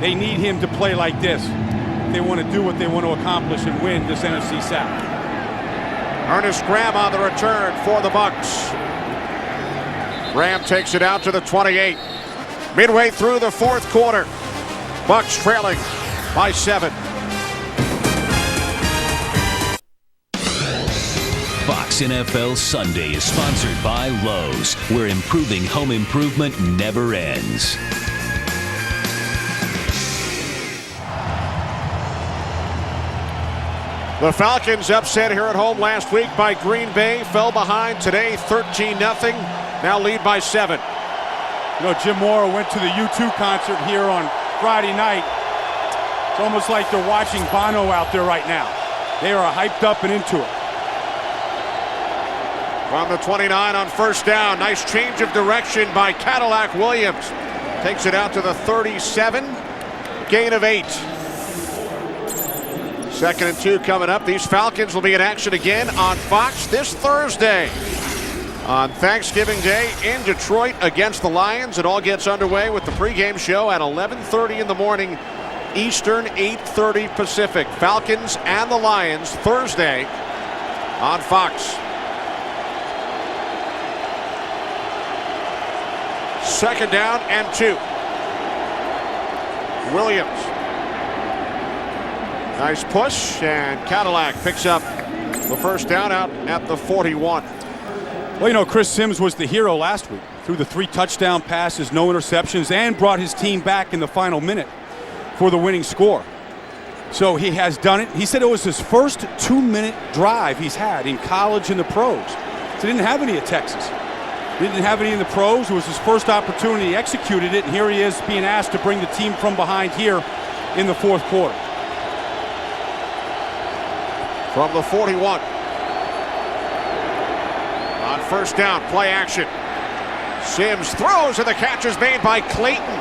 They need him to play like this if they want to do what they want to accomplish and win this NFC South. Ernest Graham on the return for the Bucs. Graham takes it out to the 28. Midway through the 4th quarter, Bucs trailing by 7. Fox NFL Sunday is sponsored by Lowe's, where improving home improvement never ends. The Falcons upset here at home last week by Green Bay. Fell behind today 13-0. Now lead by 7. You know, Jim Mora went to the U2 concert here on Friday night. It's almost like they're watching Bono out there right now. They are hyped up and into it. From the 29 on 1st down. Nice change of direction by Cadillac Williams. Takes it out to the 37. Gain of 8. 2nd and 2 coming up. These Falcons will be in action again on Fox this Thursday. On Thanksgiving Day in Detroit against the Lions. It all gets underway with the pregame show at 11:30 in the morning Eastern, 8:30 Pacific. Falcons and the Lions Thursday on Fox. 2nd down and 2. Williams. Nice push, and Cadillac picks up the 1st down out at the 41. Well, you know, Chris Sims was the hero last week. Threw the 3 touchdown passes, no interceptions, and brought his team back in the final minute for the winning score. So he has done it. He said it was his first 2-minute drive he's had in college and the pros. So he didn't have any at Texas. He didn't have any in the pros. It was his first opportunity. He executed it, and here he is being asked to bring the team from behind here in the 4th quarter. From the 41. On 1st down, play action. Sims throws, and the catch is made by Clayton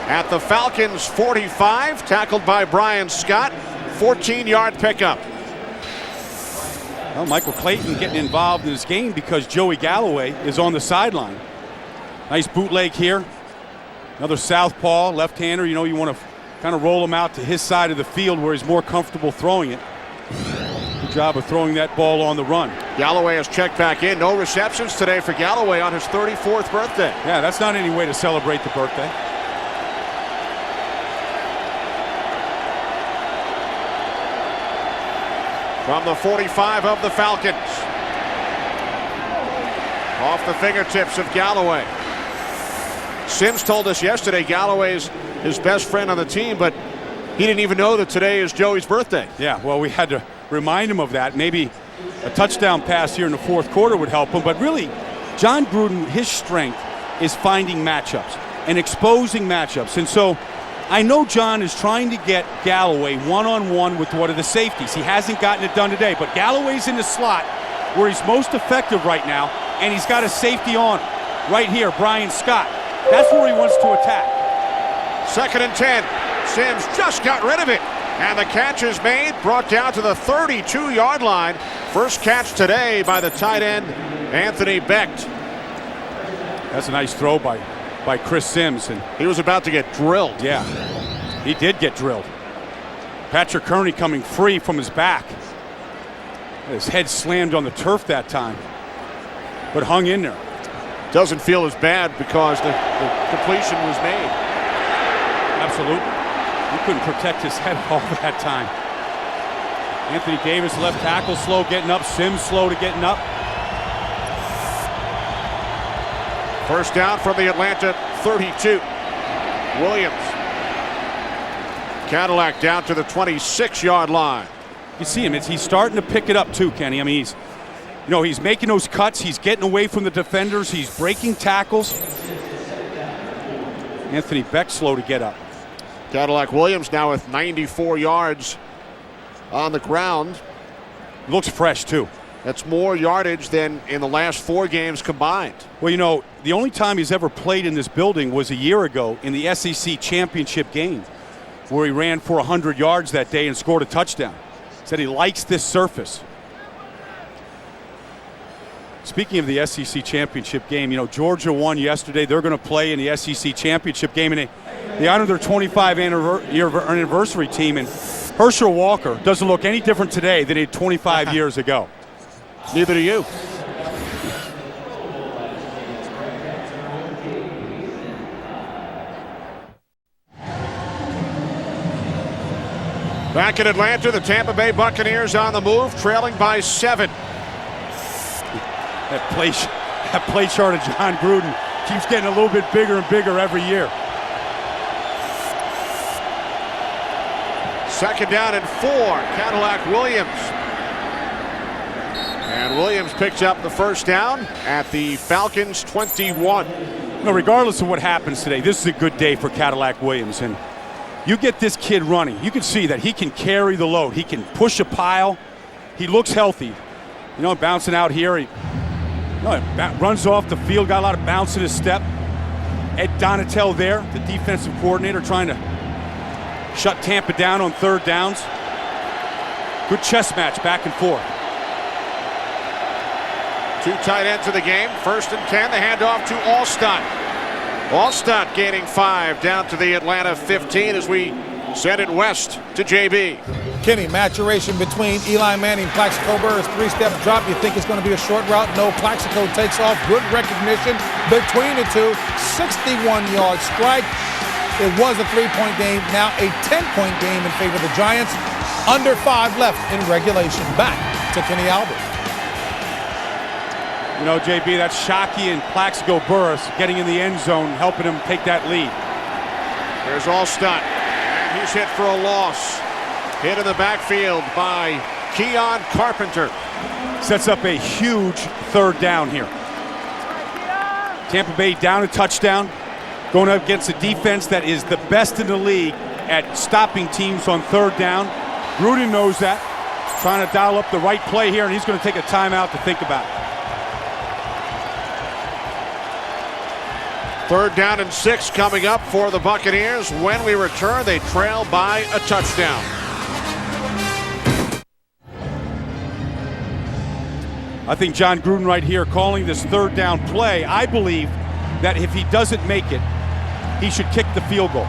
at the Falcons 45, tackled by Brian Scott. 14-yard pickup. Well, Michael Clayton getting involved in this game because Joey Galloway is on the sideline. Nice bootleg here. Another southpaw, left-hander. You know, you want to kind of roll him out to his side of the field where he's more comfortable throwing it. Good job of throwing that ball on the run. Galloway has checked back in. No receptions today for Galloway on his 34th birthday. Yeah, that's not any way to celebrate the birthday. From the 45 of the Falcons. Off the fingertips of Galloway. Sims told us yesterday Galloway's his best friend on the team, but he didn't even know that today is Joey's birthday. Yeah, well, we had to remind him of that. Maybe a touchdown pass here in the fourth quarter would help him, but really, John Gruden, his strength is finding matchups and exposing matchups. And so I know John is trying to get Galloway one-on-one with one of the safeties. He hasn't gotten it done today, but Galloway's in the slot where he's most effective right now, and he's got a safety on him. Right here, Brian Scott. That's where he wants to attack. 2nd and 10. Sims just got rid of it. And the catch is made, brought down to the 32-yard line. First catch today by the tight end, Anthony Becht. That's a nice throw by Chris Sims. And he was about to get drilled. Yeah, he did get drilled. Patrick Kearney coming free from his back. His head slammed on the turf that time, but hung in there. Doesn't feel as bad because the completion was made. Absolutely. He couldn't protect his head all that time. Anthony Davis, left tackle, slow getting up. Sims slow to getting up. First down from the Atlanta 32. Williams. Cadillac down to the 26-yard line. You see him, he's starting to pick it up too, Kenny. I mean, he's making those cuts. He's getting away from the defenders. He's breaking tackles. Anthony Becht slow to get up. Cadillac Williams now with 94 yards on the ground. Looks fresh too. That's more yardage than in the last 4 games combined. Well, the only time he's ever played in this building was a year ago in the SEC championship game, where he ran for 100 yards that day and scored a touchdown. Said he likes this surface. Speaking of the SEC championship game, Georgia won yesterday. They're going to play in the SEC championship game, and they honored their 25-year anniversary team. And Herschel Walker doesn't look any different today than he did 25 years ago. Neither do you. Back in Atlanta, the Tampa Bay Buccaneers on the move, trailing by 7. That play chart of John Gruden keeps getting a little bit bigger and bigger every year. 2nd down and 4. Cadillac Williams. And Williams picks up the first down at the Falcons 21. Regardless of what happens today, this is a good day for Cadillac Williams. And you get this kid running, you can see that he can carry the load. He can push a pile. He looks healthy. Bouncing out here. He runs off the field, got a lot of bounce in his step. Ed Donatel there, the defensive coordinator, trying to shut Tampa down on 3rd downs. Good chess match back and forth. 2 tight ends of the game. 1st and 10, the handoff to Allstott. Allstott gaining 5 down to the Atlanta 15 as we send it west to JB. Kenny, maturation between Eli Manning and Plaxico Burress. 3-step drop. You think it's going to be a short route? No. Plaxico takes off. Good recognition between the two. 61-yard strike. It was a 3-point game. Now a 10-point game in favor of the Giants. Under 5 left in regulation. Back to Kenny Albert. JB, that's Shockey and Plaxico Burress getting in the end zone, helping him take that lead. There's Allstott. And he's hit for a loss. Hit in the backfield by Keon Carpenter. Sets up a huge 3rd down here. Tampa Bay down a touchdown, going up against a defense that is the best in the league at stopping teams on 3rd down. Gruden knows that. Trying to dial up the right play here, and he's going to take a timeout to think about it. 3rd down and 6 coming up for the Buccaneers. When we return, they trail by a touchdown. I think John Gruden right here calling this 3rd down play. I believe that if he doesn't make it, he should kick the field goal.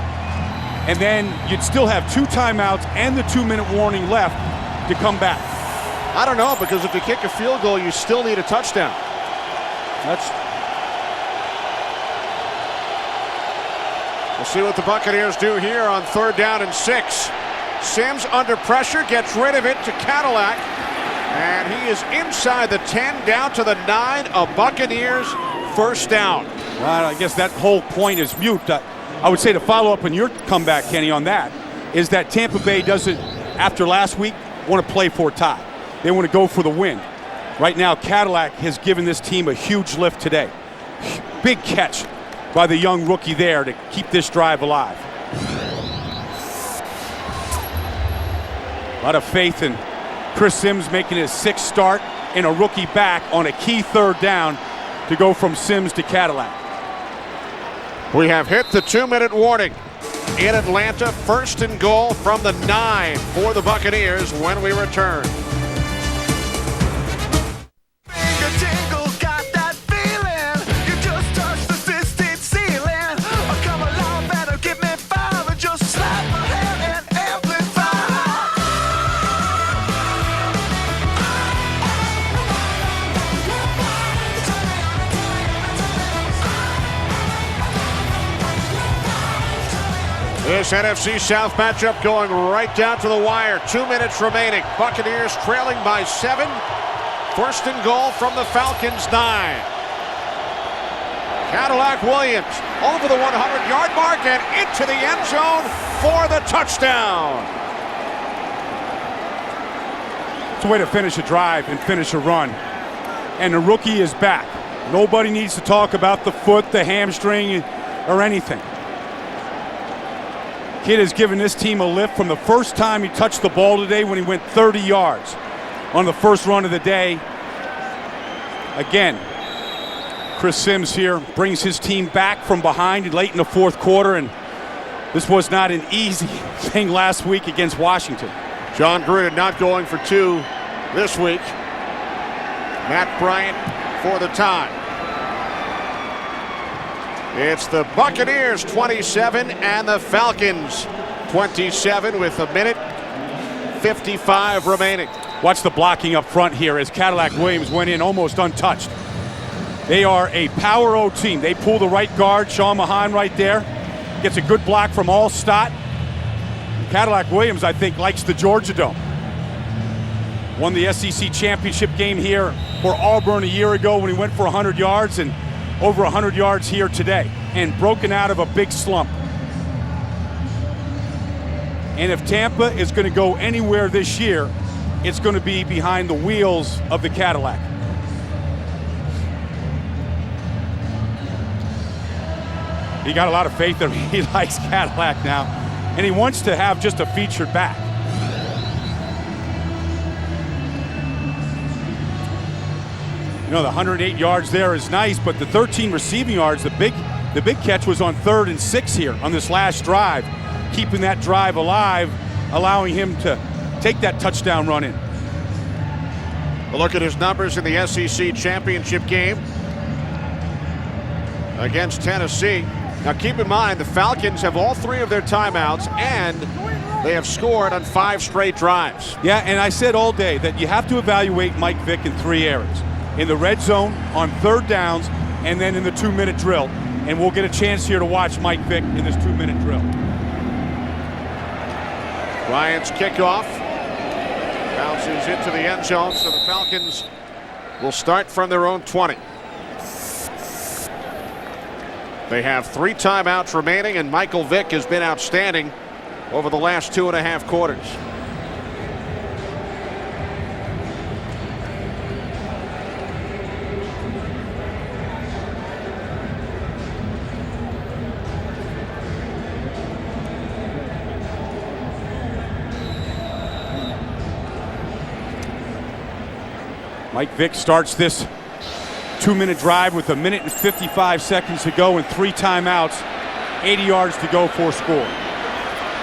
and then you'd still have 2 timeouts and the 2-minute warning left to come back. I don't know, because if you kick a field goal, you still need a touchdown. We'll see what the Buccaneers do here on 3rd down and 6. Sims under pressure, gets rid of it to Cadillac, and he is inside the 10, down to the 9, a Buccaneers first down. Well, I guess that whole point is mute. I would say to follow up on your comeback, Kenny, on that, is that Tampa Bay doesn't, after last week, want to play for a tie. They want to go for the win. Right now, Cadillac has given this team a huge lift today. Big catch by the young rookie there to keep this drive alive. A lot of faith in Chris Sims making his 6th start and a rookie back on a key 3rd down to go from Sims to Cadillac. We have hit the 2-minute warning in Atlanta. 1st and goal from the 9 for the Buccaneers when we return. This NFC South matchup going right down to the wire. 2 minutes remaining. Buccaneers trailing by 7. 1st and goal from the Falcons 9. Cadillac Williams over the 100-yard mark and into the end zone for the touchdown. It's a way to finish a drive and finish a run. And the rookie is back. Nobody needs to talk about the foot, the hamstring, or anything. Kid has given this team a lift from the first time he touched the ball today when he went 30 yards on the first run of the day. Again, Chris Sims here brings his team back from behind late in the 4th quarter, and this was not an easy thing last week against Washington. John Gruden not going for 2 this week. Matt Bryant for the tie. It's the Buccaneers 27 and the Falcons 27 with 1:55 remaining. Watch the blocking up front here as Cadillac Williams went in almost untouched. They are a power O team. They pull the right guard, Sean Mahan right there. Gets a good block from Allstott. Cadillac Williams, I think, likes the Georgia Dome. Won the SEC championship game here for Auburn a year ago when he went for 100 yards, and over 100 yards here today, and broken out of a big slump. And if Tampa is going to go anywhere this year, it's going to be behind the wheels of the Cadillac. He got a lot of faith there. He likes Cadillac now, and he wants to have just a featured back. You know, the 108 yards there is nice, but the 13 receiving yards, the big catch was on 3rd and 6 here on this last drive, keeping that drive alive, allowing him to take that touchdown run in. A look at his numbers in the SEC championship game against Tennessee. Now keep in mind, the Falcons have all 3 of their timeouts, and they have scored on 5 straight drives. Yeah, and I said all day that you have to evaluate Mike Vick in 3 areas. In the red zone, on 3rd downs, and then in the 2-minute drill. And we'll get a chance here to watch Mike Vick in this 2-minute drill. Ryan's kickoff bounces into the end zone, so the Falcons will start from their own 20. They have 3 timeouts remaining, and Michael Vick has been outstanding over the last 2.5 quarters. Mike Vick starts this 2-minute drive with 1:55 to go and 3 timeouts, 80 yards to go for a score.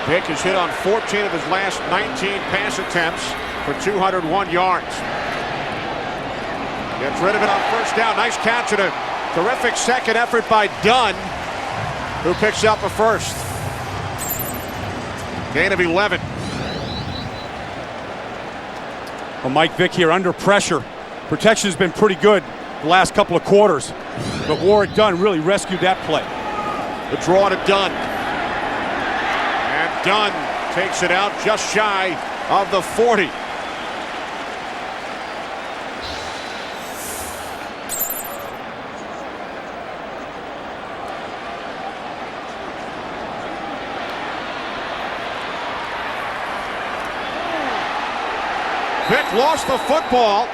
Vick has hit on 14 of his last 19 pass attempts for 201 yards. Gets rid of it on 1st down. Nice catch and a terrific second effort by Dunn, who picks up a first. Gain of 11. Well, Mike Vick here under pressure. Protection has been pretty good the last couple of quarters, but Warrick Dunn really rescued that play. The draw to Dunn. And Dunn takes it out just shy of the 40. Vick lost the football,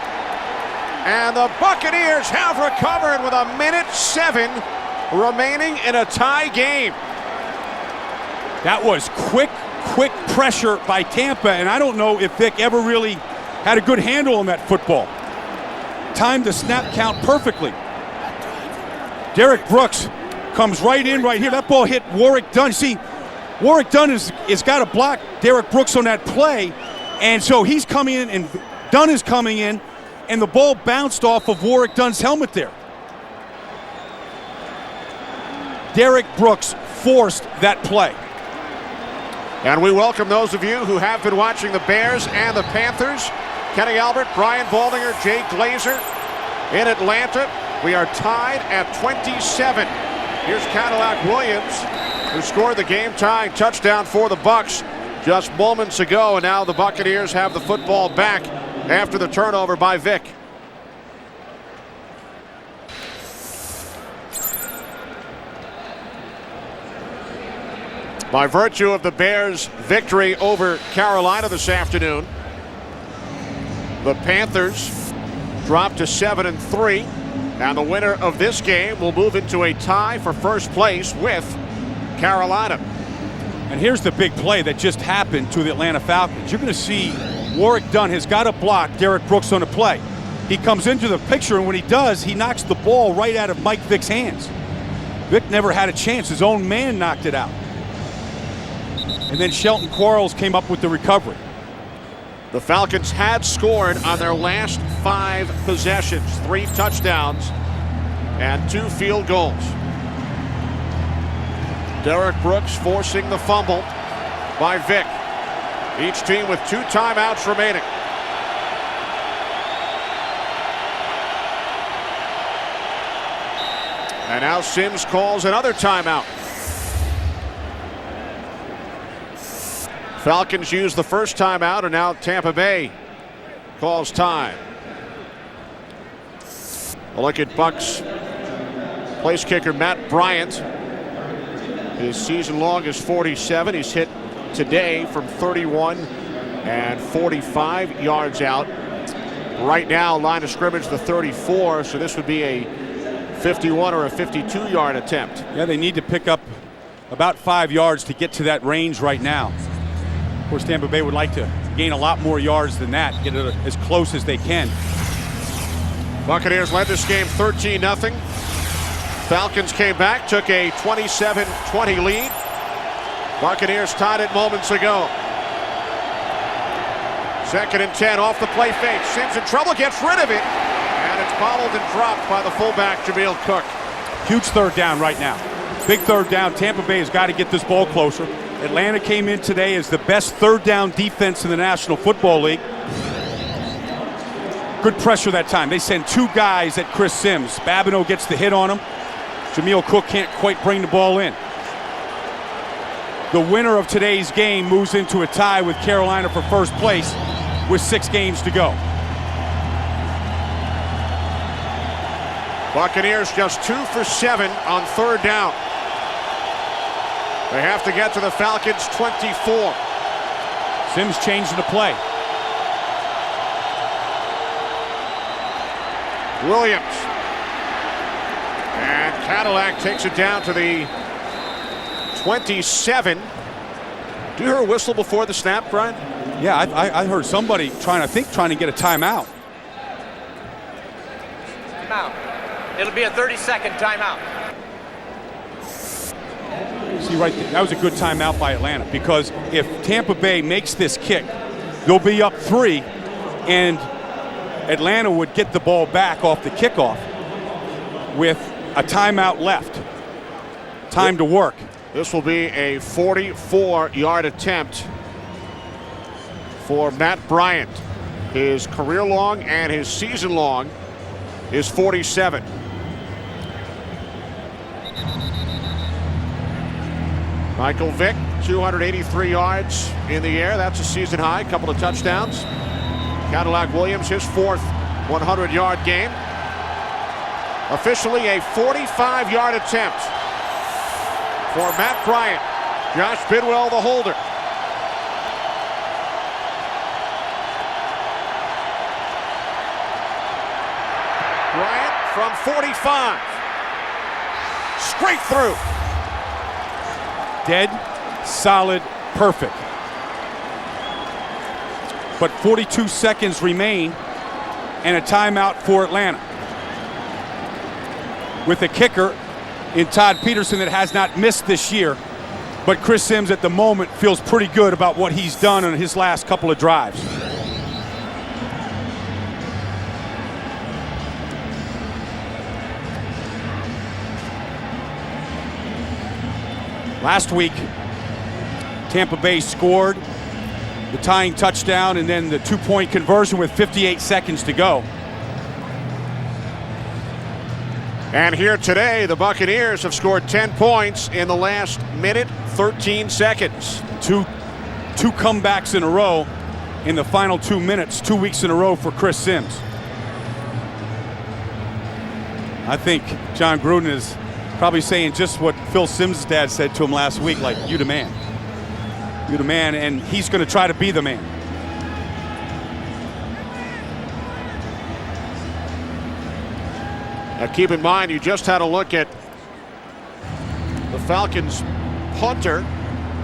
and the Buccaneers have recovered with 1:07 remaining in a tie game. That was quick pressure by Tampa, and I don't know if Vick ever really had a good handle on that football. Timed the snap count perfectly. Derek Brooks comes right in right here. That ball hit Warrick Dunn. See, Warrick Dunn is got to block Derek Brooks on that play, and so he's coming in, and Dunn is coming in, and the ball bounced off of Warrick Dunn's helmet there. Derek Brooks forced that play. And we welcome those of you who have been watching the Bears and the Panthers. Kenny Albert, Brian Baldinger, Jay Glazer in Atlanta. We are tied at 27. Here's Cadillac Williams, who scored the game-tying touchdown for the Bucs just moments ago, and now the Buccaneers have the football back after the turnover by Vick. By virtue of the Bears' victory over Carolina this afternoon, the Panthers drop to 7-3, and the winner of this game will move into a tie for first place with Carolina. And here's the big play that just happened to the Atlanta Falcons. You're going to see Warrick Dunn has got to block Derek Brooks on the play. He comes into the picture, and when he does, he knocks the ball right out of Mike Vick's hands. Vick never had a chance. His own man knocked it out. And then Shelton Quarles came up with the recovery. The Falcons had scored on their last 5 possessions, 3 touchdowns and 2 field goals. Derek Brooks forcing the fumble by Vick. Each team with 2 timeouts remaining. And now Sims calls another timeout. Falcons use the first timeout, and now Tampa Bay calls time. A look at Bucs place kicker Matt Bryant. His season long is 47. He's hit today from 31 and 45 yards out. Right now, line of scrimmage the 34, so this would be a 51 or a 52-yard attempt. Yeah, they need to pick up about 5 yards to get to that range right now. Of course, Tampa Bay would like to gain a lot more yards than that, get it as close as they can. Buccaneers led this game 13-0. Falcons came back, took a 27-20 lead. Buccaneers tied it moments ago. 2nd and 10 off the play fake. Sims in trouble, gets rid of it, and it's bobbled and dropped by the fullback, Jameel Cook. Huge third down right now. Big third down. Tampa Bay has got to get this ball closer. Atlanta came in today as the best third down defense in the National Football League. Good pressure that time. They send 2 guys at Chris Sims. Babineau gets the hit on him. Jameel Cook can't quite bring the ball in. The winner of today's game moves into a tie with Carolina for first place with 6 games to go. Buccaneers just 2 for 7 on third down. They have to get to the Falcons' 24. Sims changing the play. Williams. And Cadillac takes it down to the 27. Do you hear a whistle before the snap, Brian? Yeah, I heard somebody trying to get a timeout. Timeout. It'll be a 30-second timeout. See right there, that was a good timeout by Atlanta, because if Tampa Bay makes this kick, they'll be up 3, and Atlanta would get the ball back off the kickoff with a timeout left. Time to work. This will be a 44-yard attempt for Matt Bryant. His career long and his season long is 47. Michael Vick, 283 yards in the air. That's a season high. A couple of touchdowns. Cadillac Williams, his fourth 100-yard game. Officially a 45-yard attempt for Matt Bryant. Josh Bidwell, the holder. Bryant from 45. Straight through. Dead, solid, perfect. But 42 seconds remain and a timeout for Atlanta. With a kicker in Todd Peterson that has not missed this year, but Chris Sims at the moment feels pretty good about what he's done on his last couple of drives. Last week, Tampa Bay scored the tying touchdown and then the two-point conversion with 58 seconds to go. And here today, the Buccaneers have scored 10 points in the last minute, 13 seconds. Two comebacks in a row in the final 2 minutes, 2 weeks in a row for Chris Sims. I think John Gruden is probably saying just what Phil Sims' dad said to him last week, like, you the man. You the man, and he's going to try to be the man. Now keep in mind, you just had a look at the Falcons punter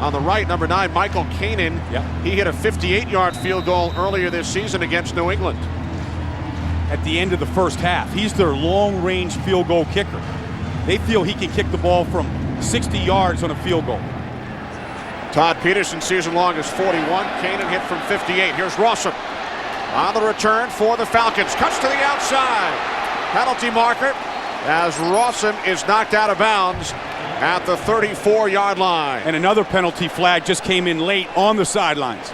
on the right, number 9, Michael Kanan. Yeah. He hit a 58-yard field goal earlier this season against New England. At the end of the first half, he's their long-range field goal kicker. They feel he can kick the ball from 60 yards on a field goal. Todd Peterson's season long is 41. Kanan hit from 58. Here's Rossum on the return for the Falcons. Cuts to the outside. Penalty marker as Rossum is knocked out of bounds at the 34-yard line. And another penalty flag just came in late on the sidelines.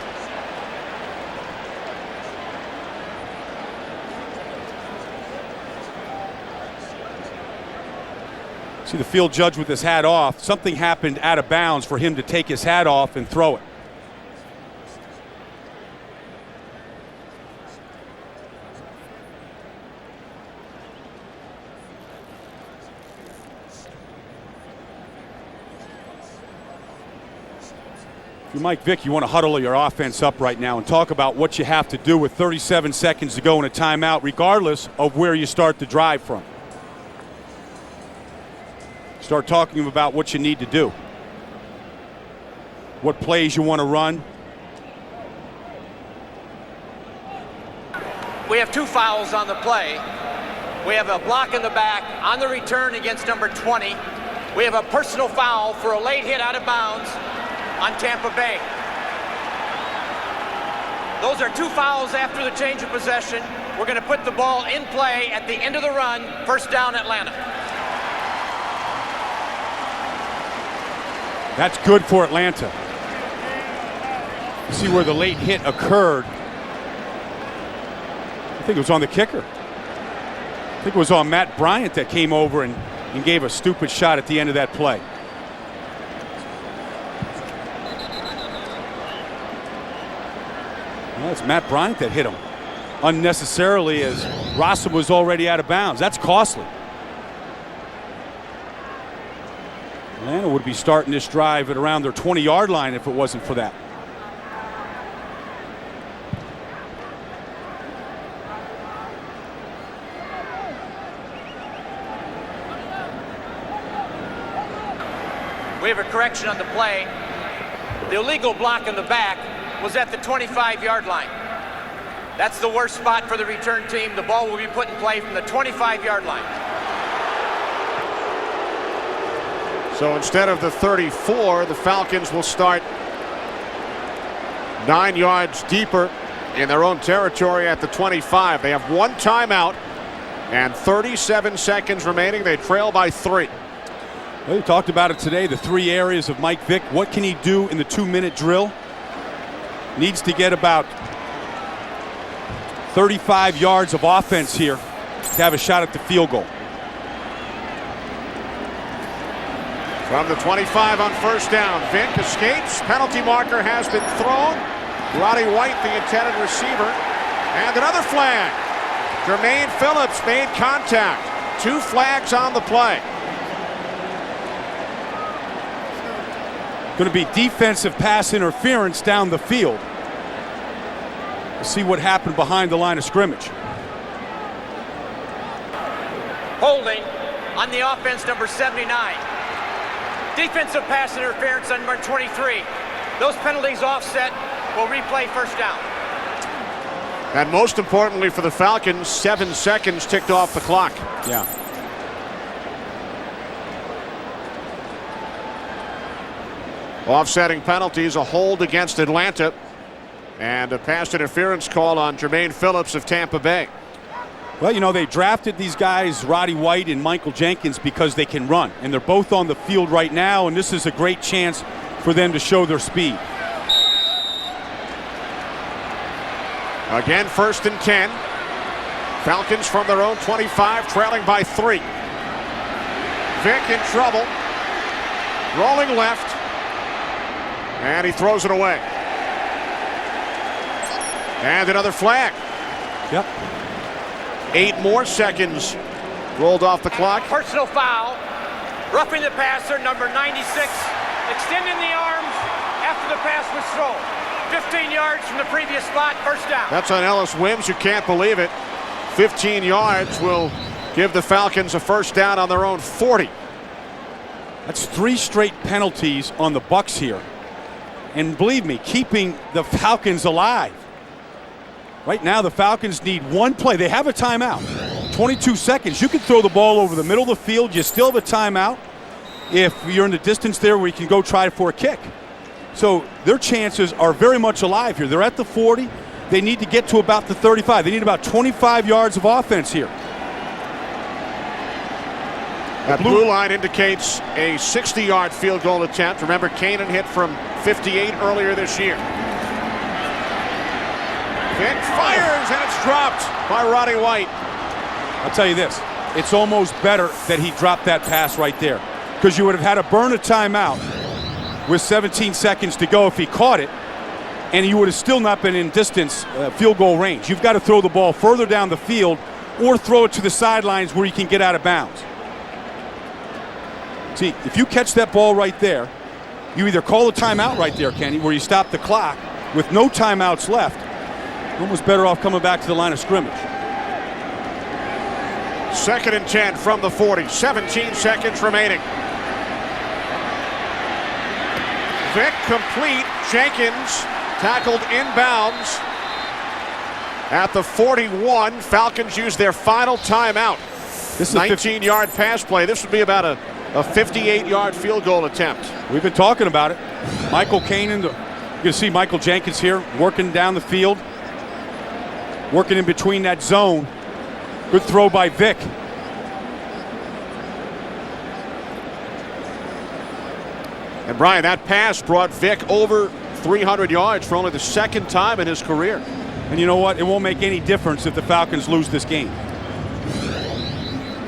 See the field judge with his hat off. Something happened out of bounds for him to take his hat off and throw it. If you're Mike Vick, you want to huddle your offense up right now and talk about what you have to do with 37 seconds to go in a timeout, regardless of where you start the drive from. Start talking about what you need to do. What plays you want to run. We have 2 fouls on the play. We have a block in the back on the return against number 20. We have a personal foul for a late hit out of bounds on Tampa Bay. Those are 2 fouls after the change of possession. We're going to put the ball in play at the end of the run. First down, Atlanta. That's good for Atlanta. You see where the late hit occurred. I think it was on the kicker. I think it was on Matt Bryant that came over and gave a stupid shot at the end of that play. Well, it's Matt Bryant that hit him unnecessarily as Rossum was already out of bounds. That's costly. Atlanta would be starting this drive at around their 20-yard line if it wasn't for that. We have a correction on the play. The illegal block in the back was at the 25-yard line. That's the worst spot for the return team. The ball will be put in play from the 25-yard line. So instead of the 34, the Falcons will start 9 yards deeper in their own territory at the 25. They have 1 timeout and 37 seconds remaining. They trail by 3. Well, we talked about it today, the 3 areas of Mike Vick. What can he do in the 2-minute drill? Needs to get about 35 yards of offense here to have a shot at the field goal. From the 25 on first down, Vick escapes. Penalty marker has been thrown. Roddy White, the intended receiver. And another flag. Jermaine Phillips made contact. 2 flags on the play. Going to be defensive pass interference down the field. We'll see what happened behind the line of scrimmage. Holding on the offense, number 79. Defensive pass interference on number 23. Those penalties offset. Will replay first down. And most importantly for the Falcons, 7 seconds ticked off the clock. Yeah. Offsetting penalties, a hold against Atlanta, and a pass interference call on Jermaine Phillips of Tampa Bay. Well, you know, they drafted these guys, Roddy White and Michael Jenkins, because they can run. And they're both on the field right now, and this is a great chance for them to show their speed. Again, 1st and 10. Falcons from their own 25, trailing by 3. Vick in trouble. Rolling left. And he throws it away. And another flag. Yep. 8 more seconds rolled off the clock. Personal foul. Roughing the passer, number 96. Extending the arms after the pass was thrown. 15 yards from the previous spot, first down. That's on Ellis Wims. You can't believe it. 15 yards will give the Falcons a first down on their own 40. That's 3 straight penalties on the Bucs here. And believe me, keeping the Falcons alive. Right now, the Falcons need 1 play. They have a timeout. 22 seconds. You can throw the ball over the middle of the field. You still have a timeout if you're in the distance there where you can go try for a kick. So their chances are very much alive here. They're at the 40. They need to get to about the 35. They need about 25 yards of offense here. That blue line indicates a 60-yard field goal attempt. Remember, Kanan hit from 58 earlier this year. Vick fires, and it's dropped by Roddy White. I'll tell you this. It's almost better that he dropped that pass right there, because you would have had to burn a timeout with 17 seconds to go if he caught it, and you would have still not been in distance field goal range. You've got to throw the ball further down the field or throw it to the sidelines where you can get out of bounds. See, if you catch that ball right there, you either call a timeout right there, Kenny, where you stop the clock with no timeouts left. You're almost better off coming back to the line of scrimmage. 2nd and 10 from the 40. 17 seconds remaining. Vick complete. Jenkins tackled inbounds at the 41. Falcons use their final timeout. This is 19-yard pass play. This would be about a 58-yard field goal attempt. We've been talking about it. Michael Kanan, you can see Michael Jenkins here working down the field, working in between that zone. Good throw by Vick. And Brian, that pass brought Vick over 300 yards for only the 2nd time in his career. And you know what? It won't make any difference if the Falcons lose this game.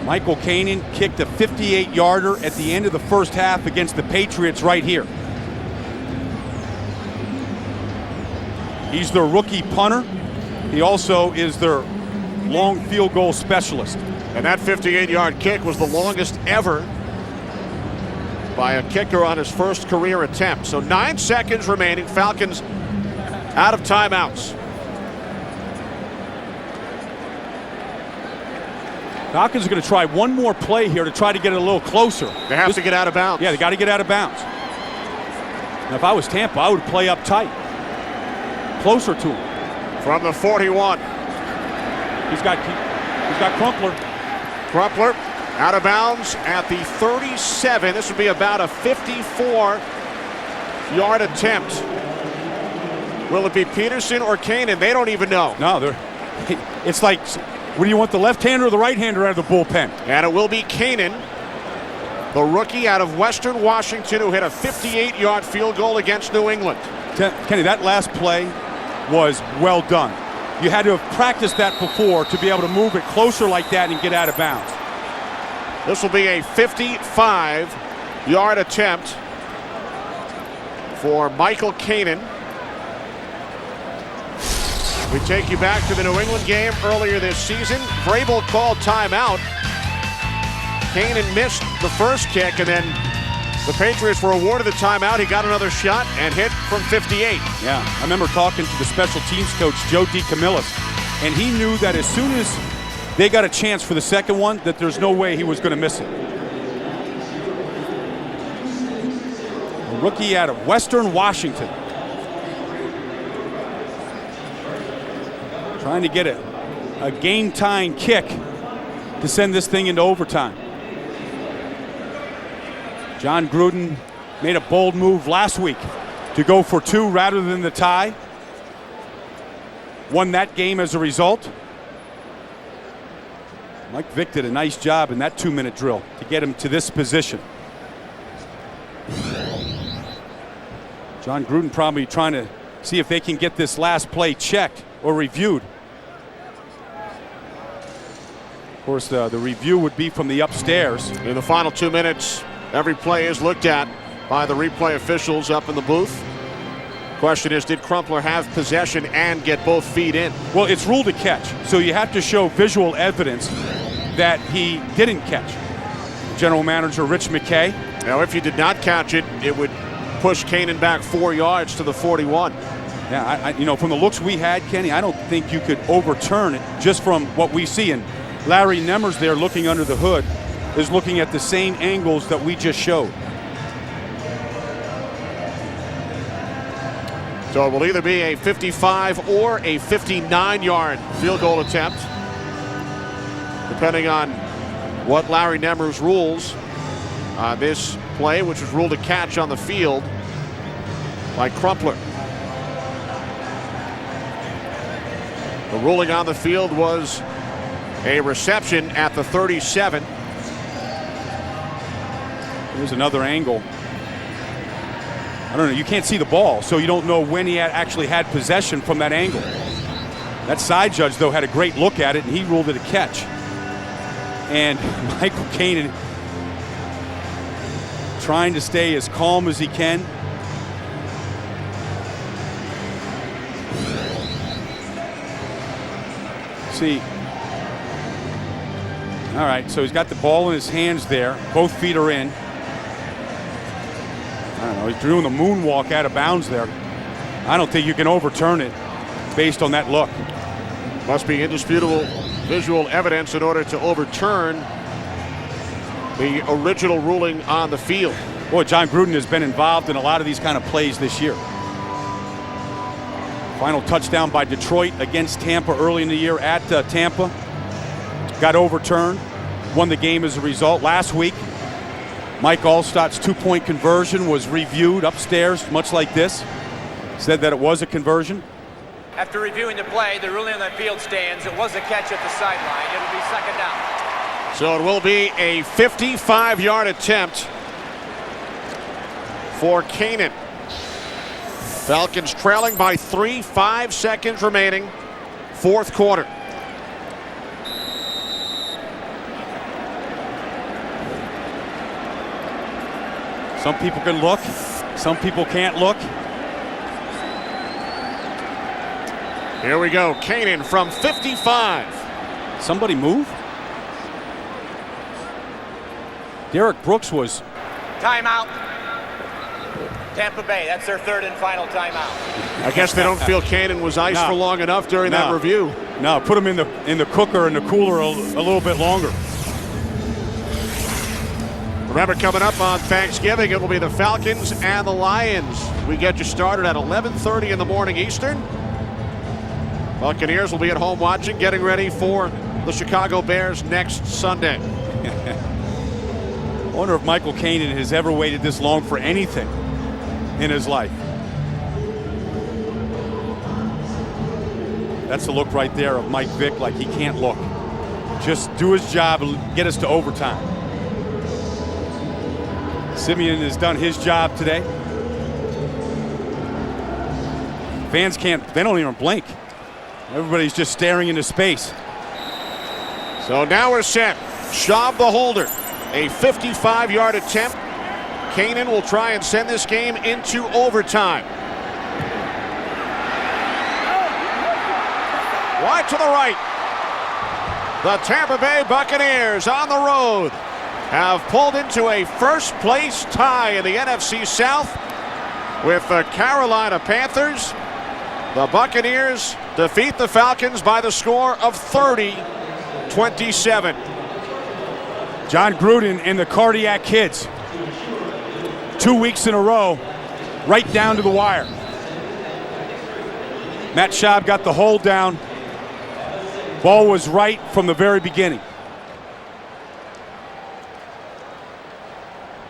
Michael Kanan kicked a 58-yarder at the end of the first half against the Patriots right here. He's their rookie punter. He also is their long field goal specialist. And that 58-yard kick was the longest ever by a kicker on his first career attempt. So 9 seconds remaining. Falcons out of timeouts. Falcons are going to try one more play here to try to get it a little closer. They have to get out of bounds. Yeah, they got to get out of bounds. Now, if I was Tampa, I would play up tight, closer to him. From the 41. He's got Crumpler. Crumpler out of bounds at the 37. This would be about a 54-yard attempt. Will it be Peterson or Kanan? They don't even know. No, it's like, what do you want, the left-hander or the right-hander out of the bullpen? And it will be Kanan. The rookie out of Western Washington who hit a 58-yard field goal against New England. Kenny, that last play was well done. You had to have practiced that before to be able to move it closer like that and get out of bounds. This will be a 55-yard attempt for Michael Kanan. We take you back to the New England game earlier this season. Vrabel called timeout. Kanan missed the first kick, and then the Patriots were awarded the timeout. He got another shot and hit from 58. Yeah, I remember talking to the special teams coach, Joe DeCamillis, and he knew that as soon as they got a chance for the second one, that there's no way he was going to miss it. A rookie out of Western Washington. Trying to get a game-tying kick to send this thing into overtime. John Gruden made a bold move last week to go for 2 rather than the tie. Won that game as a result. Mike Vick did a nice job in that 2-minute drill to get him to this position. John Gruden probably trying to see if they can get this last play checked or reviewed. Of course, the review would be from the upstairs. In the final 2 minutes, every play is looked at by the replay officials up in the booth. Question is, did Crumpler have possession and get both feet in? Well, it's ruled a catch, so you have to show visual evidence that he didn't catch. General Manager Rich McKay. Now, if you did not catch it, it would push Kanan back 4 yards to the 41. Yeah, you know, from the looks we had, Kenny, I don't think you could overturn it just from what we see. And Larry Nemmers there looking under the hood is looking at the same angles that we just showed. So it will either be a 55 or a 59-yard field goal attempt, depending on what Larry Nemmers rules on this play, which was ruled a catch on the field by Crumpler. The ruling on the field was a reception at the 37. Here's another angle. I don't know, you can't see the ball, so you don't know when he actually had possession from that angle. That side judge, though, had a great look at it, and he ruled it a catch. And Michael Kanan trying to stay as calm as he can. See. All right, so he's got the ball in his hands there. Both feet are in. I don't know, he's doing the moonwalk out of bounds there. I don't think you can overturn it based on that look. Must be indisputable visual evidence in order to overturn the original ruling on the field. Boy, John Gruden has been involved in a lot of these kind of plays this year. Final touchdown by Detroit against Tampa early in the year at Tampa. Got overturned, won the game as a result. Last week, Mike Allstott's 2-point conversion was reviewed upstairs, much like this. Said that it was a conversion. After reviewing the play, the ruling on the field stands. It was a catch at the sideline. It'll be second down. So it will be a 55-yard attempt for Kanan. Falcons trailing by 3, 5 seconds remaining, fourth quarter. Some people can look, some people can't look. Here we go, Kanan from 55. Somebody move? Derek Brooks was. Timeout. Tampa Bay, that's their third and final timeout. I guess they don't feel Kanan was iced for long enough during that review. No, put him in the cooker and the cooler a little bit longer. Remember, coming up on Thanksgiving, it will be the Falcons and the Lions. We get you started at 11:30 in the morning Eastern. Buccaneers will be at home watching, getting ready for the Chicago Bears next Sunday. I wonder if Michael Kanan has ever waited this long for anything in his life. That's the look right there of Mike Vick, like he can't look. Just do his job and get us to overtime. Simeon has done his job today. Fans they don't even blink. Everybody's just staring into space. So now we're set. Schaub the holder. A 55-yard attempt. Kanan will try and send this game into overtime. Wide to the right. The Tampa Bay Buccaneers on the road have pulled into a first-place tie in the NFC South with the Carolina Panthers. The Buccaneers defeat the Falcons by the score of 30-27. John Gruden and the Cardiac Kids. 2 weeks in a row, right down to the wire. Matt Schaub got the hold down. Ball was right from the very beginning.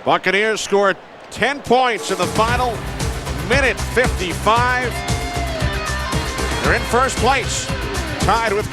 Buccaneers scored 10 points in the final minute 55. They're in first place, tied with